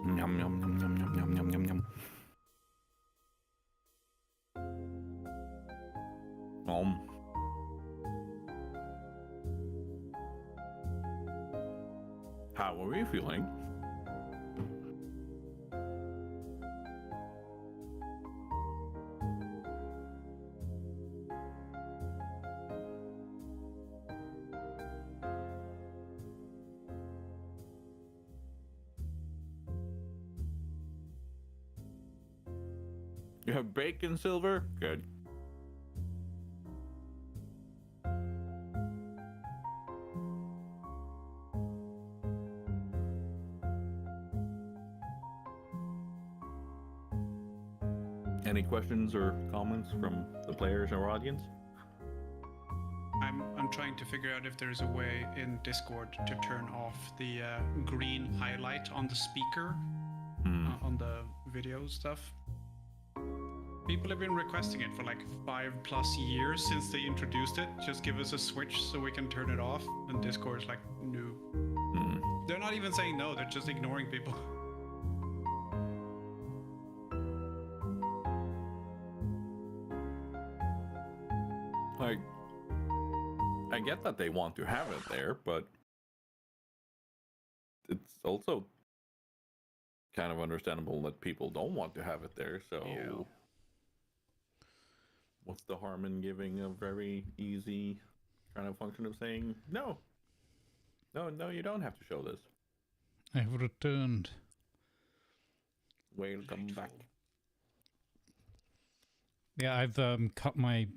Yum, yum, yum, yum, yum, yum, yum, yum, yum. How are we feeling? You have bacon, Silver? Good. Any questions or comments from the players or audience? I'm trying to figure out if there's a way in Discord to turn off the green highlight on the speaker on the video stuff. People have been requesting it for like 5+ years since they introduced it. Just give us a switch so we can turn it off. And Discord's like, no. They're not even saying no, they're just ignoring people. Like, I get that they want to have it there, but it's also kind of understandable that people don't want to have it there, so Yeah. What's the harm in giving a very easy kind of function of saying, no, you don't have to show this. I've returned. Welcome back. Yeah, I've cut my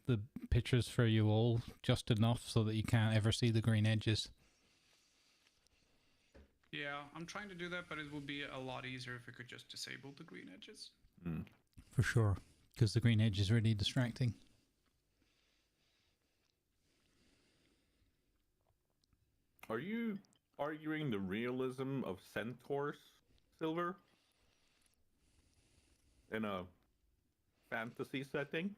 the pictures for you all just enough so that you can't ever see the green edges. Yeah, I'm trying to do that, but it would be a lot easier if we could just disable the green edges. For sure, because the green edge is really distracting. Are you arguing the realism of centaurs, Silver? In a fantasy setting?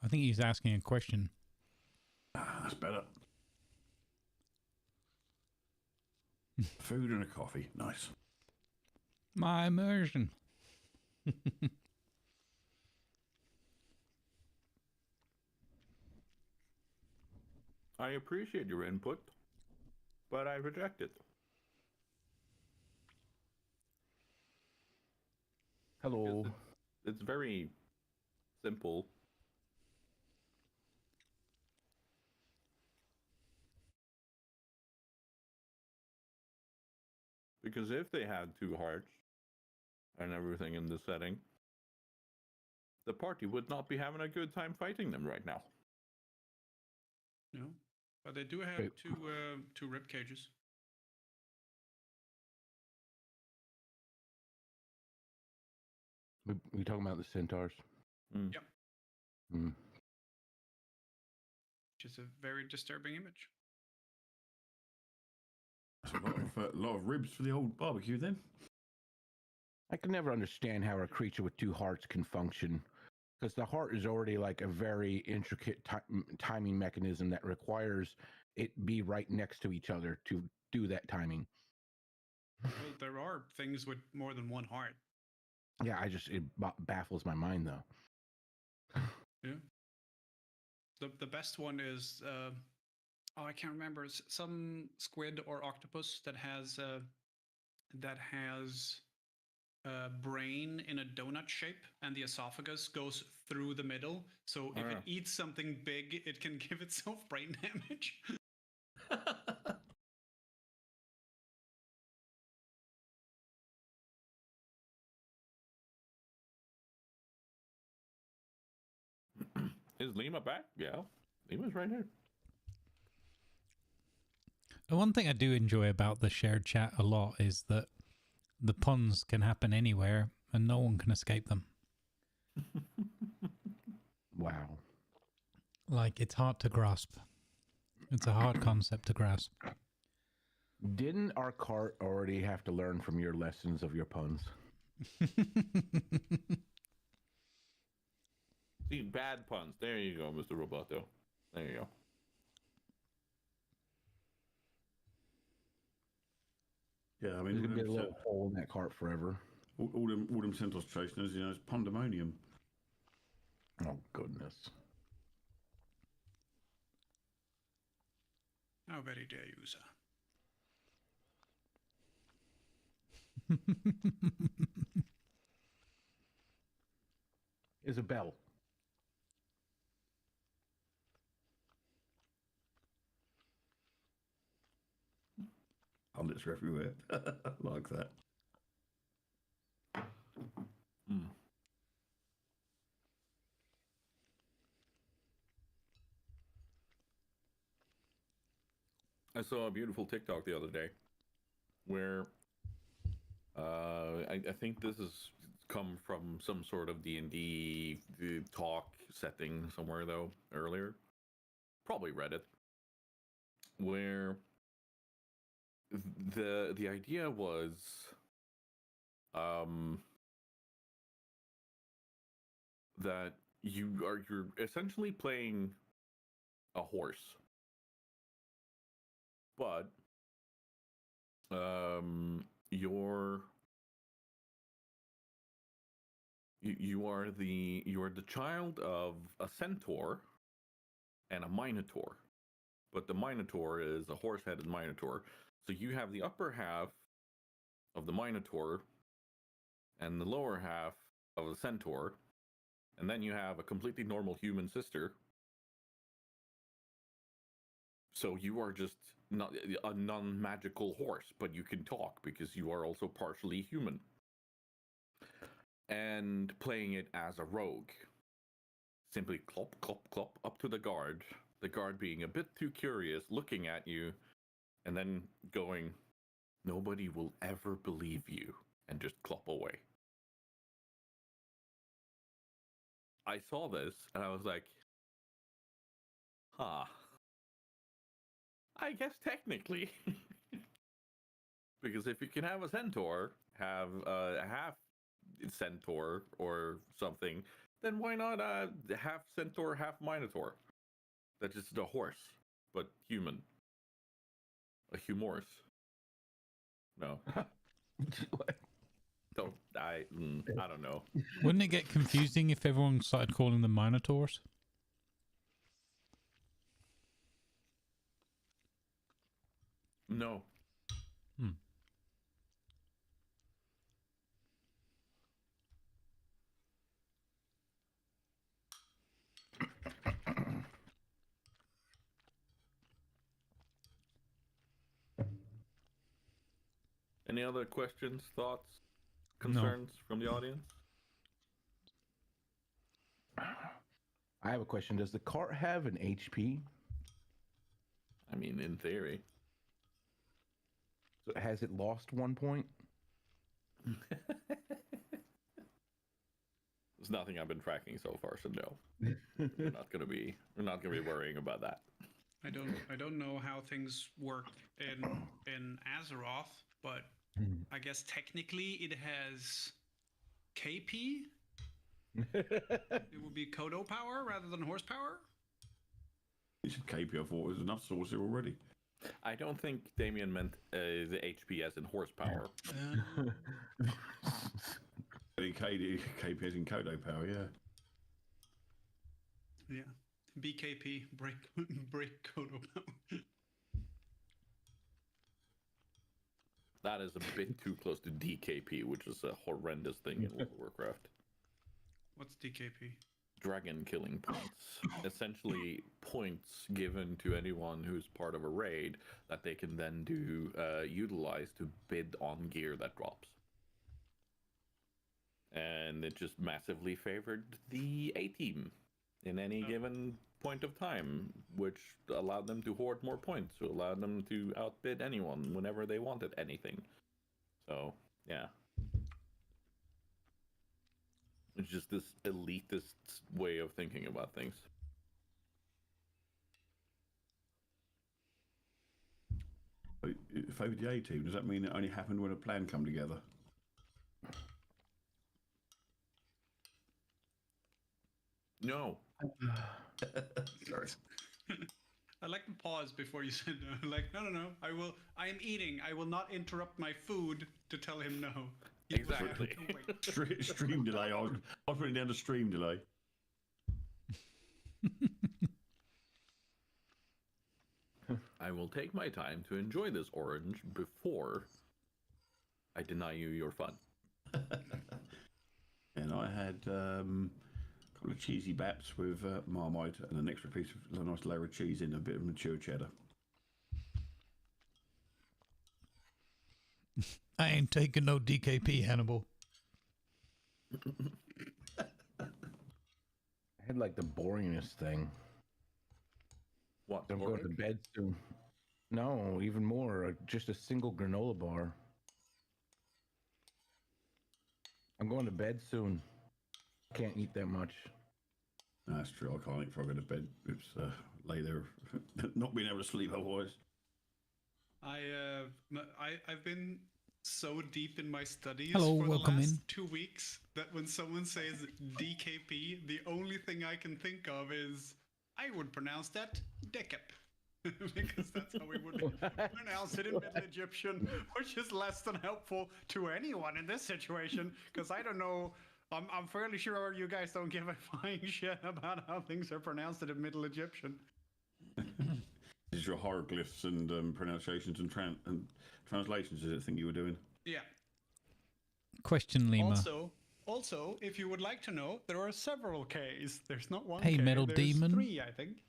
I think he's asking a question. That's better. Food and a coffee. Nice. My immersion. I appreciate your input, but I reject it. Hello. It's very simple. Because if they had two hearts and everything in the setting, the party would not be having a good time fighting them right now. No, but they do have Okay. two rib cages. We talking about the centaurs? Mm. Yep. Mm. Which is a very disturbing image. That's a lot of ribs for the old barbecue then. I can never understand how a creature with two hearts can function, because the heart is already like a very intricate timing mechanism that requires it be right next to each other to do that timing. Well, there are things with more than one heart. Yeah, it baffles my mind though. Yeah. The best one is I can't remember, some squid or octopus that has brain in a donut shape, and the esophagus goes through the middle. So if it eats something big, it can give itself brain damage. Is Lima back? Yeah, Lima's right here. And one thing I do enjoy about the shared chat a lot is that the puns can happen anywhere and no one can escape them. Wow. Like, it's hard to grasp. It's a hard concept to grasp. Didn't our cart already have to learn from your lessons of your puns? See, bad puns. There you go, Mr. Roboto. There you go. Yeah, I mean, There's gonna be a little hole in that cart forever. all them Centaurs trainers, it's pandemonium. Oh goodness. How very dare you, sir? Isabel. Pundits are everywhere. Like that. Mm. I saw a beautiful TikTok the other day where I think this has come from some sort of D&D talk setting somewhere though earlier, probably Reddit, where the idea was that you're essentially playing a horse, but you are the child of a centaur and a minotaur, but the minotaur is a horse-headed minotaur, so you have the upper half of the minotaur and the lower half of the centaur, and then you have a completely normal human sister. So you are just not a non-magical horse, but you can talk because you are also partially human. And playing it as a rogue. Simply clop, clop, clop up to the guard being a bit too curious, looking at you, and then going, nobody will ever believe you, and just clop away. I saw this, and I was like, huh. I guess technically. Because if you can have a centaur, have a half centaur or something, then why not half centaur, half minotaur? That's just a horse, but human. A humorous. No. Don't I don't know. Wouldn't it get confusing if everyone started calling them minotaurs? No. Any other questions, thoughts, concerns from the audience? I have a question. Does the cart have an HP? I mean, in theory. So has it lost 1 point? There's nothing I've been tracking so far, so no. We're not gonna be worrying about that. I don't know how things work in Azeroth, but I guess technically it has KP. It would be Kodo power rather than horsepower. It's a KP. I thought it was enough saucer already. I don't think Damien meant the HP as in horsepower. KP as in Kodo power, yeah. Yeah. BKP, break Kodo power. That is a bit too close to DKP, which is a horrendous thing in World of Warcraft. What's DKP? Dragon killing points. Essentially, points given to anyone who's part of a raid that they can then utilize to bid on gear that drops. And it just massively favored the A team in any given point of time, which allowed them to hoard more points, so allowed them to outbid anyone whenever they wanted anything. So, yeah. It's just this elitist way of thinking about things. Favored the A team, does that mean it only happened when a plan come together? No. Sorry. I like the pause before you said no. Like, no. I am eating. I will not interrupt my food to tell him no. He will have Exactly. to wait. Stream delay. I was putting down the stream delay. I will take my time to enjoy this orange before I deny you your fun. And I had a couple of cheesy baps with Marmite and an extra piece of a nice layer of cheese in a bit of mature cheddar. I ain't taking no DKP, Hannibal. I had like the boringest thing. What? I'm going to bed soon. No, even more. Just a single granola bar. I'm going to bed soon. Can't eat that much. That's true. I can't eat before I go to bed. It's lay there, not being able to sleep otherwise. I've been so deep in my studies Hello, for the welcome last in. 2 weeks that when someone says DKP, the only thing I can think of is I would pronounce that Dekep. Because that's how we would pronounce it in Middle Egyptian, which is less than helpful to anyone in this situation. Because I don't know, I'm fairly sure you guys don't give a flying shit about how things are pronounced in Middle Egyptian. This is your hieroglyphs and pronunciations and translations, is it, thing you were doing? Yeah. Question, Lima. Also, if you would like to know, there are several Ks. There's not one Hey, K. Metal There's Demon. 3, I think.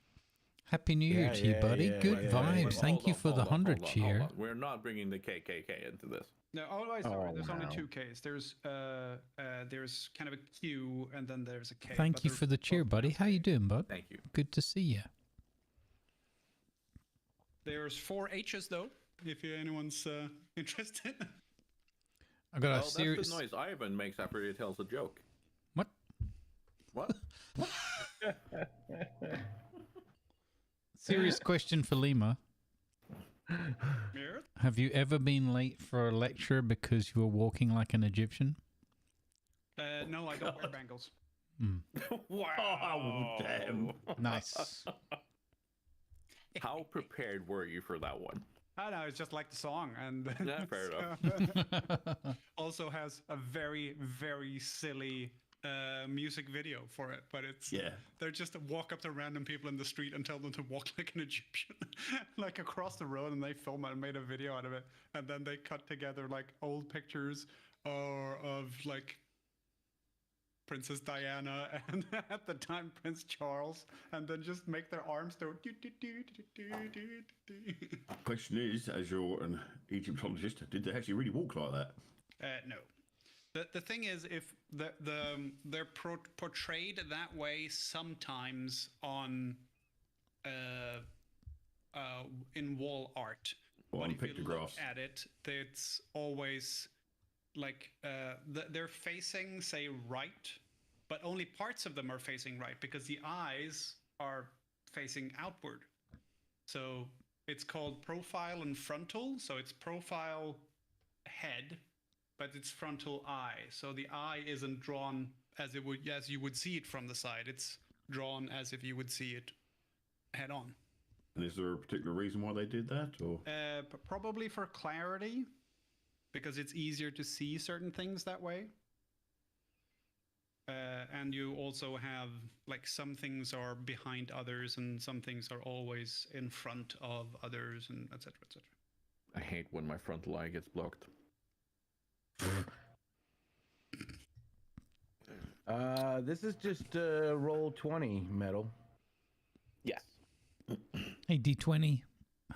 Happy New Year to you, buddy. Good vibes. Thank you for the 100 cheer. We're not bringing the KKK into this. No, sorry. Oh, There's only wow. 2 Ks. There's kind of a Q and then there's a K. Thank but you they're for the cheer, both buddy. pronounced How you K. doing, bud? Thank you. Good to see you. There's 4 H's though, if anyone's interested. I got a Well, serious. that's the noise Ivan makes after he tells a joke. What? What? Serious question for Lima. Mirror? Have you ever been late for a lecture because you were walking like an Egyptian? No, I don't wear bangles. Oh, damn. Nice. How prepared were you for that one? I know, it's just like the song, and Yeah, fair enough. also has a very, very silly music video for it. But it's they're just walk up to random people in the street and tell them to walk like an Egyptian, like across the road, and they film it and made a video out of it, and then they cut together like old pictures of like Princess Diana and at the time Prince Charles, and then just make their arms go. Question is, as you're an Egyptologist, did they actually really walk like that? No. The thing is, if they're portrayed that way sometimes on in wall art, Or but on if you look pictographs. at it, it's always like they're facing, say, right, but only parts of them are facing right because the eyes are facing outward. So it's called profile and frontal. So it's profile head, but it's frontal eye. So the eye isn't drawn as you would see it from the side. It's drawn as if you would see it head on. And is there a particular reason why they did that, or? Probably for clarity, because it's easier to see certain things that way. And you also have, like, some things are behind others and some things are always in front of others, and etc. etc. I hate when my frontal eye gets blocked. This is just roll 20 metal. Yes. Hey, D20.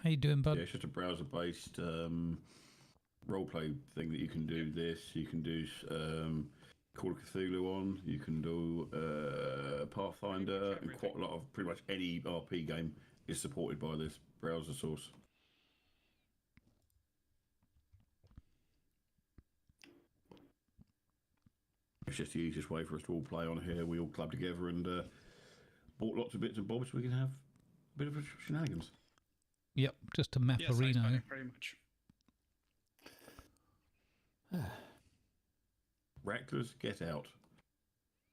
How you doing, bud? Yeah, it's just a browser-based roleplay thing that you can do. This, you can do Call of Cthulhu on. You can do Pathfinder, and quite a lot of pretty much any RP game is supported by this browser source. It's just the easiest way for us to all play on here. We all club together and bought lots of bits and bobs so we can have a bit of shenanigans. Yep, just a map Yes, I arena. find it very much. Reckless, get out.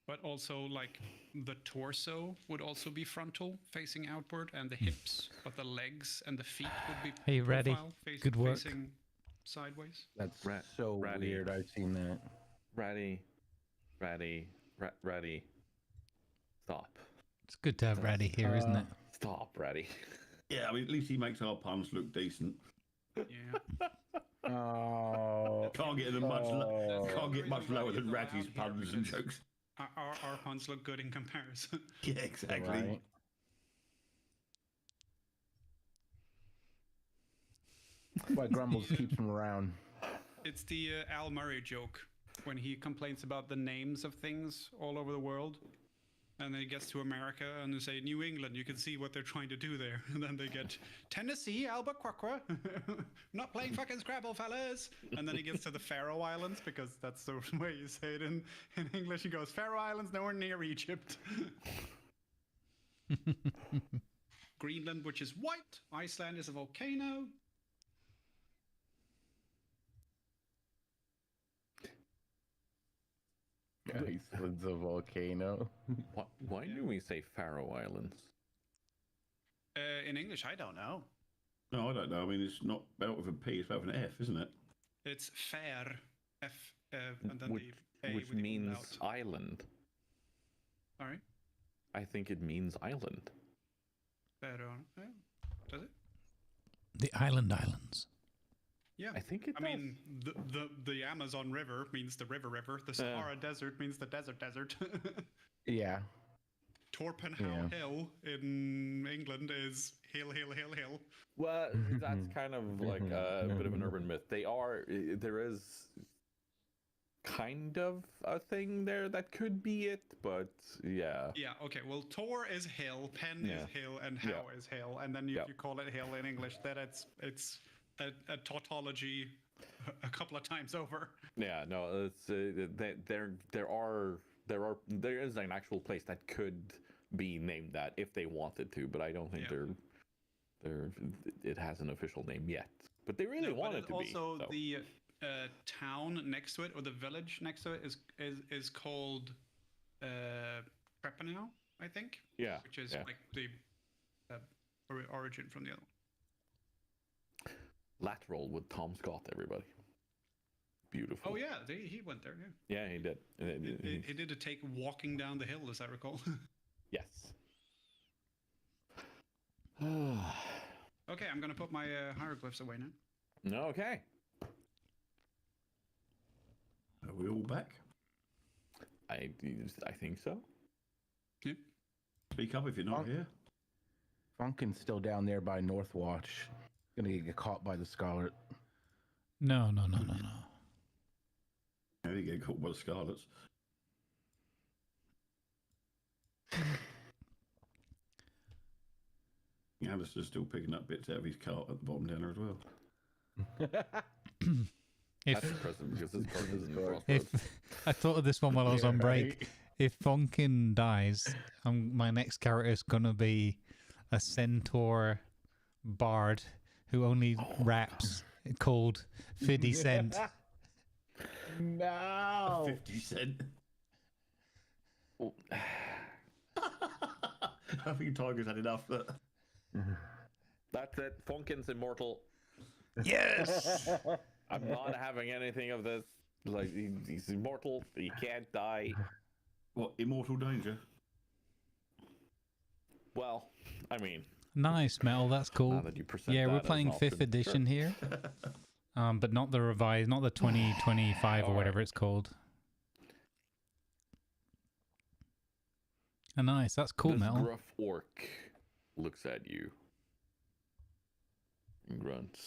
But also, like, the torso would also be frontal, facing outward, and the hips, but the legs and the feet would be Hey, Ratty. profile, Good work. facing sideways. That's Ratty. weird. I've seen that. Ratty. Stop. It's good to have Ratty here, isn't it? Stop, Ratty. Yeah, I mean, at least he makes our puns look decent. Yeah. Oh. Can't get much lower than Ratty's puns and jokes. Our puns look good in comparison. Yeah, exactly. Right. That's why Grumbles keeps him around. It's the Al Murray joke when he complains about the names of things all over the world. And then he gets to America and they say New England, you can see what they're trying to do there. And then they get Tennessee, Albuquerque. Not playing fucking Scrabble, fellas. And then he gets to the Faroe Islands because that's the way you say it in English. He goes, Faroe Islands, nowhere near Egypt. Greenland, which is white. Iceland is a volcano. Iceland's a volcano. Why do we say Faroe Islands? In English, I don't know. No, I don't know. I mean, it's not spelled with a P, it's spelled with an F, isn't it? It's fair, F, and then Which the A with the means out. island. Sorry? I think it means island. Fair, does it? The islands. Yeah. I think it I does. mean, the Amazon River means the river. The Sahara Desert means the desert. Yeah. Torpenhow Yeah. Hill in England is hill. Well, that's kind of like a bit of an urban myth. There is kind of a thing there that could be it, but yeah. Yeah, okay. Well, Tor is hill, Pen is hill, and How is hill. And then if you call it hill in English, then it's a tautology a couple of times over. Yeah, no, it's there is an actual place that could be named that if they wanted to, but I don't think it has an official name yet. But they really want it to be. Also, so. the town next to it or the village next to it is called Trepanau, I think. Yeah, which is yeah. like the origin from the other one. Lateral with Tom Scott, everybody. Beautiful. Oh yeah, he went there. Yeah. Yeah, he did. He did a take walking down the hill, as I recall. Yes. Okay, I'm gonna put my hieroglyphs away now. Okay. Are we all back? I think so. Yep. Speak up if you're not here. Funkin's still down there by Northwatch. Gonna get caught by the Scarlet. No. How do you get caught by the Scarlets? Alistair's still picking up bits out of his cart at the bottom down there as well. That's impressive because this cart isn't in crossroads. If I thought of this one while I was on break. right. If Funkin dies, my next character is gonna be a centaur bard who only raps called 50 Cent. No. 50 cent. I think Tiger's had enough. That's it. Funkin's immortal. Yes. I'm not having anything of this. Like he's immortal. He can't die. What, immortal danger? Well, I mean, Nice, Metal. That's now cool. that you present Yeah, that we're as playing an 5th option, edition sure. here, but not the revised, not the 2025 or whatever it's called. Oh, nice. That's cool, This Metal. gruff orc looks at you and grunts.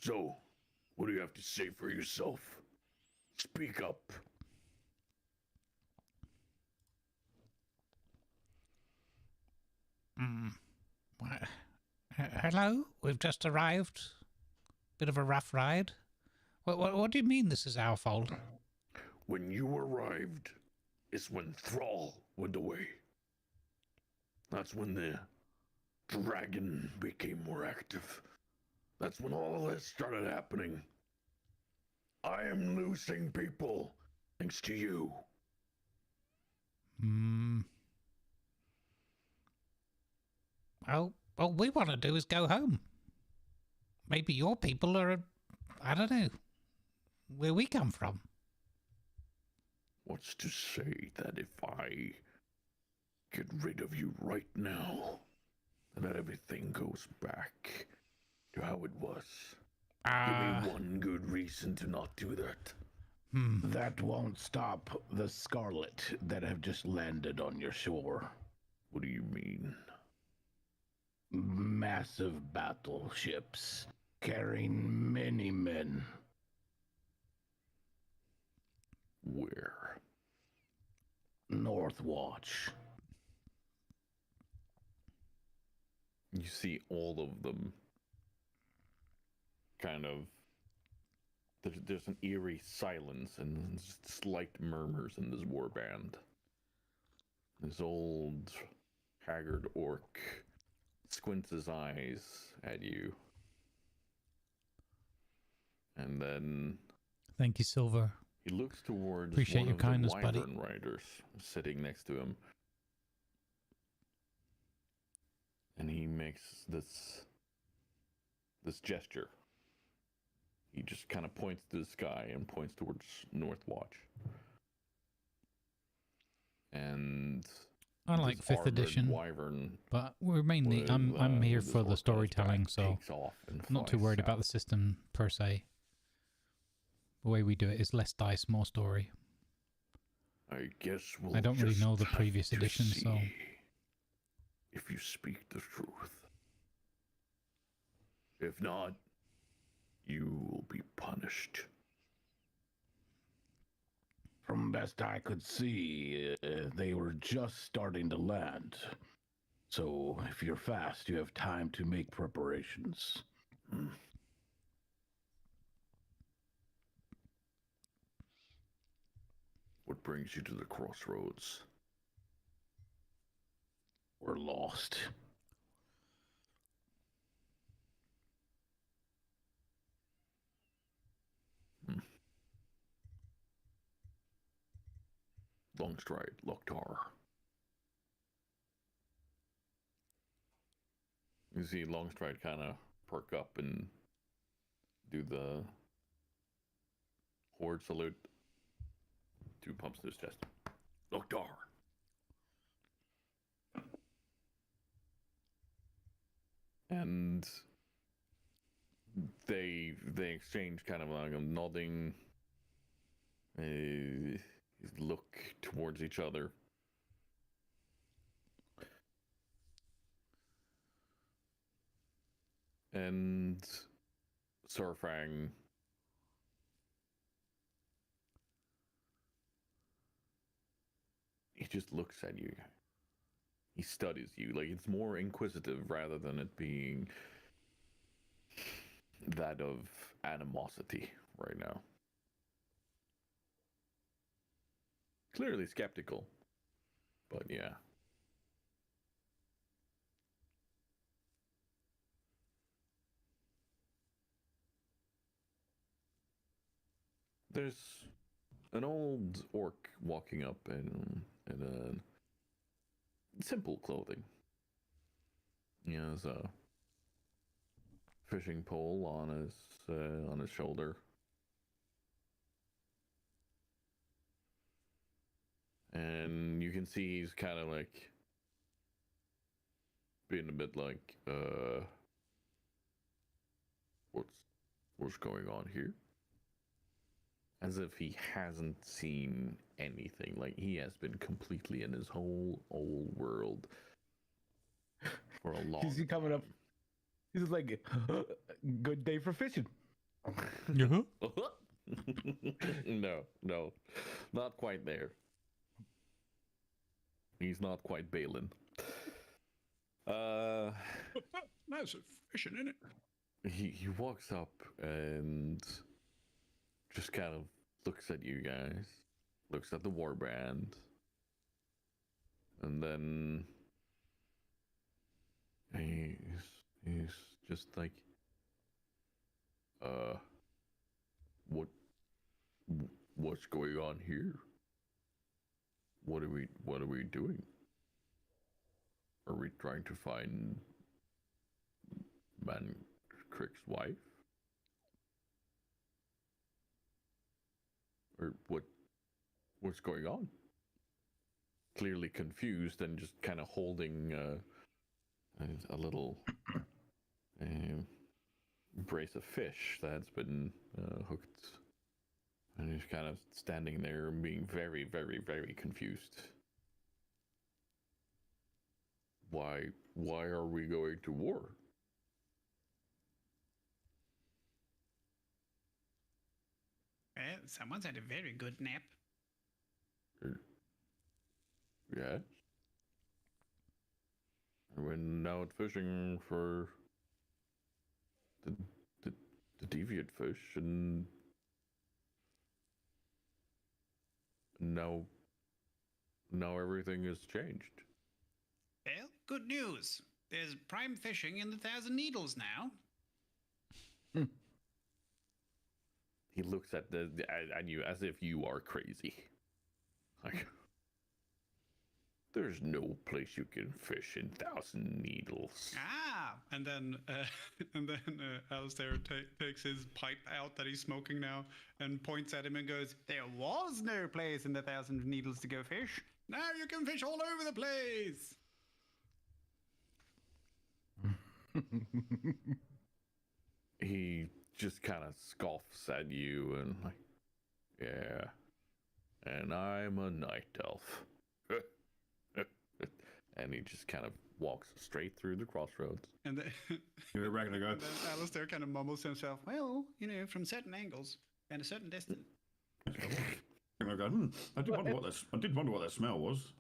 So, what do you have to say for yourself? Speak up. Hello, we've just arrived. Bit of a rough ride. What do you mean this is our fault? When you arrived is when Thrall went away. That's when the dragon became more active. That's when all this started happening. I am losing people thanks to you. Well, all we want to do is go home. Maybe your people are, I don't know, where we come from. What's to say that if I get rid of you right now, that everything goes back to how it was? Give me one good reason to not do that. That won't stop the Scarlet that have just landed on your shore. What do you mean? Massive battleships carrying many men. Where? North Watch. You see all of them kind of. There's an eerie silence and slight murmurs in this warband. This old, haggard orc squints his eyes at you. And then Thank you, Silver. he looks towards Appreciate one your of kindness, the buddy. wyvern riders sitting next to him. And he makes this gesture. He just kind of points to the sky and points towards North Watch. And I like this 5th armored edition, wyvern but we're mainly, with, I'm here with this for the orc on its storytelling, back so takes off and I'm not too flies worried about the south. system per se. The way we do it is less dice, more story. I guess we'll I don't really just know the have previous to edition, so- see if you speak the truth. If not, you will be punished. From best I could see, they were just starting to land. So if you're fast, you have time to make preparations. What brings you to the crossroads? We're lost. Longstride, Loktar. You see Longstride kind of perk up and do the horde salute. 2 pumps to his chest. Loktar. And they exchange kind of like a nodding look towards each other. And Surfang just looks at you. He studies you. Like, it's more inquisitive rather than it being that of animosity right now. Clearly skeptical, but yeah. There's an old orc walking up in a simple clothing. He has a fishing pole on his shoulder. And you can see he's kind of like being a bit like, what's going on here? As if he hasn't seen anything. Like, he has been completely in his whole old world for a long Is he coming up? He's like, good day for fishing. Yeah. No, not quite there. He's not quite Balin. Nice fishing, isn't it? He walks up and just kind of looks at you guys, looks at the warband, and then he's just like, what's going on here? What are we doing? Are we trying to find Man Crick's wife? Or what's going on? Clearly confused and just kind of holding a little brace of fish that's been hooked. And he's kind of standing there and being very, very, very confused. Why are we going to war? Well, someone's had a very good nap. Yes. And we're out fishing for the deviant fish, and now everything has changed. Well, good news. There's prime fishing in the Thousand Needles now. He looks at at you as if you are crazy. Like, there's no place you can fish in Thousand Needles. Ah, and then Alistair takes his pipe out that he's smoking now and points at him and goes, "There was no place in the Thousand Needles to go fish. Now you can fish all over the place." He just kind of scoffs at you and like, yeah, and I'm a night elf. And he just kind of walks straight through the crossroads. And then, You're a regular guy. and then Alistair kind of mumbles to himself, "Well, from certain angles and a certain distance." And I go, I did wonder what that smell was.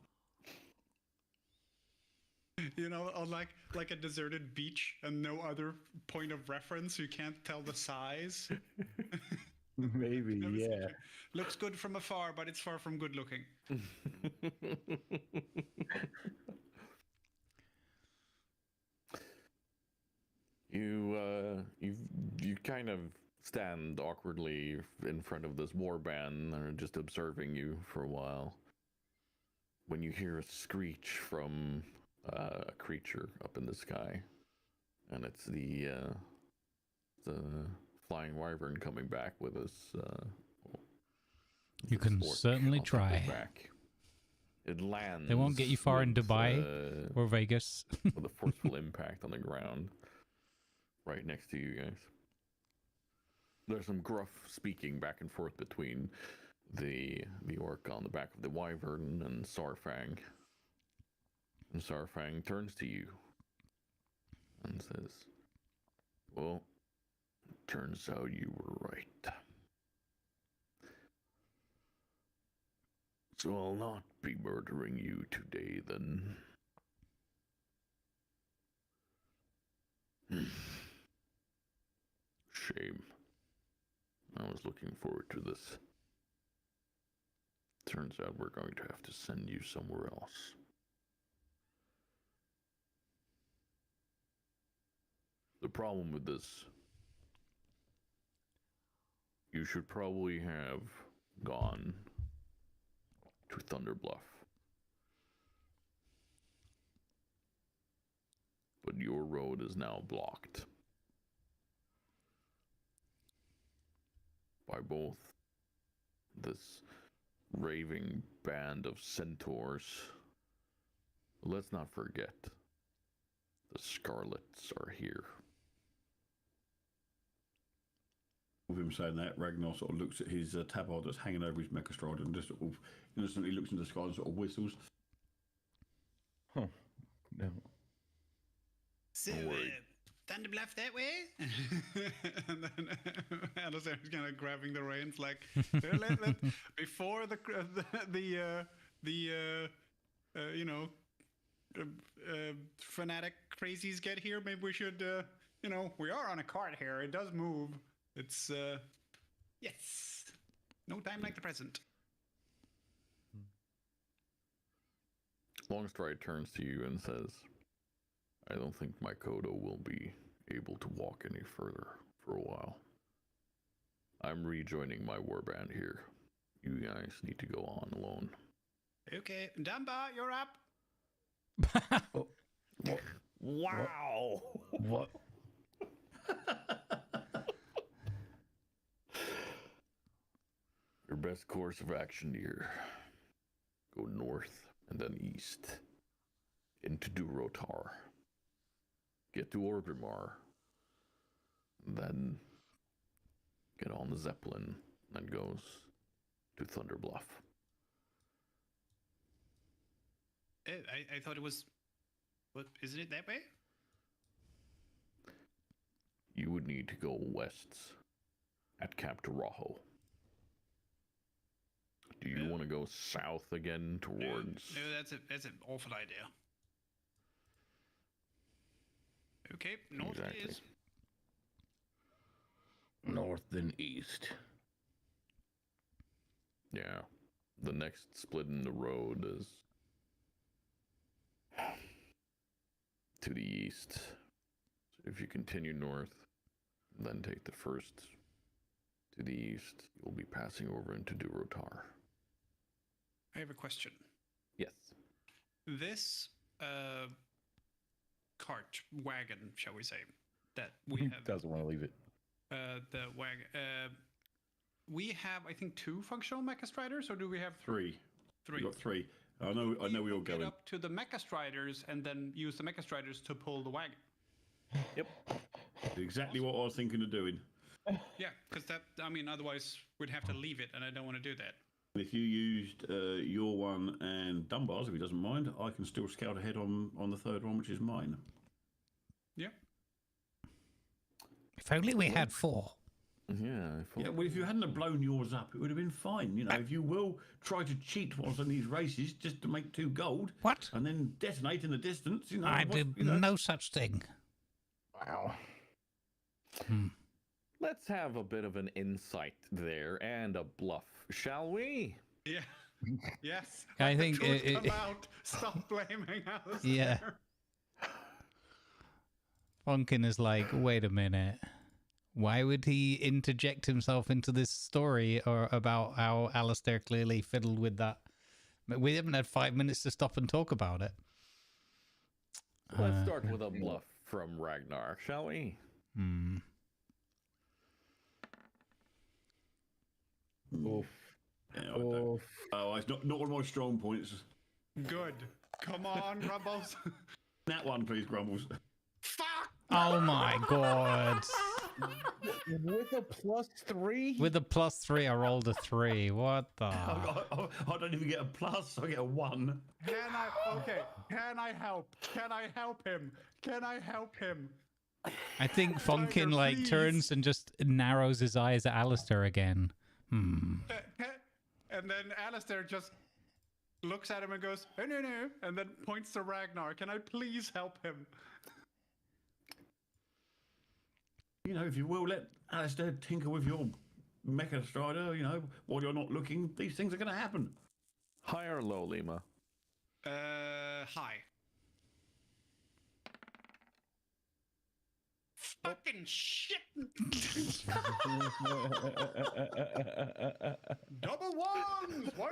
On like a deserted beach and no other point of reference, you can't tell the size. Maybe, yeah. Looks good from afar, but it's far from good looking. You kind of stand awkwardly in front of this warband and are just observing you for a while when you hear a screech from a creature up in the sky, and it's the flying wyvern coming back with us. You can certainly try. Back. It lands. They won't get you far in with, Dubai or Vegas. with a forceful impact on the ground right next to you guys. There's some gruff speaking back and forth between the orc on the back of the wyvern and Sarfang. And Sarfang turns to you and says, "Well, turns out you were right. So I'll not be murdering you today, then. Shame. I was looking forward to this. Turns out we're going to have to send you somewhere else. The problem with this, you should probably have gone to Thunder Bluff. But your road is now blocked by both this raving band of centaurs. Let's not forget, the Scarlets are here. With him saying that, Ragnar sort of looks at his tabard that's hanging over his Mechastride and just sort of innocently looks into the sky and sort of whistles. Huh. No. So, Thunder Bluff that way? And then Alistair's kind of grabbing the reins, like, before fanatic crazies get here, maybe we should, we are on a cart here. It does move. It's, yes. No time like the present. Longstride turns to you and says, I don't think my Kodo will be able to walk any further for a while. I'm rejoining my warband here. You guys need to go on alone. Okay, Dumba, you're up. Wow! What? Your best course of action here. Go north and then east into Durotar. Get to Orgrimmar. Then get on the Zeppelin and goes to Thunder Bluff. I thought it was... What, isn't it that way? You would need to go west at Cap Tarajo. Do you want to go south again towards... No, that's an awful idea. Okay, north Exactly. it is. North and east. Yeah. The next split in the road is to the east. So if you continue north, then take the first to the east, you'll be passing over into Durotar. I have a question. Yes. This cart, wagon, shall we say, that we have... Doesn't want to leave it. The wagon... we have, I think, 2 functional Mechastriders, or do we have 3. 3? We've got 3. I know we all go Get in. up to the Mechastriders and then use the Mechastriders to pull the wagon. Yep. Exactly what I was thinking of doing. Yeah, because that, I mean, otherwise we'd have to leave it, and I don't want to do that. If you used your one and Dunbar's, if he doesn't mind, I can still scout ahead on the third one, which is mine. Yeah. If only we had 4. Yeah. Yeah, well, if you hadn't have blown yours up, it would have been fine. You know, if you will try to cheat whilst in these races just to make 2 gold, What? and then detonate in the distance, you know. I did no such thing. Wow. Let's have a bit of an insight there and a bluff, shall we? Yeah. Yes. I Let the think truth it- come out. Stop blaming us. Yeah. Funkin is like, wait a minute. Why would he interject himself into this story or about how Alistair clearly fiddled with that? We haven't had 5 minutes to stop and talk about it. Let's start with a bluff from Ragnar, shall we? Oof. Yeah, I don't- Oof. Oh, it's not one of my strong points. Good. Come on, Grumbles. That one, please, Grumbles. Fuck! Oh my god. With a +3? With a +3, I rolled a 3. What the? I don't even get a plus, I get a 1. Can I help? Can I help him? Can I help him? I think Funkin Tiger, like please. turns and just narrows his eyes at Alistair again. And then Alistair just looks at him and goes, "Oh no," and then points to Ragnar. Can I please help him? You know, if you will let Alistair tinker with your Mecha Strider, you know, while you're not looking, these things are going to happen. High or low, Lima? Hi. Fucking shit! Double ones! Why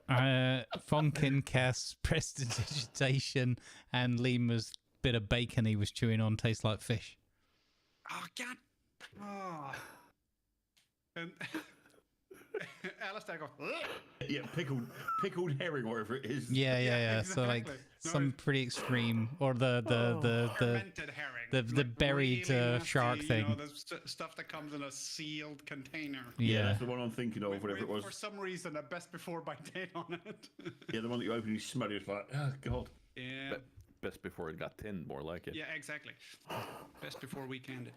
not? Fonkin casts prestidigitation, and Lima's bit of bacon he was chewing on tastes like fish. Oh, God. Oh. And Alistair goes, "Ugh." Yeah, pickled herring, whatever it is. Yeah. So like exactly. No, some pretty extreme, or the fermented herring. the Like buried really nasty, shark thing. You know, the stuff that comes in a sealed container. Yeah. That's the one I'm thinking of, whatever it was. For some reason, a best before by date on it. Yeah, the one that you open and you smell it, it's like, oh, God. Yeah. Best before it got tinned, more like it. Yeah, exactly. Best before weekend.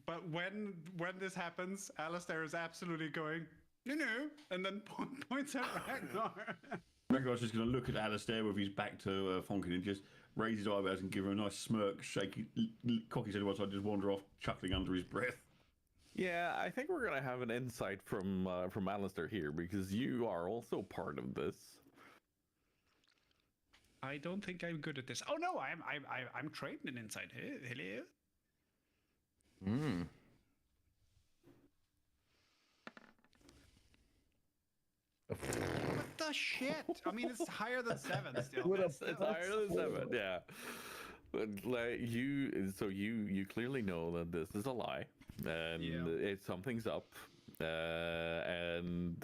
But when this happens, Alistair is absolutely going, no, and then points at Ragnar. Ragnar's just going to look at Alistair with his back to Fonkin and just raise his eyebrows and give him a nice smirk, shake, cock his head to one side, just wander off, chuckling under his breath. Yeah, I think we're gonna have an insight from Alistair here, because you are also part of this. I don't think I'm good at this. Oh no, I'm trained in insight. Hello. Hmm. What the shit? I mean, it's higher than 7 still. It's higher than 7, yeah. But like you clearly know that this is a lie, and something's up, and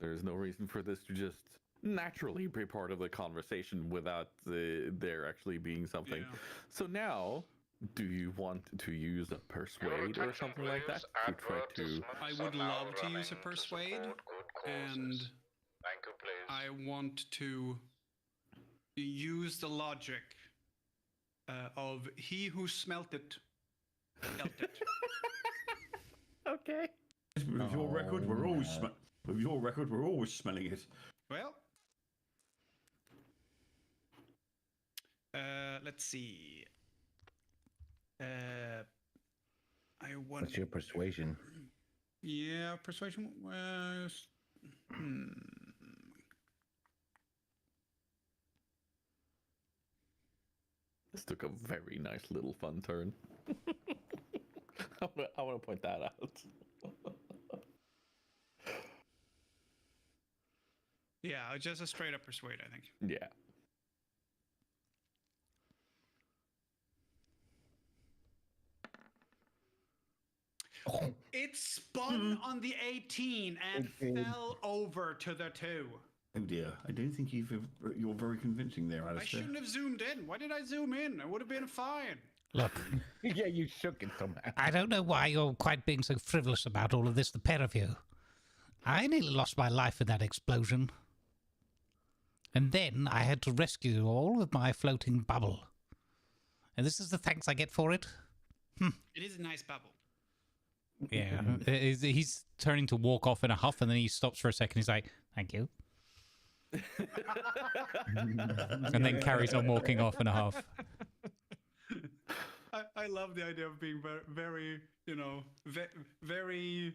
there's no reason for this to just naturally be part of the conversation without there actually being something. Yeah. So now, do you want to use a persuade or something like that to try to? I would love to use a persuade, and Thank you, please. I want to use the logic of he who smelt it felt it. Okay. With your record, we're always smelling it. Well, let's see. I want. What's your persuasion? Yeah, persuasion was. This took a very nice little fun turn. I want to point that out. Yeah, just a straight up persuade, I think. Yeah. It spun on the 18 and fell over to the 2. Oh dear, I don't think you're very convincing there, I Alistair. shouldn't have zoomed in. Why did I zoom in? I would have been fine. Look, Yeah, you shook it somehow. I don't know why you're quite being so frivolous about all of this, the pair of you. I nearly lost my life in that explosion. And then I had to rescue you all with my floating bubble. And this is the thanks I get for it? It is a nice bubble. Yeah. He's turning to walk off in a huff, and then he stops for a second. He's like, thank you. And then carries on walking off in a huff. I love the idea of being very, you know, very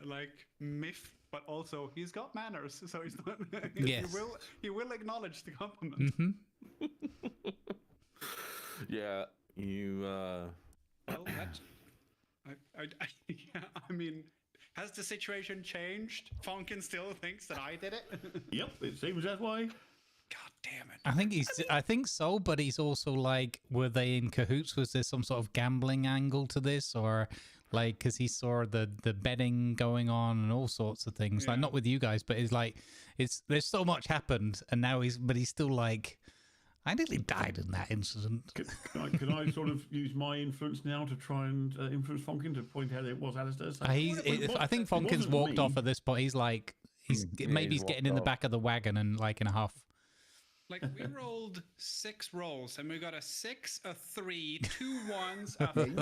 like miffed, but also he's got manners, so he's not. Yes. He will acknowledge the compliment. Mm-hmm. Yeah, you. Well, that. I mean, has the situation changed? Fonkin still thinks that I did it. Yep, it seems that way. God damn it! I think so, but he's also like, were they in cahoots? Was there some sort of gambling angle to this, or like, because he saw the betting going on and all sorts of things? Like, not with you guys, but it's like, there's so much happened, and now he's still like, I nearly died in that incident. Can I sort of use my influence now to try and influence Fonkin to point out it was Alistair? So I think Fonkin's walked off at this point. He's like, maybe he's getting in the back of the wagon and like in a huff. Like, we rolled 6 rolls, and we got a 6, a 3, 2 1s, a 5, and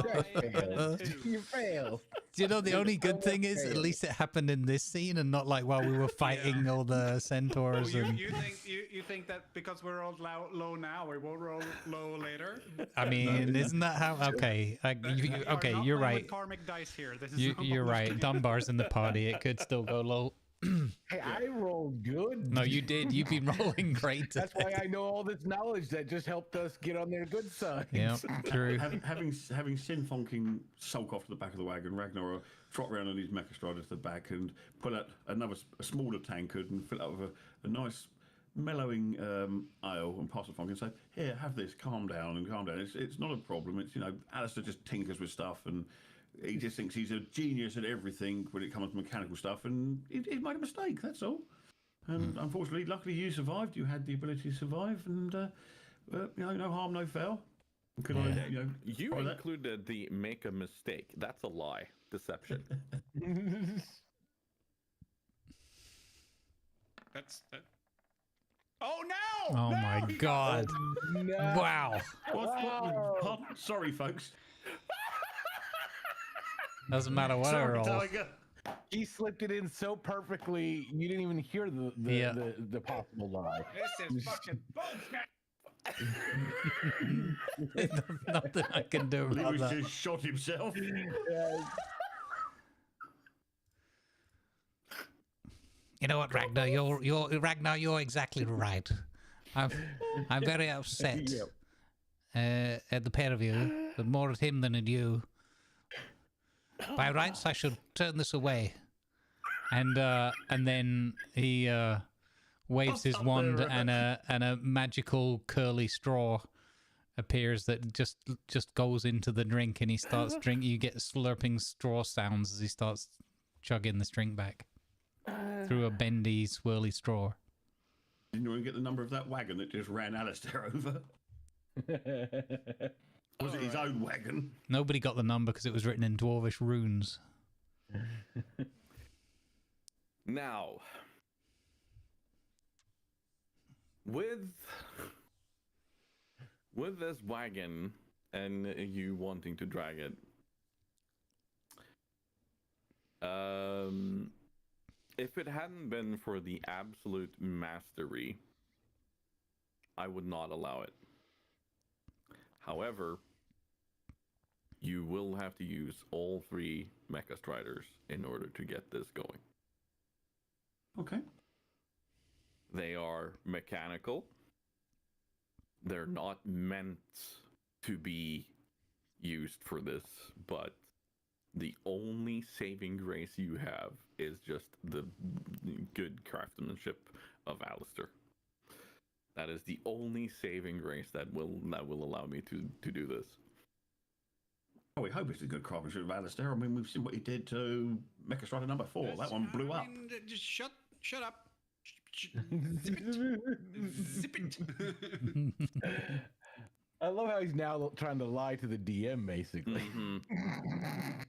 a 2. You fail. Do you know the only good thing is at least it happened in this scene and not like while we were fighting all the Oh, centaurs and you think that because we're all low now, we won't roll low later? I mean, isn't that how? Okay, okay, you're right. Karmic dice here. This is You're right. Dunbar's in the party. It could still go low. Hey, I rolled good. No, you did. You've been rolling great. That's why I know all this knowledge that just helped us get on their good side. Yeah, true. Having Sinfonking sulk off to the back of the wagon, Ragnar will trot around on his mecha strider to the back and pull out a smaller tankard and fill it up with a nice mellowing ale and pass it Fonk and say, "Here, have this. Calm down and calm down. It's not a problem. It's Alistair just tinkers with stuff and." He just thinks he's a genius at everything when it comes to mechanical stuff, and he made a mistake, that's all. And unfortunately, luckily you survived. You had the ability to survive, and no harm, no foul. Could You included the make a mistake. That's a lie. Deception. That's that. Oh no! Oh No! my god! No. Wow, Pardon? Sorry, folks. doesn't matter what I Sorry, roll. Tiger. He slipped it in so perfectly, you didn't even hear the possible lie. This is fucking bullshit. Nothing I can do He about was that. just shot himself. You know what, Ragnar? You're exactly right. I'm very upset at the pair of you, but more at him than at you. By rights, I should turn this away. And then he waves his wand, and a magical curly straw appears that just goes into the drink, and he starts drinking. You get slurping straw sounds as he starts chugging this drink back through a bendy, swirly straw. Didn't you get the number of that wagon that just ran Alistair over? Was it his own wagon? Nobody got the number because it was written in dwarvish runes. Now, with this wagon and you wanting to drag it, if it hadn't been for the absolute mastery, I would not allow it. However, you will have to use all 3 mecha striders in order to get this going. Okay. They are mechanical. They're not meant to be used for this, but the only saving grace you have is just the good craftsmanship of Alistair. That is the only saving grace that will allow me to do this. Oh, we hope it's a good craftsmanship of Alistair. I mean, we've seen what he did to Mecha Strider number 4. That one blew up. Just shut up. Zip it. I love how he's now trying to lie to the DM, basically. Mm-hmm.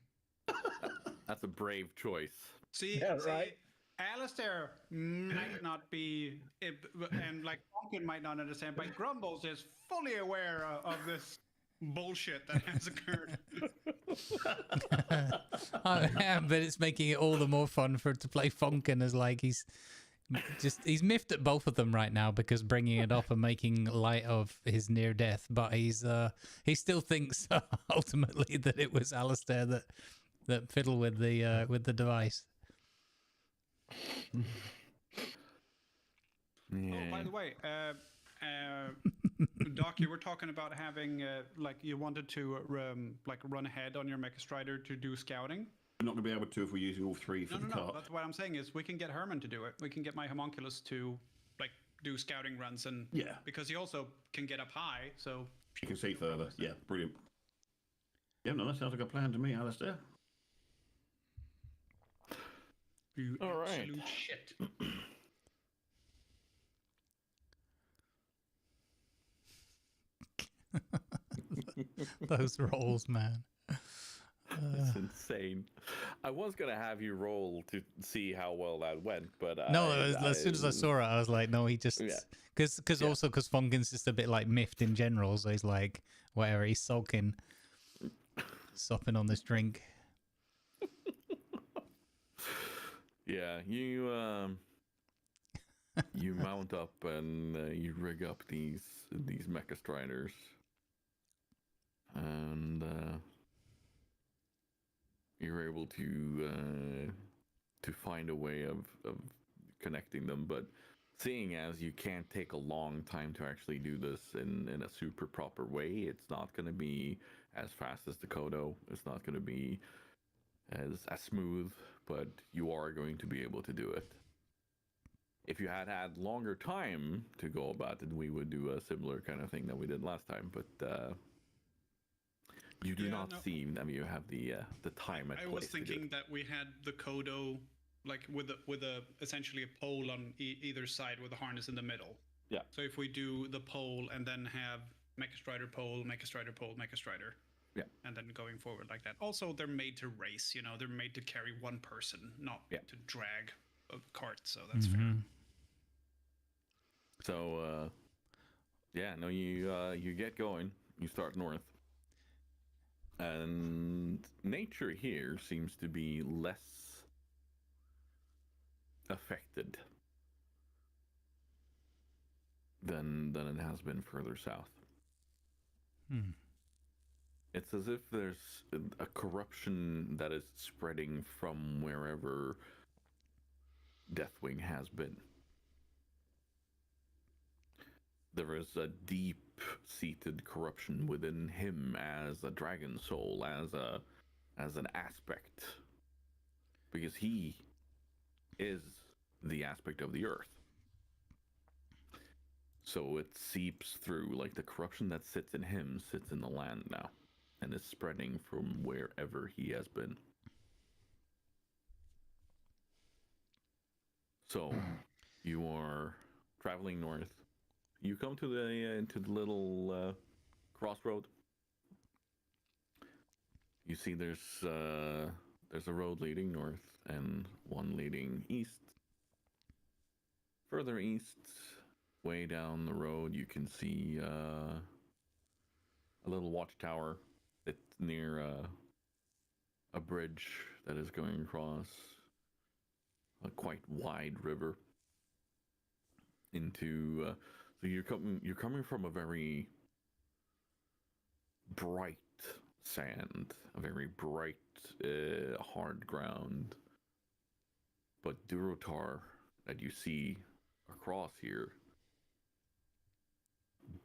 That's a brave choice. See, right? Alistair might not be, and like Pumpkin might not understand, but Grumbles is fully aware of this bullshit that has occurred. I am, but it's making it all the more fun for it to play Funkin as like he's miffed at both of them right now because bringing it up and making light of his near death, but he still thinks ultimately that it was Alistair that fiddled with the device. Oh, by the way, Doc, you were talking about having like you wanted to like run ahead on your Mecha Strider to do scouting. We're not going to be able to if we're using all 3 for the No. cart. That's what I'm saying is we can get Herman to do it. We can get my homunculus to like do scouting runs and because he also can get up high, so You can see further. Yeah, brilliant. Yeah, no, that sounds like a plan to me, Alistair. you All right. absolute shit. Those rolls, man. It's insane. I was gonna have you roll to see how well that went, but No, as soon as I saw it, I was like, no, he just Yeah. because Yeah. also because Fonkin's just a bit like miffed in general, so he's like whatever, he's sulking, sopping on this drink. Yeah, you mount up and you rig up these mecha striders, and you're able to find a way of connecting them. But seeing as you can't take a long time to actually do this in a super proper way, it's not going to be as fast as the Kodo. It's not going to be as smooth, but you are going to be able to do it. If you had longer time to go about it, we would do a similar kind of thing that we did last time. But you do not seem. I mean, you have the time at I place was to do thinking it. that we had the Kodo, like with a essentially a pole on either side with a harness in the middle. Yeah. So if we do the pole and then have Mecha Strider pole, Mecha Strider pole, Mecha Strider. Yeah. And then going forward like that. Also, they're made to race. You know, they're made to carry one person, not to drag a cart. So that's fair. So you get going. You start north. And nature here seems to be less affected than it has been further south. It's as if there's a corruption that is spreading from wherever Deathwing has been. There is a deep-seated corruption within him as a dragon soul, as an aspect, because he is the aspect of the earth. So it seeps through, like the corruption that sits in him sits in the land now, and is spreading from wherever he has been. So you are traveling north. You come to the little crossroad. You see there's a road leading north and one leading east. Further east, way down the road, you can see a little watchtower. It's near a bridge that is going across a quite wide river into. So you're coming from a very bright sand, a very bright hard ground, but Durotar that you see across here,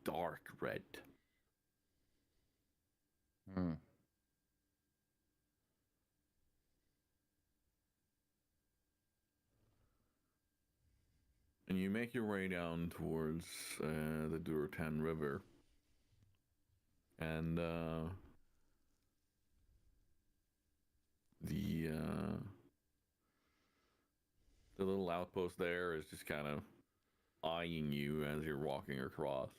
dark red. And you make your way down towards the Durotan River. And the little outpost there is just kind of eyeing you as you're walking across.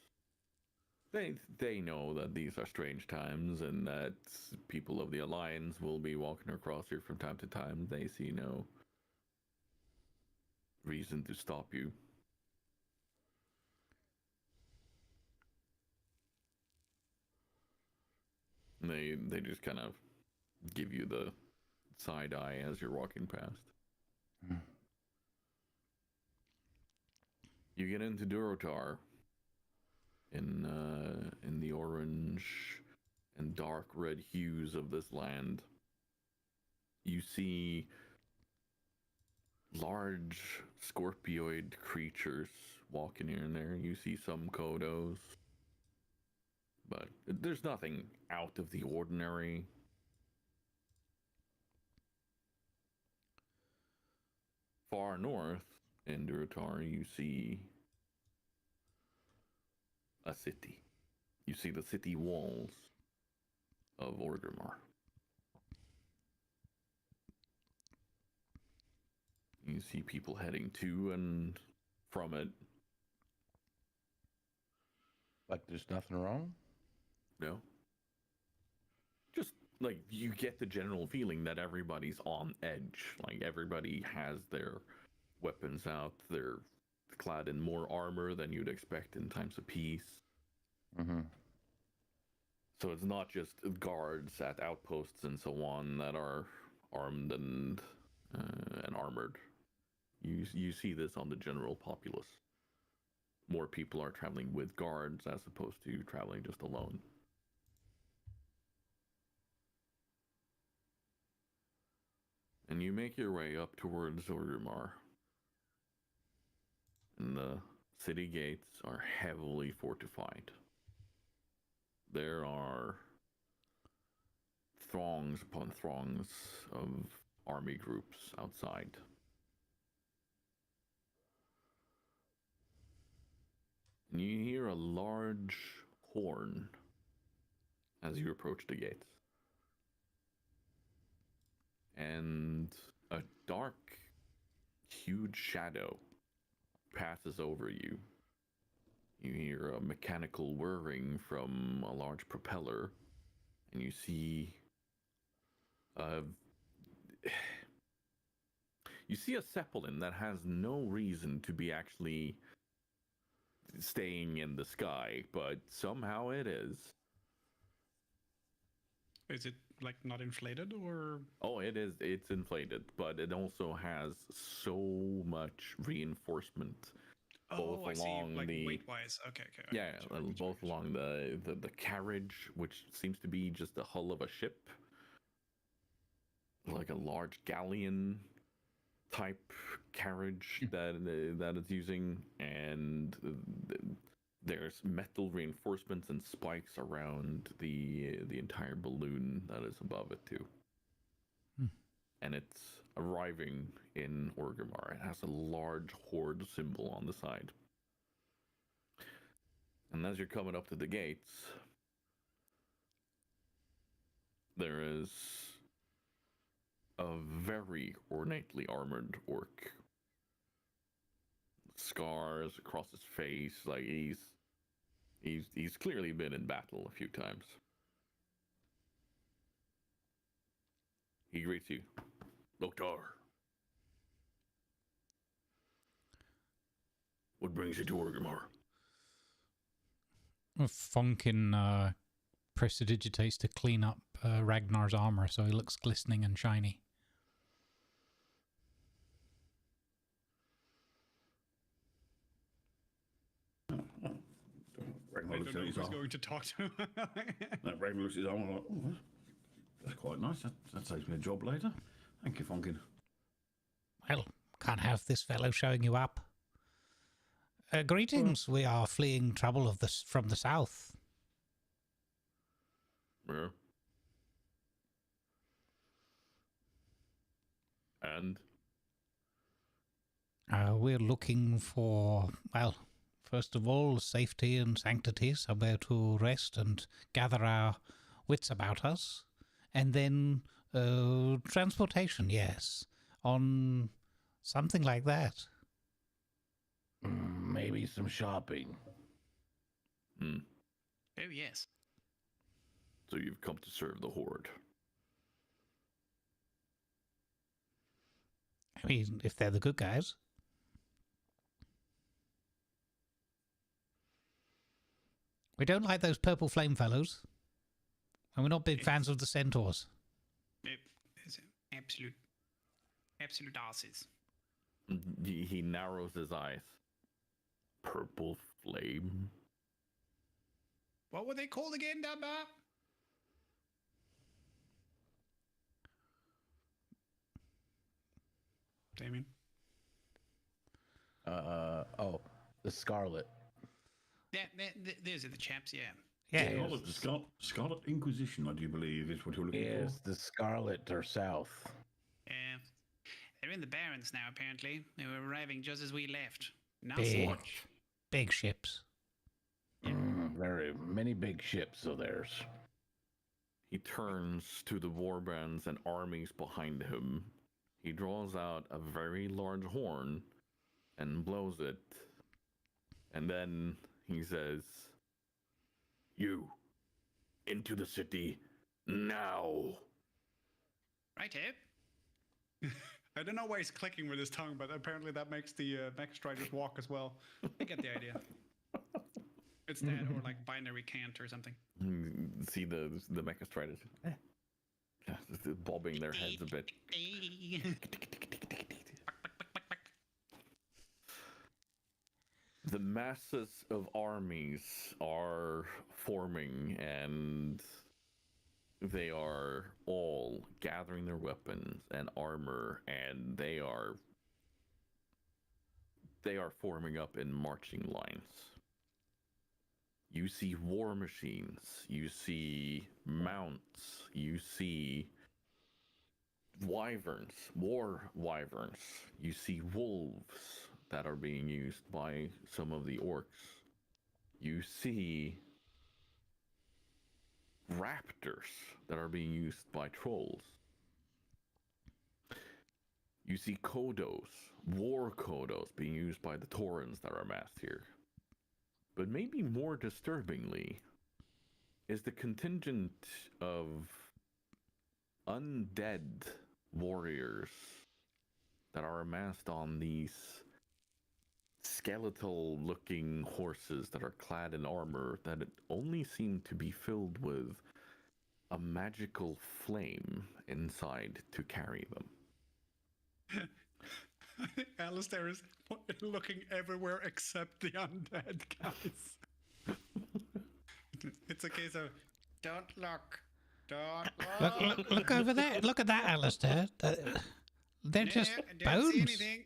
They know that these are strange times and that people of the Alliance will be walking across here from time to time. They see no reason to stop you. They just kind of give you the side eye as you're walking past. You get into Durotar in the orange and dark red hues of this land. You see large scorpioid creatures walking here and there. You see some Kodos. But there's nothing out of the ordinary. Far north in Durotar, you see a city. You see the city walls of Orgrimmar. You see people heading to and from it. Like there's nothing wrong? No. Just like you get the general feeling that everybody's on edge. Like everybody has their weapons out. They're clad in more armor than you'd expect in times of peace. Mm-hmm. So it's not just guards at outposts and so on that are armed and armored. You see this on the general populace. More people are traveling with guards as opposed to traveling just alone. And you make your way up towards Orgrimmar. And the city gates are heavily fortified. There are throngs upon throngs of army groups outside. And you hear a large horn as you approach the gates. And a dark, huge shadow passes over you. You hear a mechanical whirring from a large propeller, and you see a zeppelin that has no reason to be actually staying in the sky, but somehow it is. Is it like not inflated or? Oh, it is. It's inflated, but it also has so much reinforcement. Oh, I see. Along Like the weight-wise. Okay. yeah, Sorry, both sorry. along the carriage, which seems to be just the hull of a ship, like a large galleon type carriage that it's using, and there's metal reinforcements and spikes around the entire balloon that is above it too. And it's arriving in Orgrimmar. It has a large horde symbol on the side. And as you're coming up to the gates, there is a very ornately armored orc. Scars across his face, like he's clearly been in battle a few times. He greets you. Loktar. What brings you to Orgrimmar? Funkin prestidigitates to clean up Ragnar's armor so he looks glistening and shiny. Ragnar I looks don't know at his who's arm. going to talk to. No, Ragnar looks at his arm like, oh, that's quite nice. That saves me a job later. Thank you, Funkin. Well, can't have this fellow showing you up. Greetings, we are fleeing trouble from the south. Yeah. And? We're looking for, well, first of all, safety and sanctity, somewhere to rest and gather our wits about us. And then transportation, yes, on something like that. Maybe some shopping. Oh yes. So you've come to serve the Horde. I mean, if they're the good guys. We don't like those purple flame fellows. And we're not big fans of the centaurs. It's absolute asses. He narrows his eyes. Purple flame? What were they called again, Damba? Damien? The Scarlet. Yeah, those are the chaps, yeah. Yeah. Scarlet Inquisition, I do believe, is what you're looking Yes, for. the Scarlet are south. Yeah. They're in the Barrens now, apparently. They were arriving just as we left. Not Big. so much. Big ships. Very many big ships of theirs. He turns to the warbands and armies behind him. He draws out a very large horn and blows it. And then he says, "You, into the city Now. Righto. I don't know why he's clicking with his tongue, but apparently that makes the Mecha Striders walk as well. I get the idea. It's that or like binary cant or something. See the Mecha Striders bobbing their heads a bit. The masses of armies are forming, and they are all gathering their weapons and armor, and they are forming up in marching lines. You see war machines, you see mounts, you see war wyverns, you see wolves that are being used by some of the orcs. You see raptors that are being used by trolls. You see kodos, war kodos being used by the taurens that are amassed here. But maybe more disturbingly is the contingent of undead warriors that are amassed on these skeletal-looking horses that are clad in armor that only seem to be filled with a magical flame inside to carry them. Alistair is looking everywhere except the undead guys. It's a case of don't look. Don't look. Look over there. Look at that, Alistair. They're just I don't see bones. anything.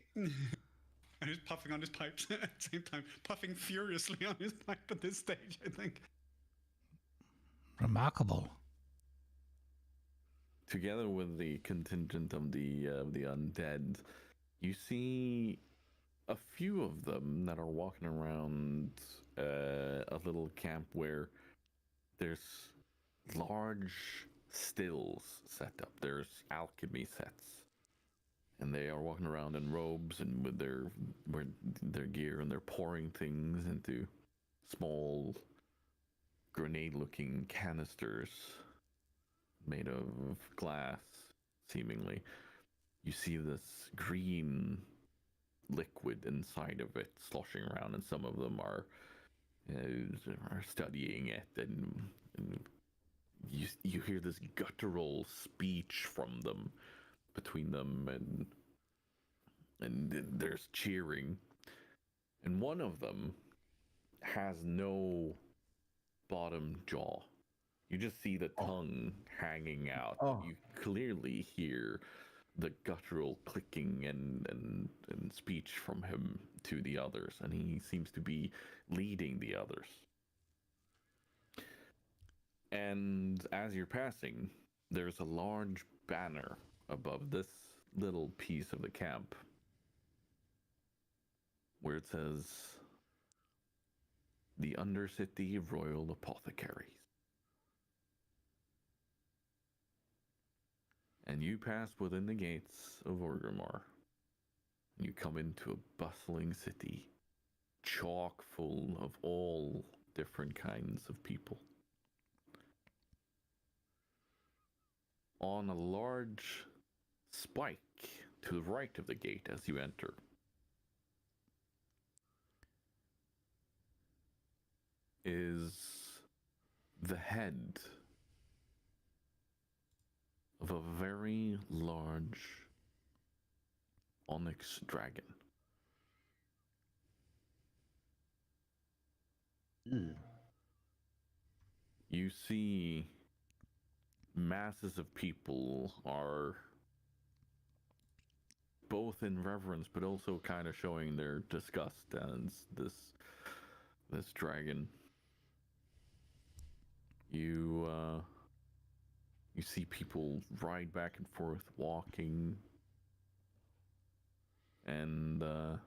And he's puffing on his pipes at the same time, puffing furiously on his pipe at this stage, I think. Remarkable. Together with the contingent of the undead, you see a few of them that are walking around a little camp where there's large stills set up. There's alchemy sets. And they are walking around in robes and with their gear, and they're pouring things into small grenade-looking canisters made of glass, seemingly. You see this green liquid inside of it sloshing around, and some of them are studying it, and you hear this guttural speech from them, between them, and there's cheering. And one of them has no bottom jaw. You just see the tongue hanging out. You clearly hear the guttural clicking and speech from him to the others, and he seems to be leading the others. And as you're passing, there's a large banner above this little piece of the camp where it says, "The Undercity Royal Apothecaries." And you pass within the gates of Orgrimmar. You come into a bustling city, chock full of all different kinds of people. On a large spike to the right of the gate as you enter is the head of a very large onyx dragon. You see masses of people are both in reverence but also kind of showing their disgust as this dragon. You see people ride back and forth walking, and a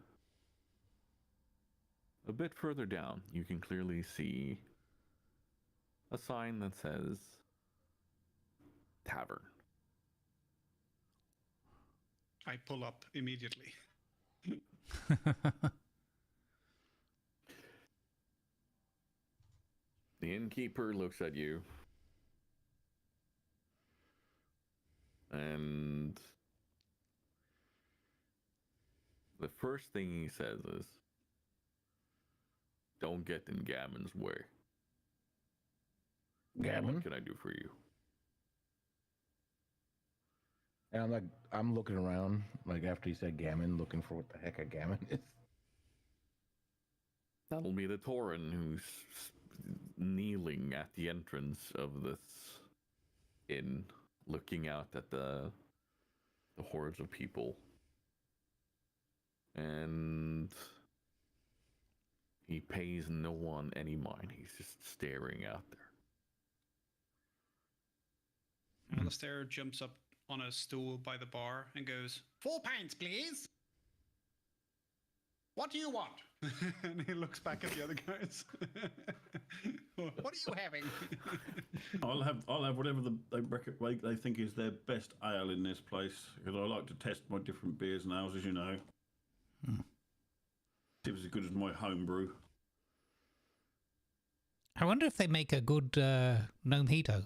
bit further down you can clearly see a sign that says tavern. I pull up immediately. The innkeeper looks at you And the first thing he says is, "Don't get in Gammon's way." Gammon? What can I do for you? And I'm looking around, like after he said gammon, looking for what the heck a gammon is. That'll be the Tauren who's kneeling at the entrance of this inn, looking out at the hordes of people. And he pays no one any mind. He's just staring out there. Alistair jumps up on a stool by the bar and goes, 4 pints, please. What do you want? And he looks back at the other guys. What are you having? I'll have whatever they think is their best ale in this place, because I like to test my different beers and ales, as you know. See if it's as good as my home brew. I wonder if they make a good mojito.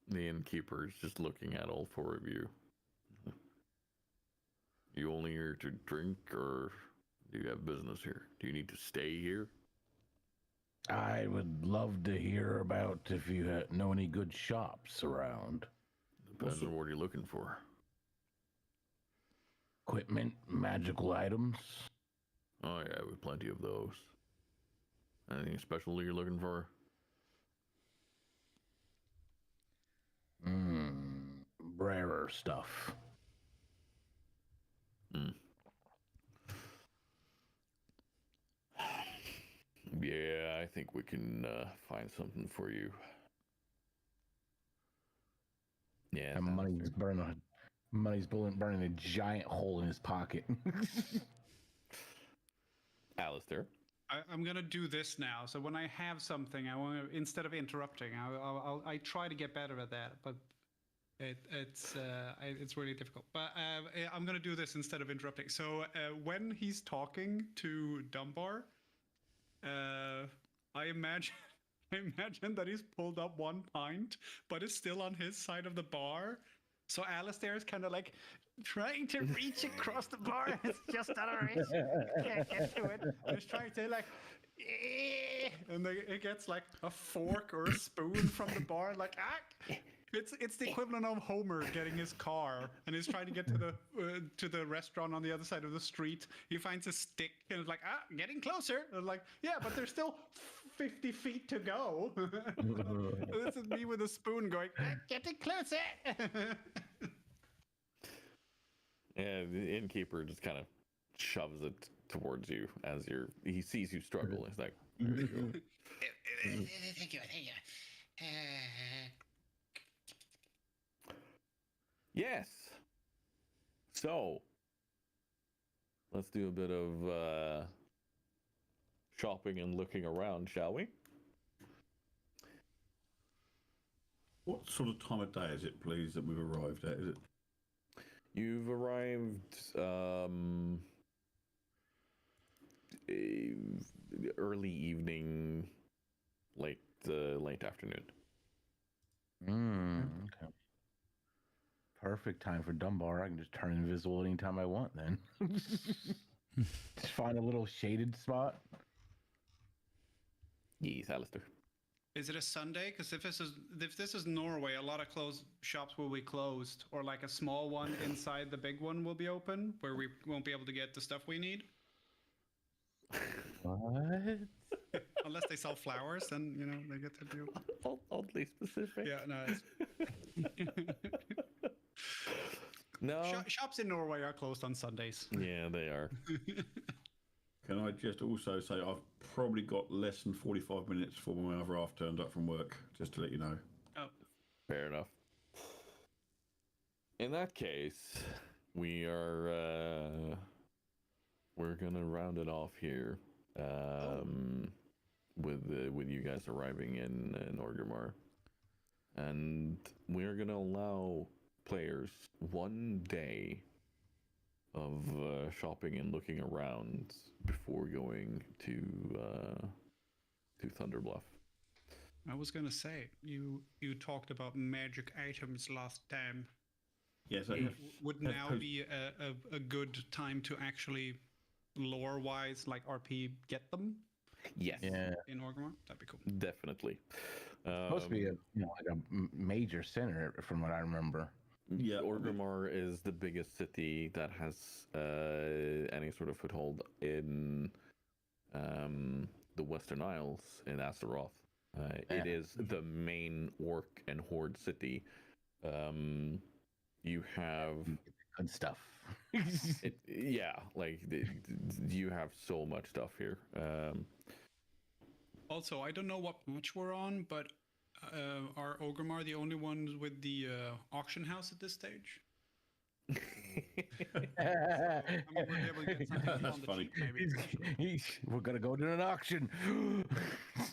The innkeeper is just looking at all four of you. You only here to drink, or do you have business here? Do you need to stay here? I would love to hear about if you know any good shops around. Depends on what you're looking for. Equipment, magical items. Oh yeah, we have plenty of those. Anything special you're looking for? Rarer stuff. Yeah, I think we can find something for you. Yeah, And money's burning a giant hole in his pocket. Alistair. I'm gonna do this now. So when I have something, I want to, instead of interrupting, I try to get better at that, but it's really difficult. But I'm gonna do this instead of interrupting. So when he's talking to Dunbar, I imagine that he's pulled up 1 pint, but it's still on his side of the bar. So Alistair is kind of like trying to reach across the bar. It's just out of reach. Can't get to it. And he's trying to like, and it gets like a fork or a spoon from the bar. Like, it's the equivalent of Homer getting his car, and he's trying to get to the restaurant on the other side of the street. He finds a stick and it's like, getting closer. And like, yeah, but there's still 50 feet to go. This is me with a spoon going, getting closer. And the innkeeper just kind of shoves it towards you as he sees you struggle. He's like, there you go. Thank you. Yes. So, let's do a bit of shopping and looking around, shall we? What sort of time of day is it, please, that we've arrived at? Is it? You've arrived early evening, late afternoon. Okay. Perfect time for Dunbar. I can just turn invisible anytime I want then. Just find a little shaded spot. Yes, Alistair. Is it a Sunday? Because if this is Norway, a lot of shops will be closed, or like a small one inside the big one will be open, where we won't be able to get the stuff we need. What? Unless they sell flowers, then they get to do. Oddly specific. Yeah, no. No. Shops in Norway are closed on Sundays. Yeah, they are. Can I just also say I've probably got less than 45 minutes before my other half turned up from work, just to let you know. Oh. Fair enough. In that case, we're gonna round it off here. With you guys arriving in Orgrimmar, and we're gonna allow players 1 day shopping and looking around before going to Thunder Bluff. I was gonna say you talked about magic items last time. Yes, I have. Would now be a good time to actually lore-wise, like RP, get them Yes, Yeah. in Orgrimmar? That'd be cool. definitely. Supposed to be a major center from what I remember. Yeah, Orgrimmar is the biggest city that has any sort of foothold in the Western Isles in Azeroth. It is the main orc and horde city. You have Good stuff. you have so much stuff here. Also, I don't know what match we're on, but are Orgrimmar the only ones with the auction house at this stage? So, I mean, we'll be able to get something That's on the funny. cheap, maybe. We're gonna go to an auction.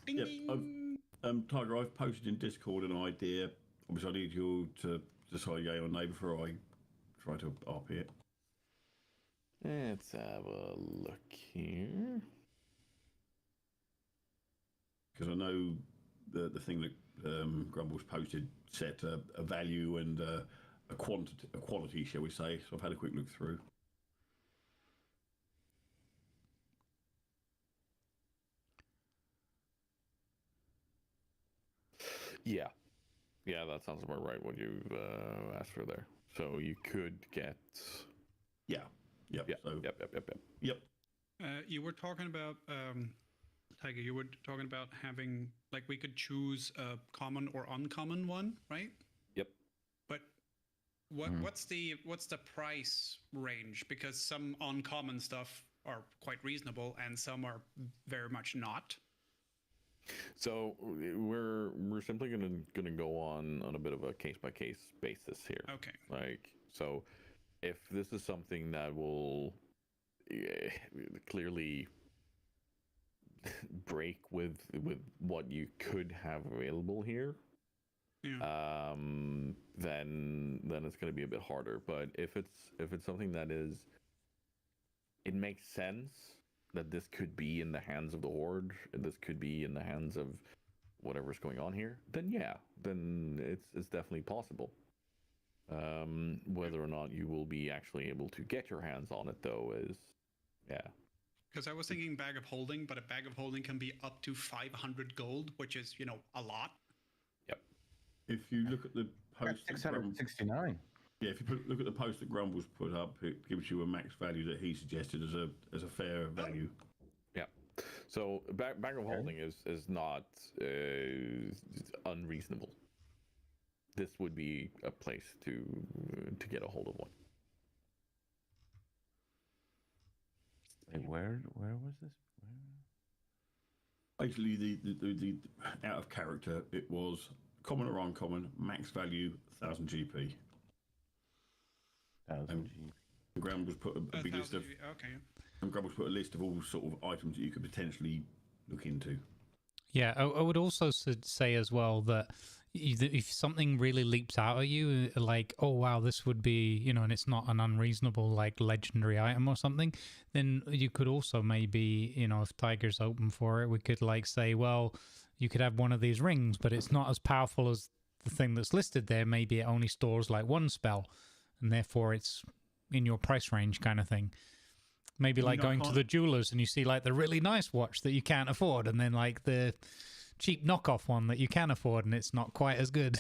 Ding, Yep, ding. Tiger, I've posted in Discord an idea. Obviously, I need you to decide yay or nay before I try to RP it. Let's have a look here. Because I know the thing that Grumbles posted set a value and a quality, shall we say. So I've had a quick look through. Yeah, that sounds about right. What you asked for there. So you could get. Yeah. Yep. So, Yep. You were talking about Tiger. You were talking about having like we could choose a common or uncommon one, right? Yep. But what's the price range? Because some uncommon stuff are quite reasonable, and some are very much not. So we're simply gonna go on a bit of a case by case basis here. Okay. Like, so if this is something that will clearly break with what you could have available here, Yeah. then it's going to be a bit harder. But if it's something that is, it makes sense that this could be in the hands of the Horde, and this could be in the hands of whatever's going on here, then yeah, then it's definitely possible. Whether or not you will be actually able to get your hands on it, though, is yeah. Because I was thinking bag of holding, but a bag of holding can be up to 500 gold, which is, a lot. Yep. if you look at the post, that Grumbles- 669. yeah, if you look at the post that Grumbles put up, it gives you a max value that he suggested as a fair value. Yeah. So bag of holding is not unreasonable. This would be a place to get a hold of one. Wait, where was this? Basically, the out of character, it was common or uncommon, max value 1000 GP. 1,000 G. And Grumbles put a big list of Okay. and Grumbles put a list of all sort of items that you could potentially look into. Yeah, I would also say as well that if something really leaps out at you, like, oh wow, this would be, and it's not an unreasonable like legendary item or something, then you could also maybe, if Tiger's open for it, we could like say, well, you could have one of these rings, but it's not as powerful as the thing that's listed there. Maybe it only stores like one spell, and therefore it's in your price range kind of thing. Maybe like going to the jewelers and you see like the really nice watch that you can't afford, and then like the cheap knockoff one that you can afford and it's not quite as good.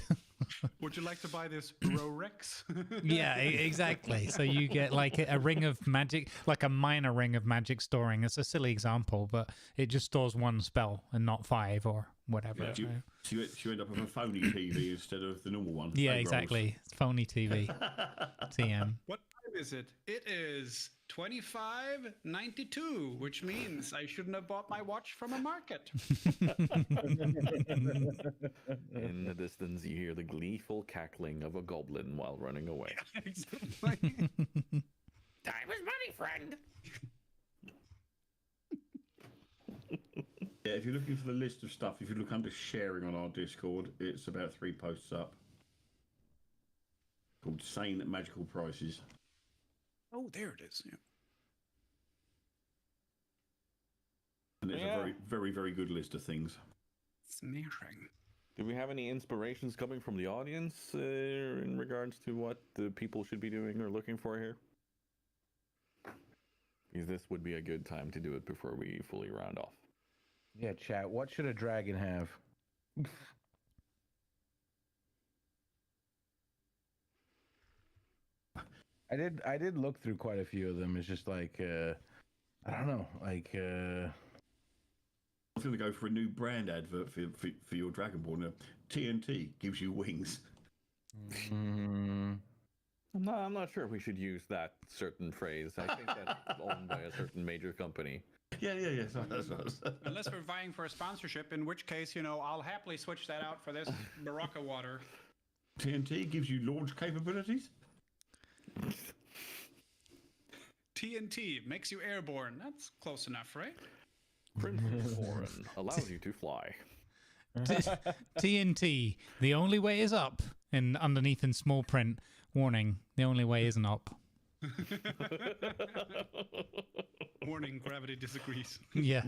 Would you like to buy this Rorex? Yeah, exactly. So you get like a ring of magic, like a minor ring of magic storing. It's a silly example, but it just stores one spell and not 5 or whatever. Yeah, so you end up with a phony TV instead of the normal one. Yeah, Egg rolls. exactly. Phony TV. TM. What time is it? It is 25:92, which means I shouldn't have bought my watch from a market. In the distance, you hear the gleeful cackling of a goblin while running away. Exactly. Time is money, friend. Yeah, if you're looking for the list of stuff, if you look under sharing on our Discord, it's about 3 posts up. Called Sane Magical Prices. Oh, there it is. Yeah. And it's a very, very, very good list of things. Smashing. Do we have any inspirations coming from the audience in regards to what the people should be doing or looking for here? Because this would be a good time to do it before we fully round off. Yeah, chat. What should a dragon have? I did look through quite a few of them. It's just like I don't know, like I was going to go for a new brand advert for your Dragonborn. TNT gives you wings. mm, I'm not sure if we should use that certain phrase. I think that's owned by a certain major company. Yeah. So that's what I was. Unless we're vying for a sponsorship, in which case, I'll happily switch that out for this Baraka water. TNT gives you launch capabilities. TNT makes you airborne. That's close enough, right? Princess Foreign allows you to fly. TNT. The only way is up. And underneath in small print, warning: the only way isn't up. Warning: gravity disagrees. Yeah.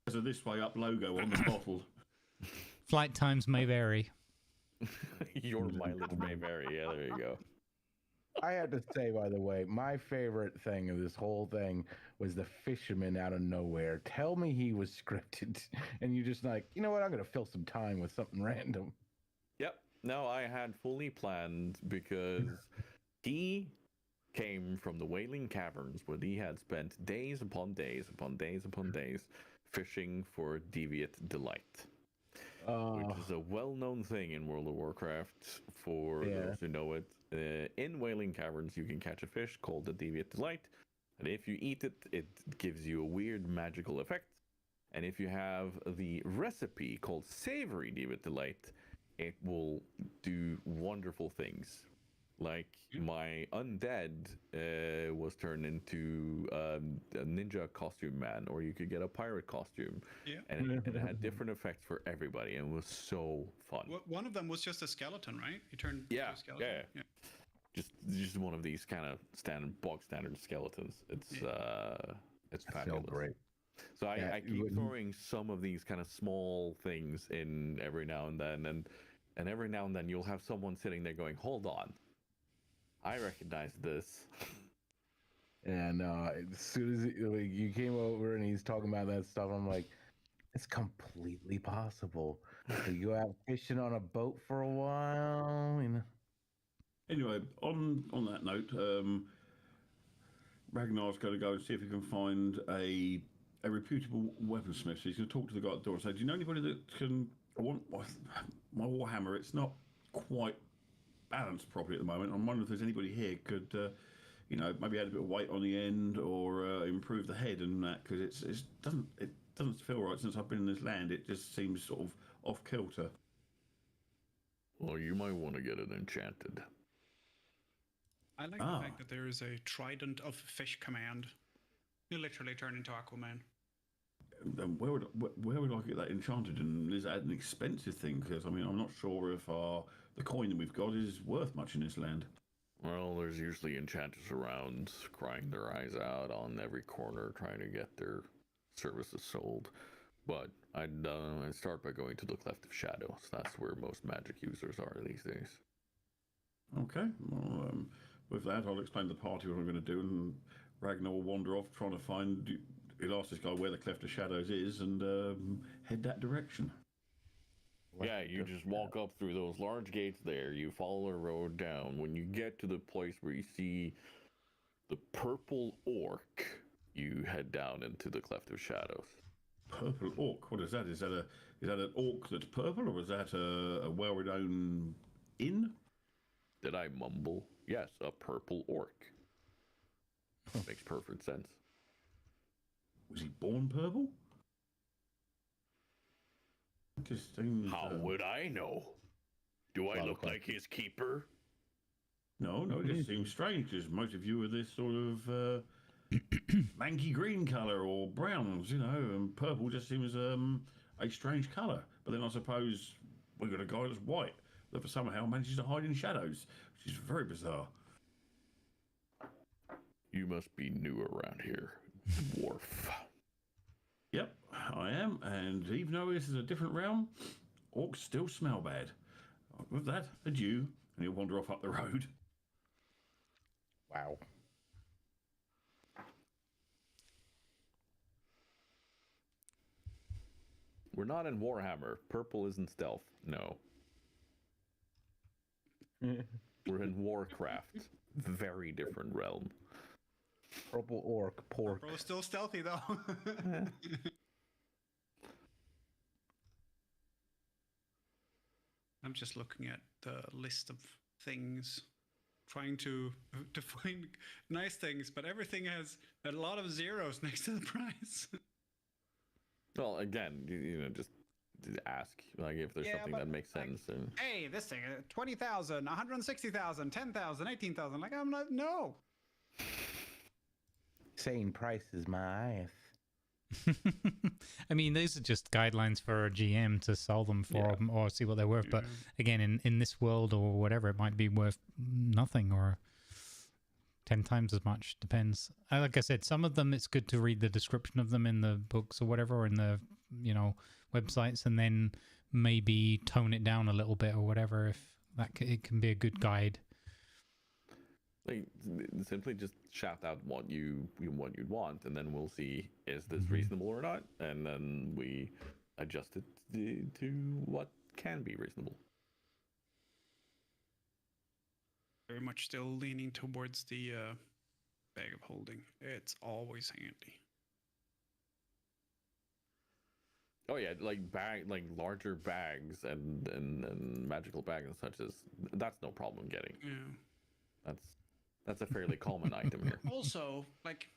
There's a "This Way Up" logo on the bottle. Flight times may vary. Your mileage may vary. Yeah, there you go. I have to say, by the way, my favorite thing of this whole thing was the fisherman out of nowhere. Tell me he was scripted, and you just like, you know what? I'm gonna fill some time with something random. Yep. No, I had fully planned because he came from the Wailing Caverns where he had spent days upon days upon days upon days fishing for deviate delight. Which is a well-known thing in World of Warcraft for those who know it. In Wailing Caverns, you can catch a fish called the Deviate Delight, and if you eat it, it gives you a weird magical effect. And if you have the recipe called Savory Deviate Delight, it will do wonderful things. Like my undead was turned into a ninja costume man, or you could get a pirate costume. Yeah. And it had different effects for everybody, and it was so fun. One of them was just a skeleton, right? You turned into a skeleton. Yeah. Just one of these kind of bog standard skeletons. It's fabulous. So great. So I keep throwing some of these kind of small things in every now and then, and every now and then you'll have someone sitting there going, "Hold on, I recognize this." And as soon as you came over and he's talking about that stuff, I'm like, it's completely possible. So you go out fishing on a boat for a while, you know. Anyway, on that note, Ragnar's going to go and see if he can find a reputable weaponsmith. So he's going to talk to the guy at the door and say, "Do you know anybody that can? I want my warhammer. It's not quite balanced properly at the moment. I'm wondering if there's anybody here could, maybe add a bit of weight on the end or improve the head and that, because it doesn't feel right since I've been in this land. It just seems sort of off kilter." Well, you might want to get it enchanted. I like the fact that there is a Trident of Fish command. You literally turn into Aquaman. Where would I get that enchanted? And is that an expensive thing? Because I'm not sure if the coin that we've got is worth much in this land. Well, there's usually enchanters around crying their eyes out on every corner trying to get their services sold. But I'd start by going to the Cleft of Shadows. That's where most magic users are these days. Okay. Well, with that, I'll explain to the party what I'm going to do, and Ragnar will wander off trying to find. He'll ask this guy where the Cleft of Shadows is and head that direction. Yeah, you just walk up through those large gates there. You follow the road down. When you get to the place where you see the purple orc, you head down into the Cleft of Shadows. Purple orc? What is that? Is that an orc that's purple, or is that a well-renowned inn? Did I mumble? Yes, a purple orc. Makes perfect sense. Was he born purple? Just seems, How would I know? Do I look like his keeper? No, it just seems strange because most of you are this sort of manky green colour or browns, and purple just seems a strange colour. But then I suppose we've got a guy that's white that somehow manages to hide in shadows, which is very bizarre. You must be new around here, dwarf. Yep, I am, and even though this is a different realm, orcs still smell bad. With that, adieu, and he'll wander off up the road. Wow. We're not in Warhammer. Purple isn't stealth. No. We're in Warcraft. Very different realm. Purple orc, pork. Bro, still stealthy though. I'm just looking at the list of things, trying to find nice things, but everything has a lot of zeros next to the price. Well, again, you know, just ask like if there's something that makes sense. And Hey, this thing, 20,000, 160,000, 10,000, 18,000. Like, I'm not, no. Saying price is my ass. I mean, these are just guidelines for a GM to sell them for them or see what they're worth. But again, in this world or whatever, it might be worth nothing or 10 times as much. Depends. Like I said, some of them it's good to read the description of them in the books or whatever, or in the websites, and then maybe tone it down a little bit or whatever. If that it can be a good guide. like simply just shout out what you'd want, and then we'll see is this reasonable or not, and then we adjust it to what can be reasonable. Very much still leaning towards the bag of holding. It's always handy. Oh yeah, like larger bags and magical bags and such that's no problem getting. Yeah. That's a fairly common item here. Also, like,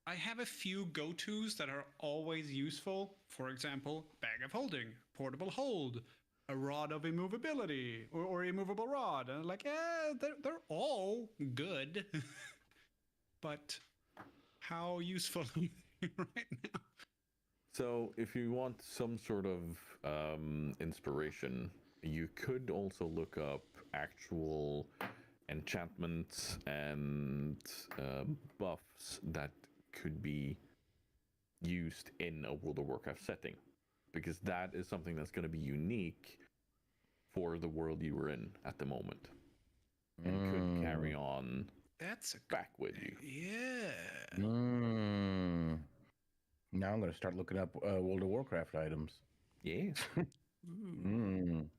I have a few go-tos that are always useful. For example, bag of holding, portable hold, a rod of immovability, or immovable rod. And like, they're all good. But how useful are they right now? So if you want some sort of inspiration, you could also look up actual enchantments and buffs that could be used in a World of Warcraft setting, because that is something that's going to be unique for the world you were in at the moment and could carry on back with you. Yeah. Now I'm going to start looking up World of Warcraft items. Yeah. Can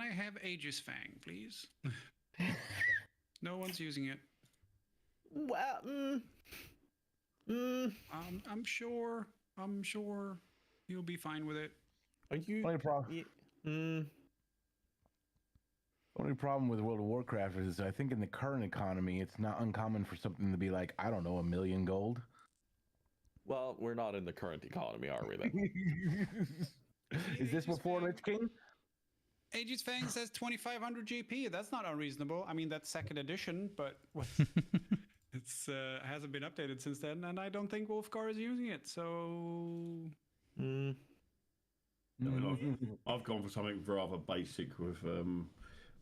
I have Aegis Fang, please? No one's using it. Well, I'm sure you'll be fine with it. are you? Only problem with World of Warcraft is I think in the current economy, it's not uncommon for something to be like, I don't know, 1 million gold. Well, we're not in the current economy, are we then? Is this before Lich King? Aegis Fang says 2,500 GP. That's not unreasonable. I mean, that's second edition, but it's hasn't been updated since then, and I don't think Wolfgar is using it. So, I mean, I've gone for something rather basic with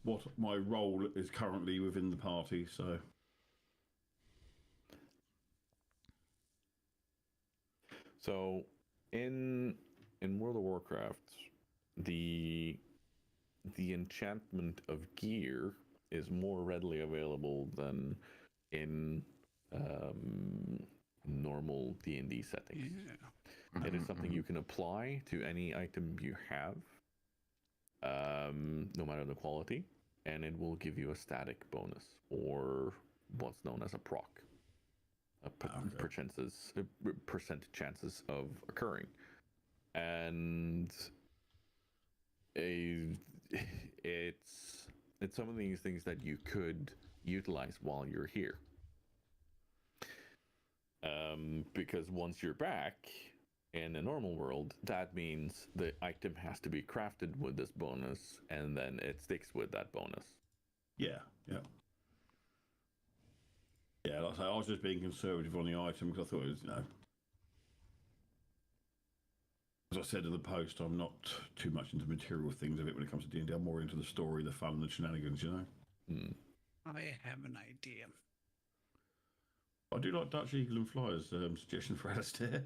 what my role is currently within the party. So, in World of Warcraft, the enchantment of gear is more readily available than in normal D&D settings. yeah. It is something you can apply to any item you have, no matter the quality, and it will give you a static bonus, or what's known as a proc. Percent chances of occurring. And it's some of these things that you could utilize while you're here. Because once you're back in the normal world, that means the item has to be crafted with this bonus, and then it sticks with that bonus. Yeah. Like I say, I was just being conservative on the item because I thought it was, as I said in the post, I'm not too much into material things of it when it comes to D&D. I'm more into the story, the fun, and the shenanigans, I have an idea. I do like Dutch Eagle and Flyers suggestion for Alistair.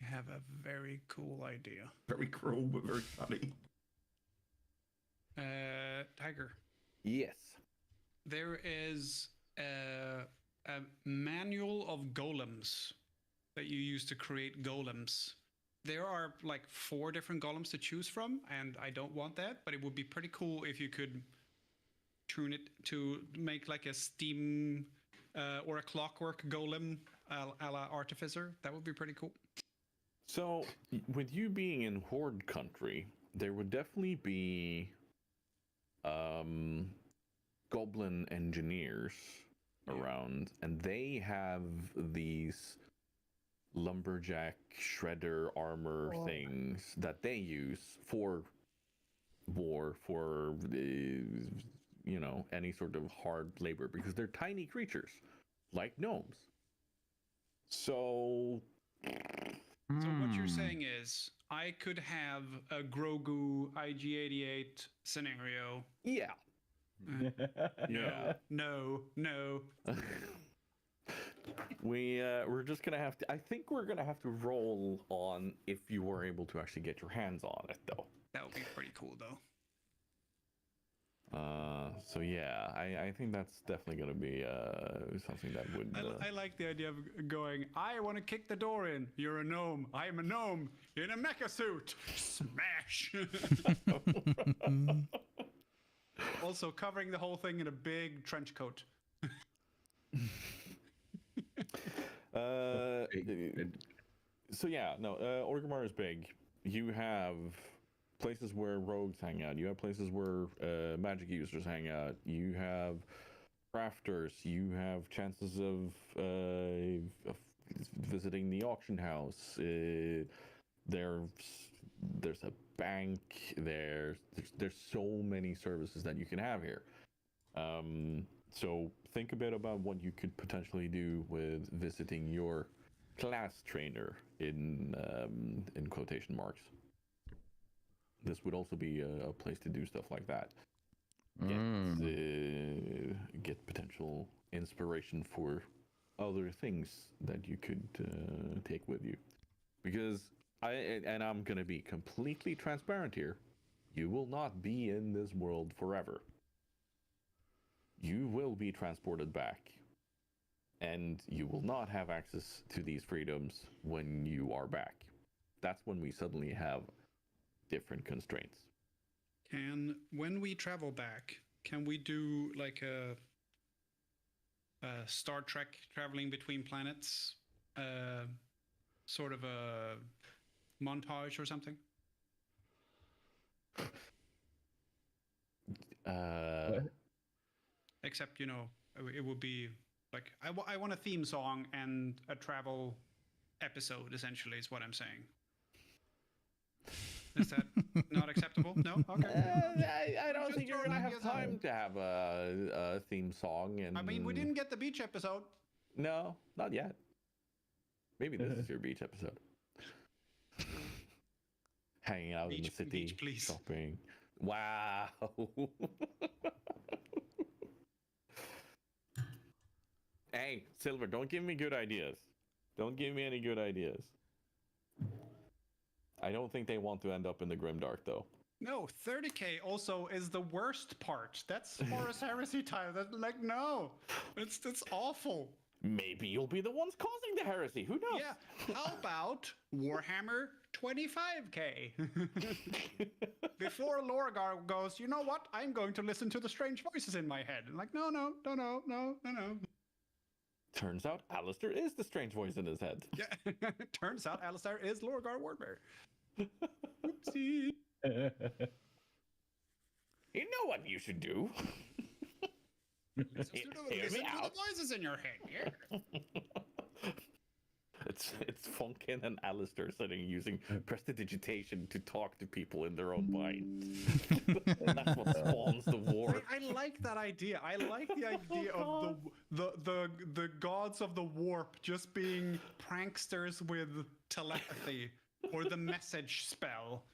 I have a very cool idea. Very cruel, but very funny. Tiger. Yes. There is a manual of golems that you use to create golems. There are like 4 different golems to choose from, and I don't want that, but it would be pretty cool if you could tune it to make like a steam or a clockwork golem a la Artificer. That would be pretty cool. So, with you being in Horde country, there would definitely be goblin engineers around, and they have these lumberjack shredder armor things that they use for war, for you know, any sort of hard labor, because they're tiny creatures like gnomes. So what you're saying is I could have a Grogu IG-88 scenario. yeah. Yeah. No. We're just gonna have to. I think we're gonna have to roll on if you were able to actually get your hands on it, though. That would be pretty cool, though. So yeah, I think that's definitely gonna be something that would. I like the idea of going, I want to kick the door in. You're a gnome. I am a gnome in a mecha suit. Smash. Also covering the whole thing in a big trench coat. So yeah, no, Orgrimmar is big. You have places where rogues hang out. You have places where magic users hang out. You have crafters. You have chances of visiting the auction house. There's a bank. There's so many services that you can have here. So think a bit about what you could potentially do with visiting your class trainer in quotation marks. This would also be a place to do stuff like that. Get potential inspiration for other things that you could take with you. Because I'm going to be completely transparent here. You will not be in this world forever. You will be transported back. And you will not have access to these freedoms when you are back. That's when we suddenly have different constraints. When we travel back, can we do like a Star Trek traveling between planets, sort of a montage or something? Except, you know, it would be like I want a theme song and a travel episode, essentially, is what I'm saying. Is that not acceptable? No? Okay. I don't think you're going to have time to have a theme song. And I mean, we didn't get the beach episode. No, not yet. Maybe this is your beach episode. Hanging out in the city, beach, please. shopping. Wow. Hey, Silver, don't give me good ideas. Don't give me any good ideas. I don't think they want to end up in the Grimdark, though. No, 30k also is the worst part. That's Horus Heresy time. That's like, no, it's awful. Maybe you'll be the ones causing the heresy. Who knows? Yeah. How about Warhammer 25k? Before Lorgar goes, you know what? I'm going to listen to the strange voices in my head. I'm like, no. Turns out Alistair is the strange voice in his head. Yeah. Turns out Alistair is Lorgar Wardbear. Oopsie. You know what you should do. Listen to the voices in your head, yeah? It's Funkin and Alistair sitting using prestidigitation to talk to people in their own mind. And that's what spawns the war. I like that idea. I like the idea of the gods of the warp just being pranksters with telepathy or the message spell.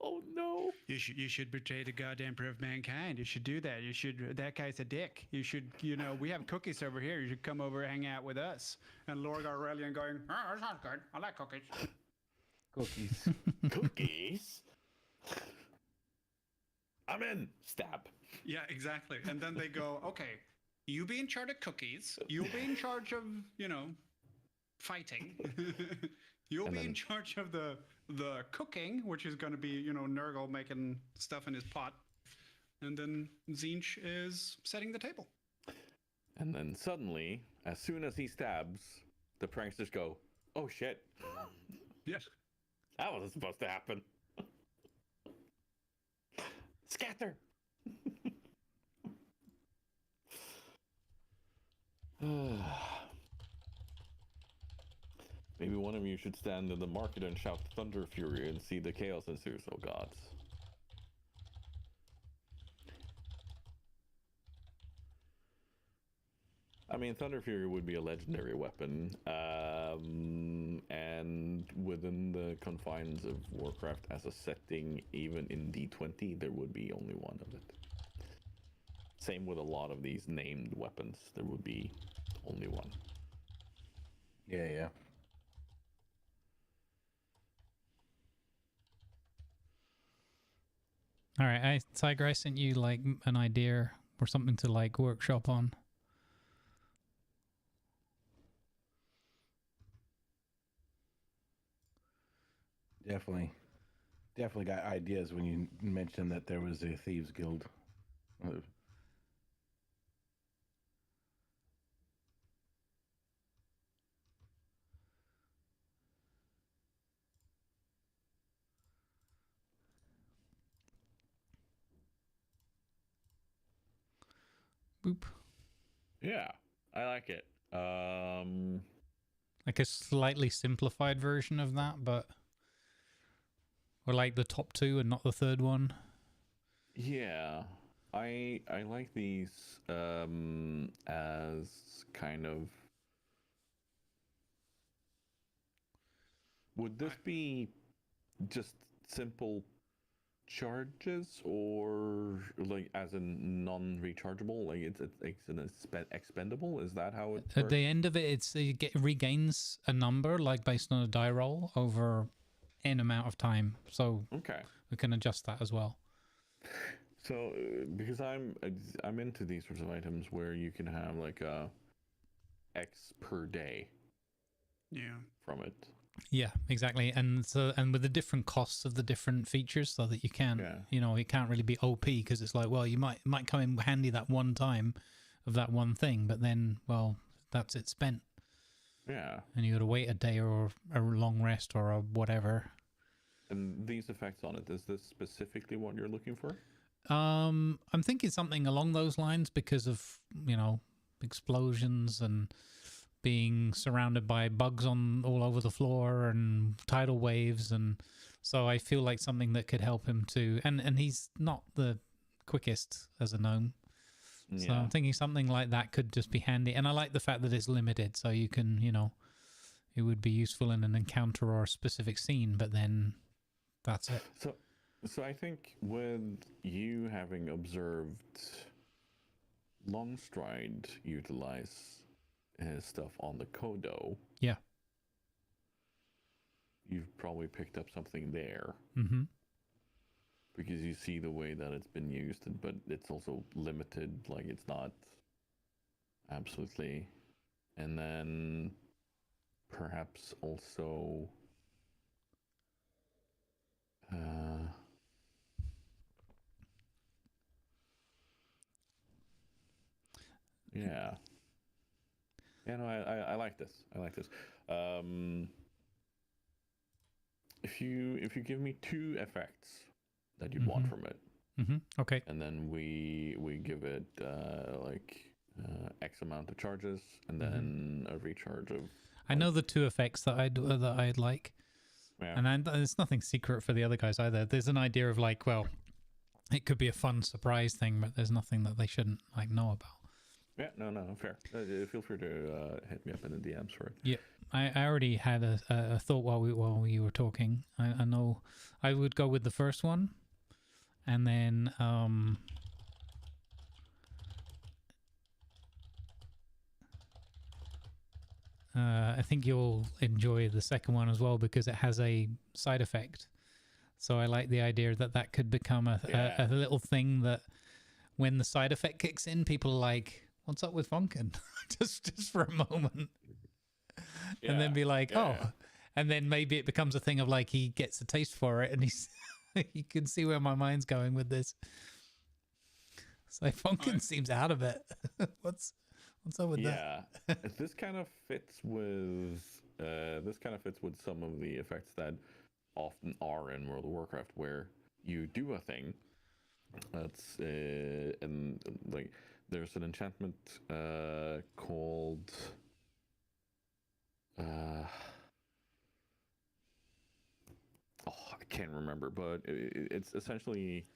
Oh Oh no. You should betray the goddamn emperor of mankind. You should do that. You should. That guy's a dick. You should. We have cookies over here. You should come over and hang out with us. And Lord Aurelian going, oh, that sounds good. I like cookies. Cookies. Cookies. I'm in. Stab. Yeah, exactly. And then they go, okay, you be in charge of cookies. You'll be in charge of, fighting. You'll be in charge of the cooking, which is going to be, Nurgle making stuff in his pot. And then Zinch is setting the table. And then suddenly, as soon as he stabs, the pranksters go, oh shit. Yes. That wasn't supposed to happen. Scatter. Maybe one of you should stand in the market and shout Thunder Fury and see the chaos ensues. Oh gods. I mean, Thunder Fury would be a legendary weapon, and within the confines of Warcraft as a setting, even in D20, there would be only one of it. Same with a lot of these named weapons, there would be only one. Yeah. All right, Tiger, I sent you like an idea or something to like workshop on. Definitely got ideas when you mentioned that there was a thieves guild. Boop. Yeah, I like it. Like a slightly simplified version of that, but or like the top two and not the third one. Yeah, I like these as kind of. Would this be just simple charges, or like as in non-rechargeable? Like it's an expendable? Is that how it works? At the end of it, it regains a number like based on a die roll over N amount of time. So okay, we can adjust that as well. So because I'm into these sorts of items where you can have like a X per day. Yeah. From it. Yeah, exactly. And so, and with the different costs of the different features, so that you can't, it can't really be OP, because it's like, well, you might come in handy that one time of that one thing, but then, well, that's it spent. Yeah. And you got to wait a day or a long rest or a whatever. And these effects on it, is this specifically what you're looking for? I'm thinking something along those lines because of, explosions and being surrounded by bugs all over the floor and tidal waves, and so I feel like something that could help him to, and he's not the quickest as a gnome, so I'm thinking something like that could just be handy. And I like the fact that it's limited, so you can, it would be useful in an encounter or a specific scene, but then that's it. So I think with you having observed Longstride utilize his stuff on the Kodo. Yeah. You've probably picked up something there. Mm-hmm. Because you see the way that it's been used, but it's also limited, like it's not absolutely. And then perhaps also yeah. Yeah, no, I like this. I like this. If you give me 2 effects that you'd want from it, okay, and then we give it X amount of charges, and then a recharge of. I know the 2 effects that I'd like, and there's nothing secret for the other guys either. There's an idea of like, well, it could be a fun surprise thing, but there's nothing that they shouldn't know about. Yeah, no, fair. Feel free to hit me up in the DMs for it. Yeah, I already had a thought while you were talking. I know I would go with the first one, and then I think you'll enjoy the second one as well because it has a side effect. So I like the idea that that could become a little thing that when the side effect kicks in, people are like, "What's up with Funkin?" just for a moment, and then be like, "Oh," and then maybe it becomes a thing of like he gets a taste for it, and he's you can see where my mind's going with this. So Funkin seems out of it. What's up with that? Yeah, this kind of fits with some of the effects that often are in World of Warcraft, where you do a thing that's and like there's an enchantment called I can't remember, but it's essentially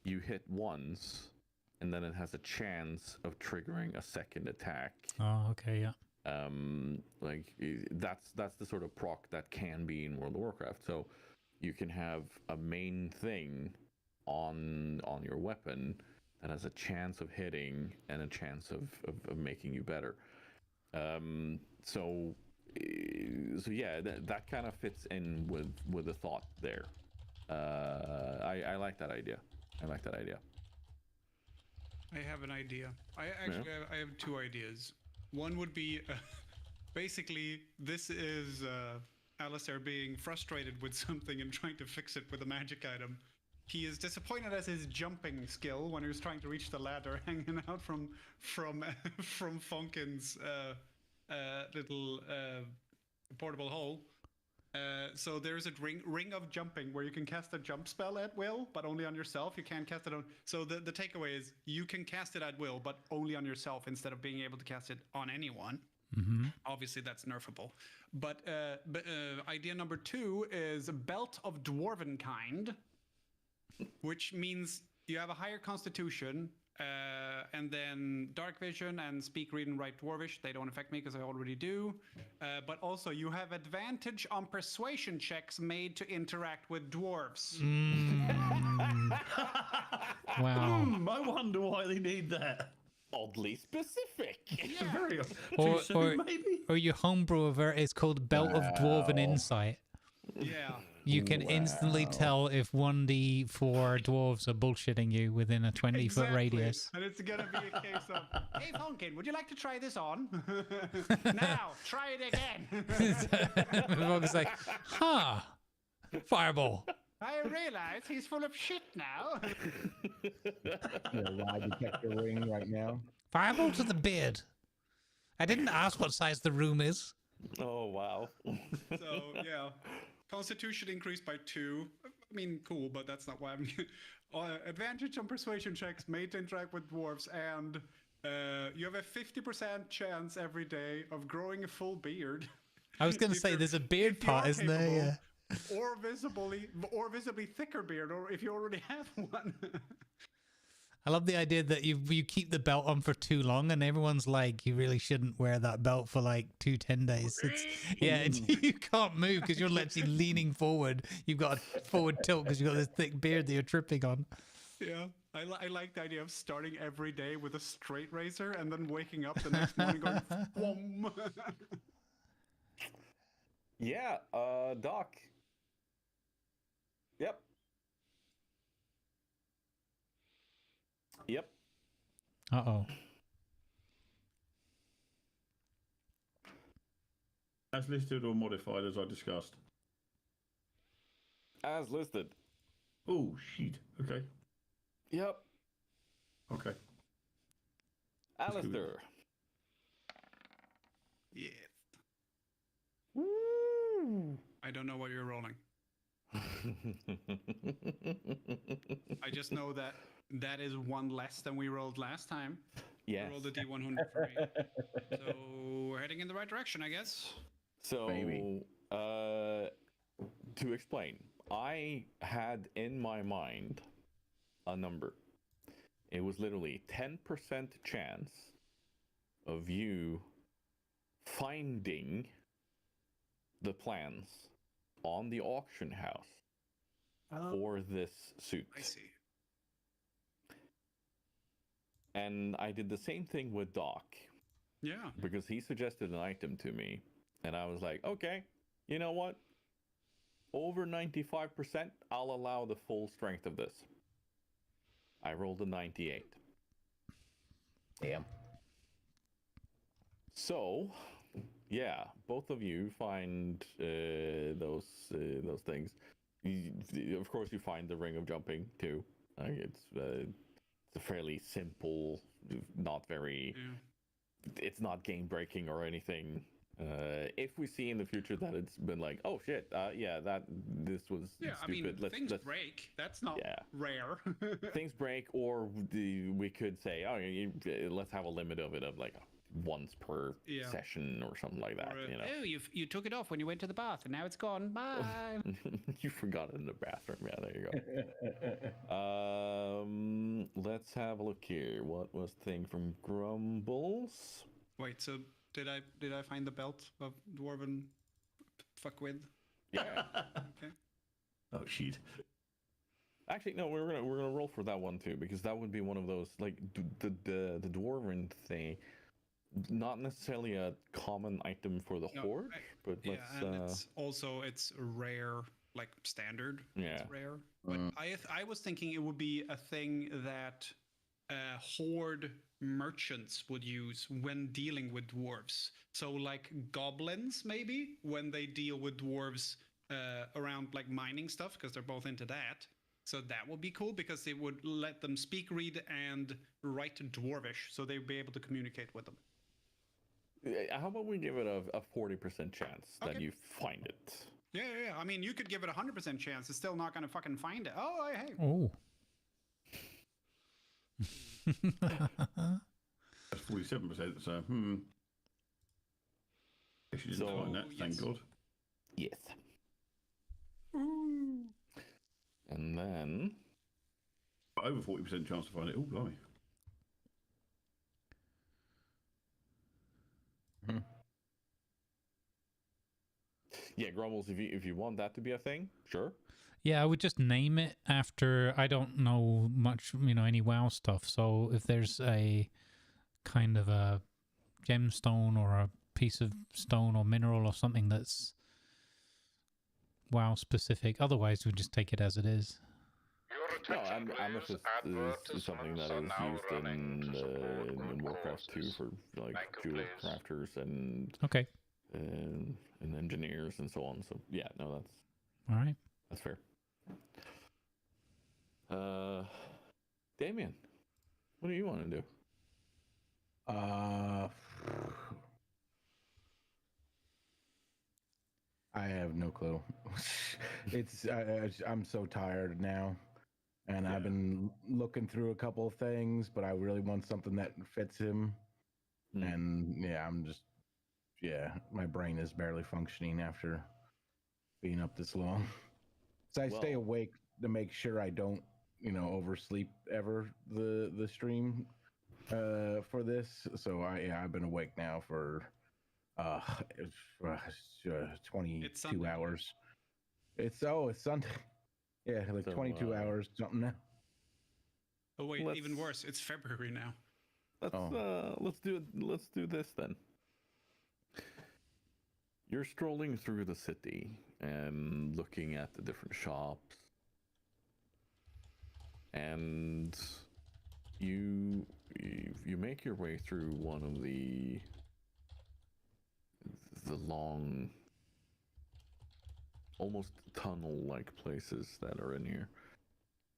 you hit once and then it has a chance of triggering a second attack. Oh, okay, yeah. Like that's the sort of proc that can be in World of Warcraft. So you can have a main thing on your weapon that has a chance of hitting and a chance of making you better. So yeah, that kind of fits in with the thought there. I like that idea. I have an idea. I have two ideas. One would be basically this is Alistair being frustrated with something and trying to fix it with a magic item. He is disappointed as his jumping skill when he was trying to reach the ladder, hanging out from Funkin's little portable hole. So there's a ring of jumping where you can cast a jump spell at will, but only on yourself. You can't cast it on. So the takeaway is you can cast it at will, but only on yourself instead of being able to cast it on anyone. Mm-hmm. Obviously, that's nerfable. But idea number two is a belt of dwarven kind, which means you have a higher constitution. And then dark vision and speak, read, and write dwarvish. They don't affect me because I already do. But also you have advantage on persuasion checks made to interact with dwarves. Wow. I wonder why they need that. Oddly specific. Yeah. Very Or maybe. or your homebrew it's called Belt of Dwarven Insight. Yeah. You can instantly tell if 1d4 dwarves are bullshitting you within a 20-foot radius. And it's going to be a case of, hey, Funkin, would you like to try this on? Now, try it again. Everyone's like, huh, fireball. I realize he's full of shit now. Lie detector ring right now. Fireball to the beard. I didn't ask what size the room is. Oh, wow. So, yeah. Constitution increased by 2. I mean, cool, but that's not why I'm... advantage on persuasion checks made to interact with dwarves, and you have a 50% chance every day of growing a full beard. I was going to say, there's a beard part, isn't there? Yeah. Or visibly thicker beard, or if you already have one. I love the idea that you keep the belt on for too long, and everyone's like, you really shouldn't wear that belt for like 10 days. You can't move because you're literally leaning forward. You've got a forward tilt because you've got this thick beard that you're tripping on. Yeah, I like the idea of starting every day with a straight razor and then waking up the next morning going, whoom. Yeah, Doc. Yep. Uh-oh. As listed or modified as I discussed. As listed. Oh, shit. Okay. Yep. Okay. Alistair. Yeah. Woo! I don't know what you're rolling. I just know that is one less than we rolled last time. Yes. We rolled a D100 for me. So we're heading in the right direction, I guess. So, Maybe. to explain, I had in my mind a number. It was literally 10% chance of you finding the plans on the auction house for this suit. I see. And I did the same thing with Doc. Yeah. Because he suggested an item to me. And I was like, okay, you know what? Over 95%, I'll allow the full strength of this. I rolled a 98. Damn. So, yeah, both of you find those things. Of course, you find the ring of jumping too. It's a fairly simple, not very. Yeah. It's not game breaking or anything. If we see in the future that it's been like, oh shit, this was Yeah, stupid. I mean, things break. That's not rare. Things break, or we could say, oh, let's have a limit of it of like once per session or something like that. Or, you know, oh, you took it off when you went to the bath, and now it's gone. Bye. you forgot it in the bathroom. Yeah, there you go. Let's have a look here. What was the thing from Grumbles? Wait, so did I find the belt of dwarven fuck with? Yeah. Okay. Oh shit. Actually, no, we're gonna roll for that one too, because that would be one of those like the dwarven thing. Not necessarily a common item for the horde, but let's. And it's rare, like standard. Yeah. It's rare. But I was thinking it would be a thing that horde merchants would use when dealing with dwarves. So like goblins, maybe when they deal with dwarves around like mining stuff, because they're both into that. So that would be cool because it would let them speak, read, and write dwarvish, so they'd be able to communicate with them. How about we give it a 40% chance that you find it? Yeah. I mean, you could give it 100% chance. It's still not going to fucking find it. Oh, hey. Oh. That's 47%. So, She didn't find that. Thank God. Yes. Ooh. And then over 40% chance to find it. Oh, blimey. Yeah, Grumbles, if you want that to be a thing, sure. Yeah, I would just name it after. I don't know much, any WoW stuff. So if there's a kind of a gemstone or a piece of stone or mineral or something that's WoW specific, otherwise we just take it as it is. No, Amethyst is something that is used in Warcraft 2 for like jewel crafters and and engineers and so on. So yeah, no, that's all right. That's fair. Damien, what do you want to do? I have no clue. I'm so tired now, and I've been looking through a couple of things, but I really want something that fits him. And my brain is barely functioning after being up this long. So I stay awake to make sure I don't, oversleep ever the stream for this. So I've been awake now for 22 hours. It's Sunday. Yeah, like 22 hours something now. Oh wait, even worse, it's February now. Let's do this then. You're strolling through the city and looking at the different shops, and you make your way through one of the long, almost tunnel-like places that are in here.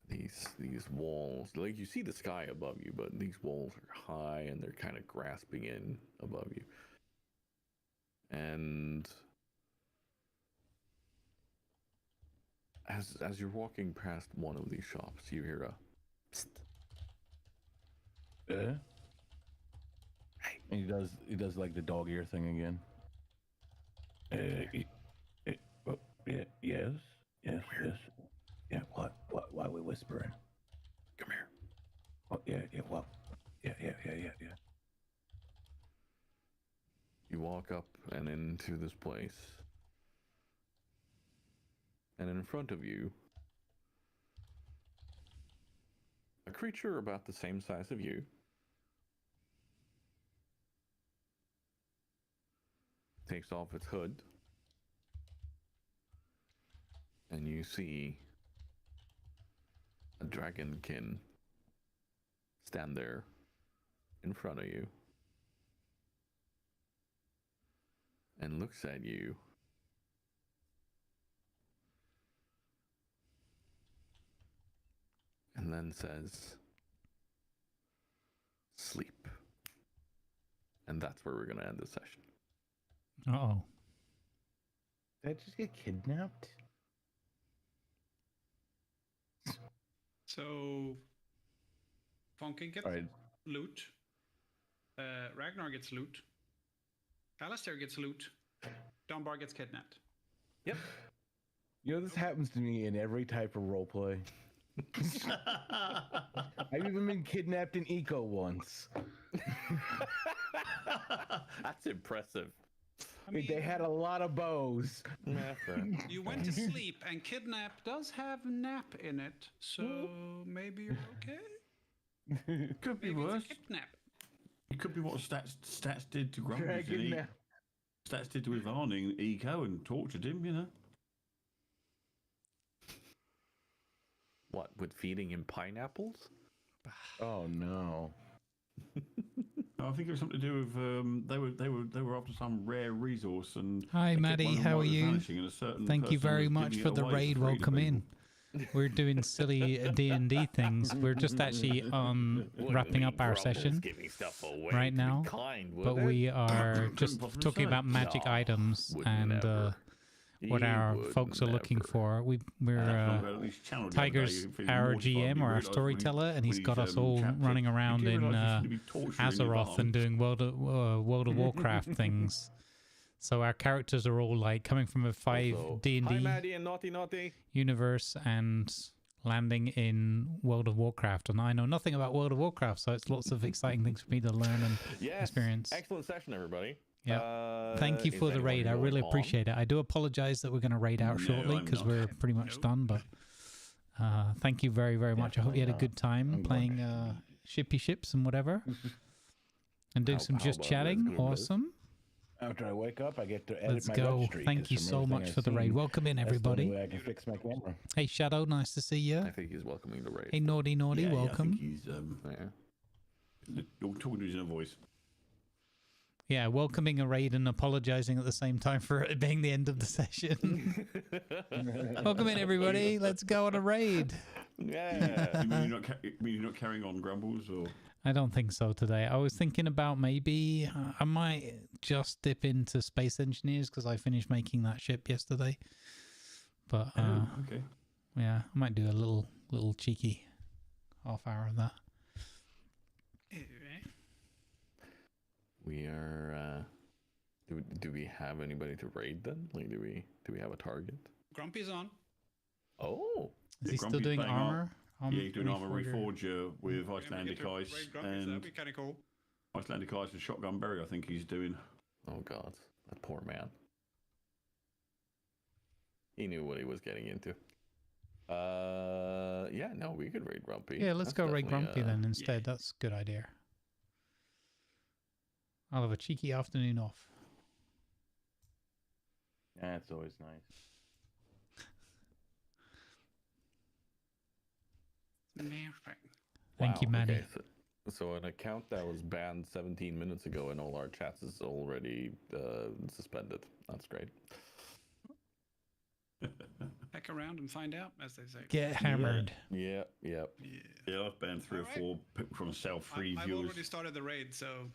These walls, like you see the sky above you, but these walls are high and they're kind of grasping in above you. And as you're walking past one of these shops, you hear a psst. Hey. And he does like the dog ear thing again. Yes. Yeah, what? Why are we whispering? Come here. Oh, yeah, what? Yeah. You walk up and into this place, And in front of you, a creature about the same size of you takes off its hood, and you see a dragonkin stand there in front of you and looks at you and then says, "Sleep." And that's where we're going to end the session. Uh-oh. Did I just get kidnapped? So, Funky gets Alright. loot. Ragnar gets loot. Alistair gets loot. Dunbar gets kidnapped. Yep. You know, this happens to me in every type of roleplay. I've even been kidnapped in Eco once. That's impressive. I mean, They had a lot of bows. you went to sleep, and kidnap does have nap in it, so maybe you're okay. Could be Maybe worse. it's a kidnap. It could be what stats did to Grumbles. Dragon nap. Stats did to Ivan in Eco and tortured him, you know. What, with feeding him pineapples? Oh no. I think it was something to do with they were after some rare resource and. Hi, they kept Maddie, one of them how are was you? vanishing and a certain Thank you person very was much giving for it the away raid. free to Welcome in. people. We're doing silly D&D things. We're just actually wrapping up our session right now, but we are just possibly talking say. about magic No, items would and never. what He our would folks are looking never. for. We're At least channeled the other Tiger's day, feeling our mortified when GM he or our realised when storyteller, and he's when got his, us all chapter, running around you do in realise you shouldn't be torturing Azeroth Ivan. and doing World of Warcraft things. So our characters are all like coming from a 5 Also, D&D hi, Maddie and Naughty. universe and landing in World of Warcraft, and I know nothing about World of Warcraft, so it's lots of exciting things for me to learn and Yes. experience. Excellent session, everybody. Yeah. Thank you is for the anyone raid. I going really on? appreciate it. I do apologize that we're going to raid out No, shortly I'm because not. we're pretty much done, but thank you very, very much. I hope you had a good time I'm playing shippy ships and whatever. And doing some how just about chatting. Let's Go Liz? Awesome. After I wake up, I get to edit Let's my go. registry. Thank 'cause you from so everything much I've for the raid. seen, Welcome in, that's the only everybody. way I can fix my camera. Hey, Shadow, nice to see you. I think he's welcoming the raid. Hey, Naughty, Yeah, I think welcome. he's Yeah. you're talking to his inner voice. Yeah, welcoming a raid and apologizing at the same time for it being the end of the session. Welcome in, everybody. Let's go on a raid. Yeah. You mean you're not carrying on Grumbles or? I don't think so today. I was thinking about maybe I might just dip into Space Engineers because I finished making that ship yesterday. But Okay. yeah, I might do a little cheeky half hour of that. We are. Do we have anybody to raid then? Like, do we have a target? Grumpy's on. Oh. Is Yeah, he still Grumpy's doing playing armor? Yeah, he's doing Armor Reforger? Reforger with Yeah, we Icelandic get to Ice raid Grumpy's, that'd and be kind of cool. Icelandic Ice and Shotgun Berry. I think he's doing. Oh God, that poor man. He knew what he was getting into. Yeah, no, we could raid Grumpy. Yeah, let's That's go raid definitely, Grumpy then instead. That's a good idea. I'll have a cheeky afternoon off. That's always nice. Thank you, Wow, Maddie. okay, so an account that was banned 17 minutes ago in all our chats is already suspended. That's great. Heck around and find out, as they say. Get hammered. Yep. Yeah. Yeah, I've banned 3 or Alright. 4 people from self-free I've viewers. already started the raid, so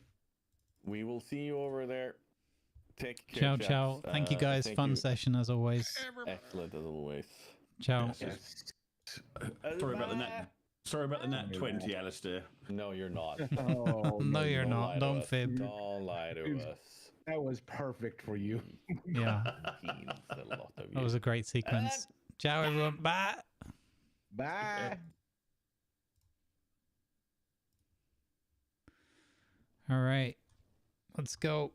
We will see you over there. Take care. Ciao, chaps. ciao. Thank you guys. Thank Fun you. session as always. Excellent as always. Ciao. Sorry about the nat 20, Alistair. No, you're not. Oh, No, you're Don't lie not. to Don't us. fib. Don't lie to us. that was perfect for you. Yeah, Means a lot of you. that was a great sequence. Ciao, everyone. Bye. Bye. All right. Let's go.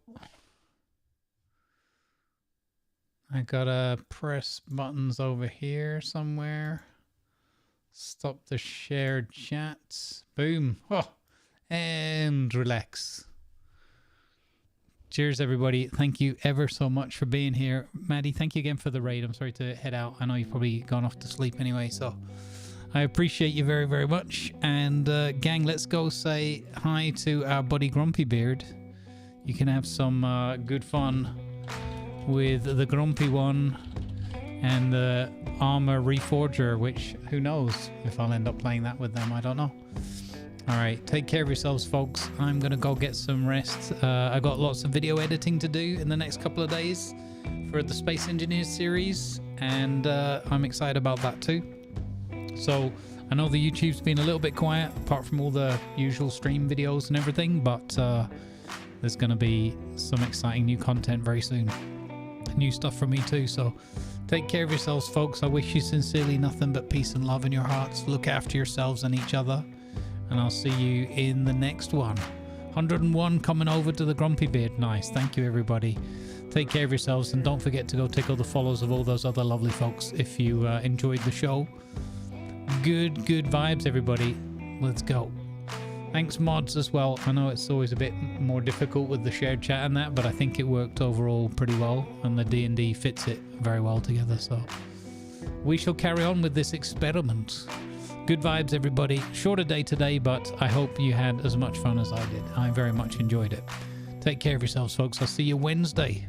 I gotta press buttons over here somewhere. Stop the shared chats. Boom. Oh, and relax. Cheers, everybody. Thank you ever so much for being here. Maddie, thank you again for the raid. I'm sorry to head out. I know you've probably gone off to sleep anyway, so I appreciate you very, very much. And gang, let's go say hi to our buddy Grumpy Beard. You can have some good fun with the Grumpy one and the Armor Reforger, which who knows if I'll end up playing that with them. I don't know. All right, take care of yourselves, folks. I'm gonna go get some rest. I got lots of video editing to do in the next couple of days for the Space Engineers series, and I'm excited about that too. So I know the YouTube's been a little bit quiet apart from all the usual stream videos and everything, but there's gonna be some exciting new content very soon. New stuff from me too, so take care of yourselves, folks. I wish you sincerely nothing but peace and love in your hearts. Look after yourselves and each other, and I'll see you in the next one. 101 coming over to the Grumpy Beard. Nice. Thank you, everybody. Take care of yourselves, and don't forget to go tickle the follows of all those other lovely folks if you enjoyed the show. Good vibes, everybody. Let's go. Thanks, mods, as well. I know it's always a bit more difficult with the shared chat and that, but I think it worked overall pretty well, and the D&D fits it very well together, so we shall carry on with this experiment. Good vibes, everybody. Shorter day today, but I hope you had as much fun as I did. I very much enjoyed it. Take care of yourselves, folks. I'll see you Wednesday.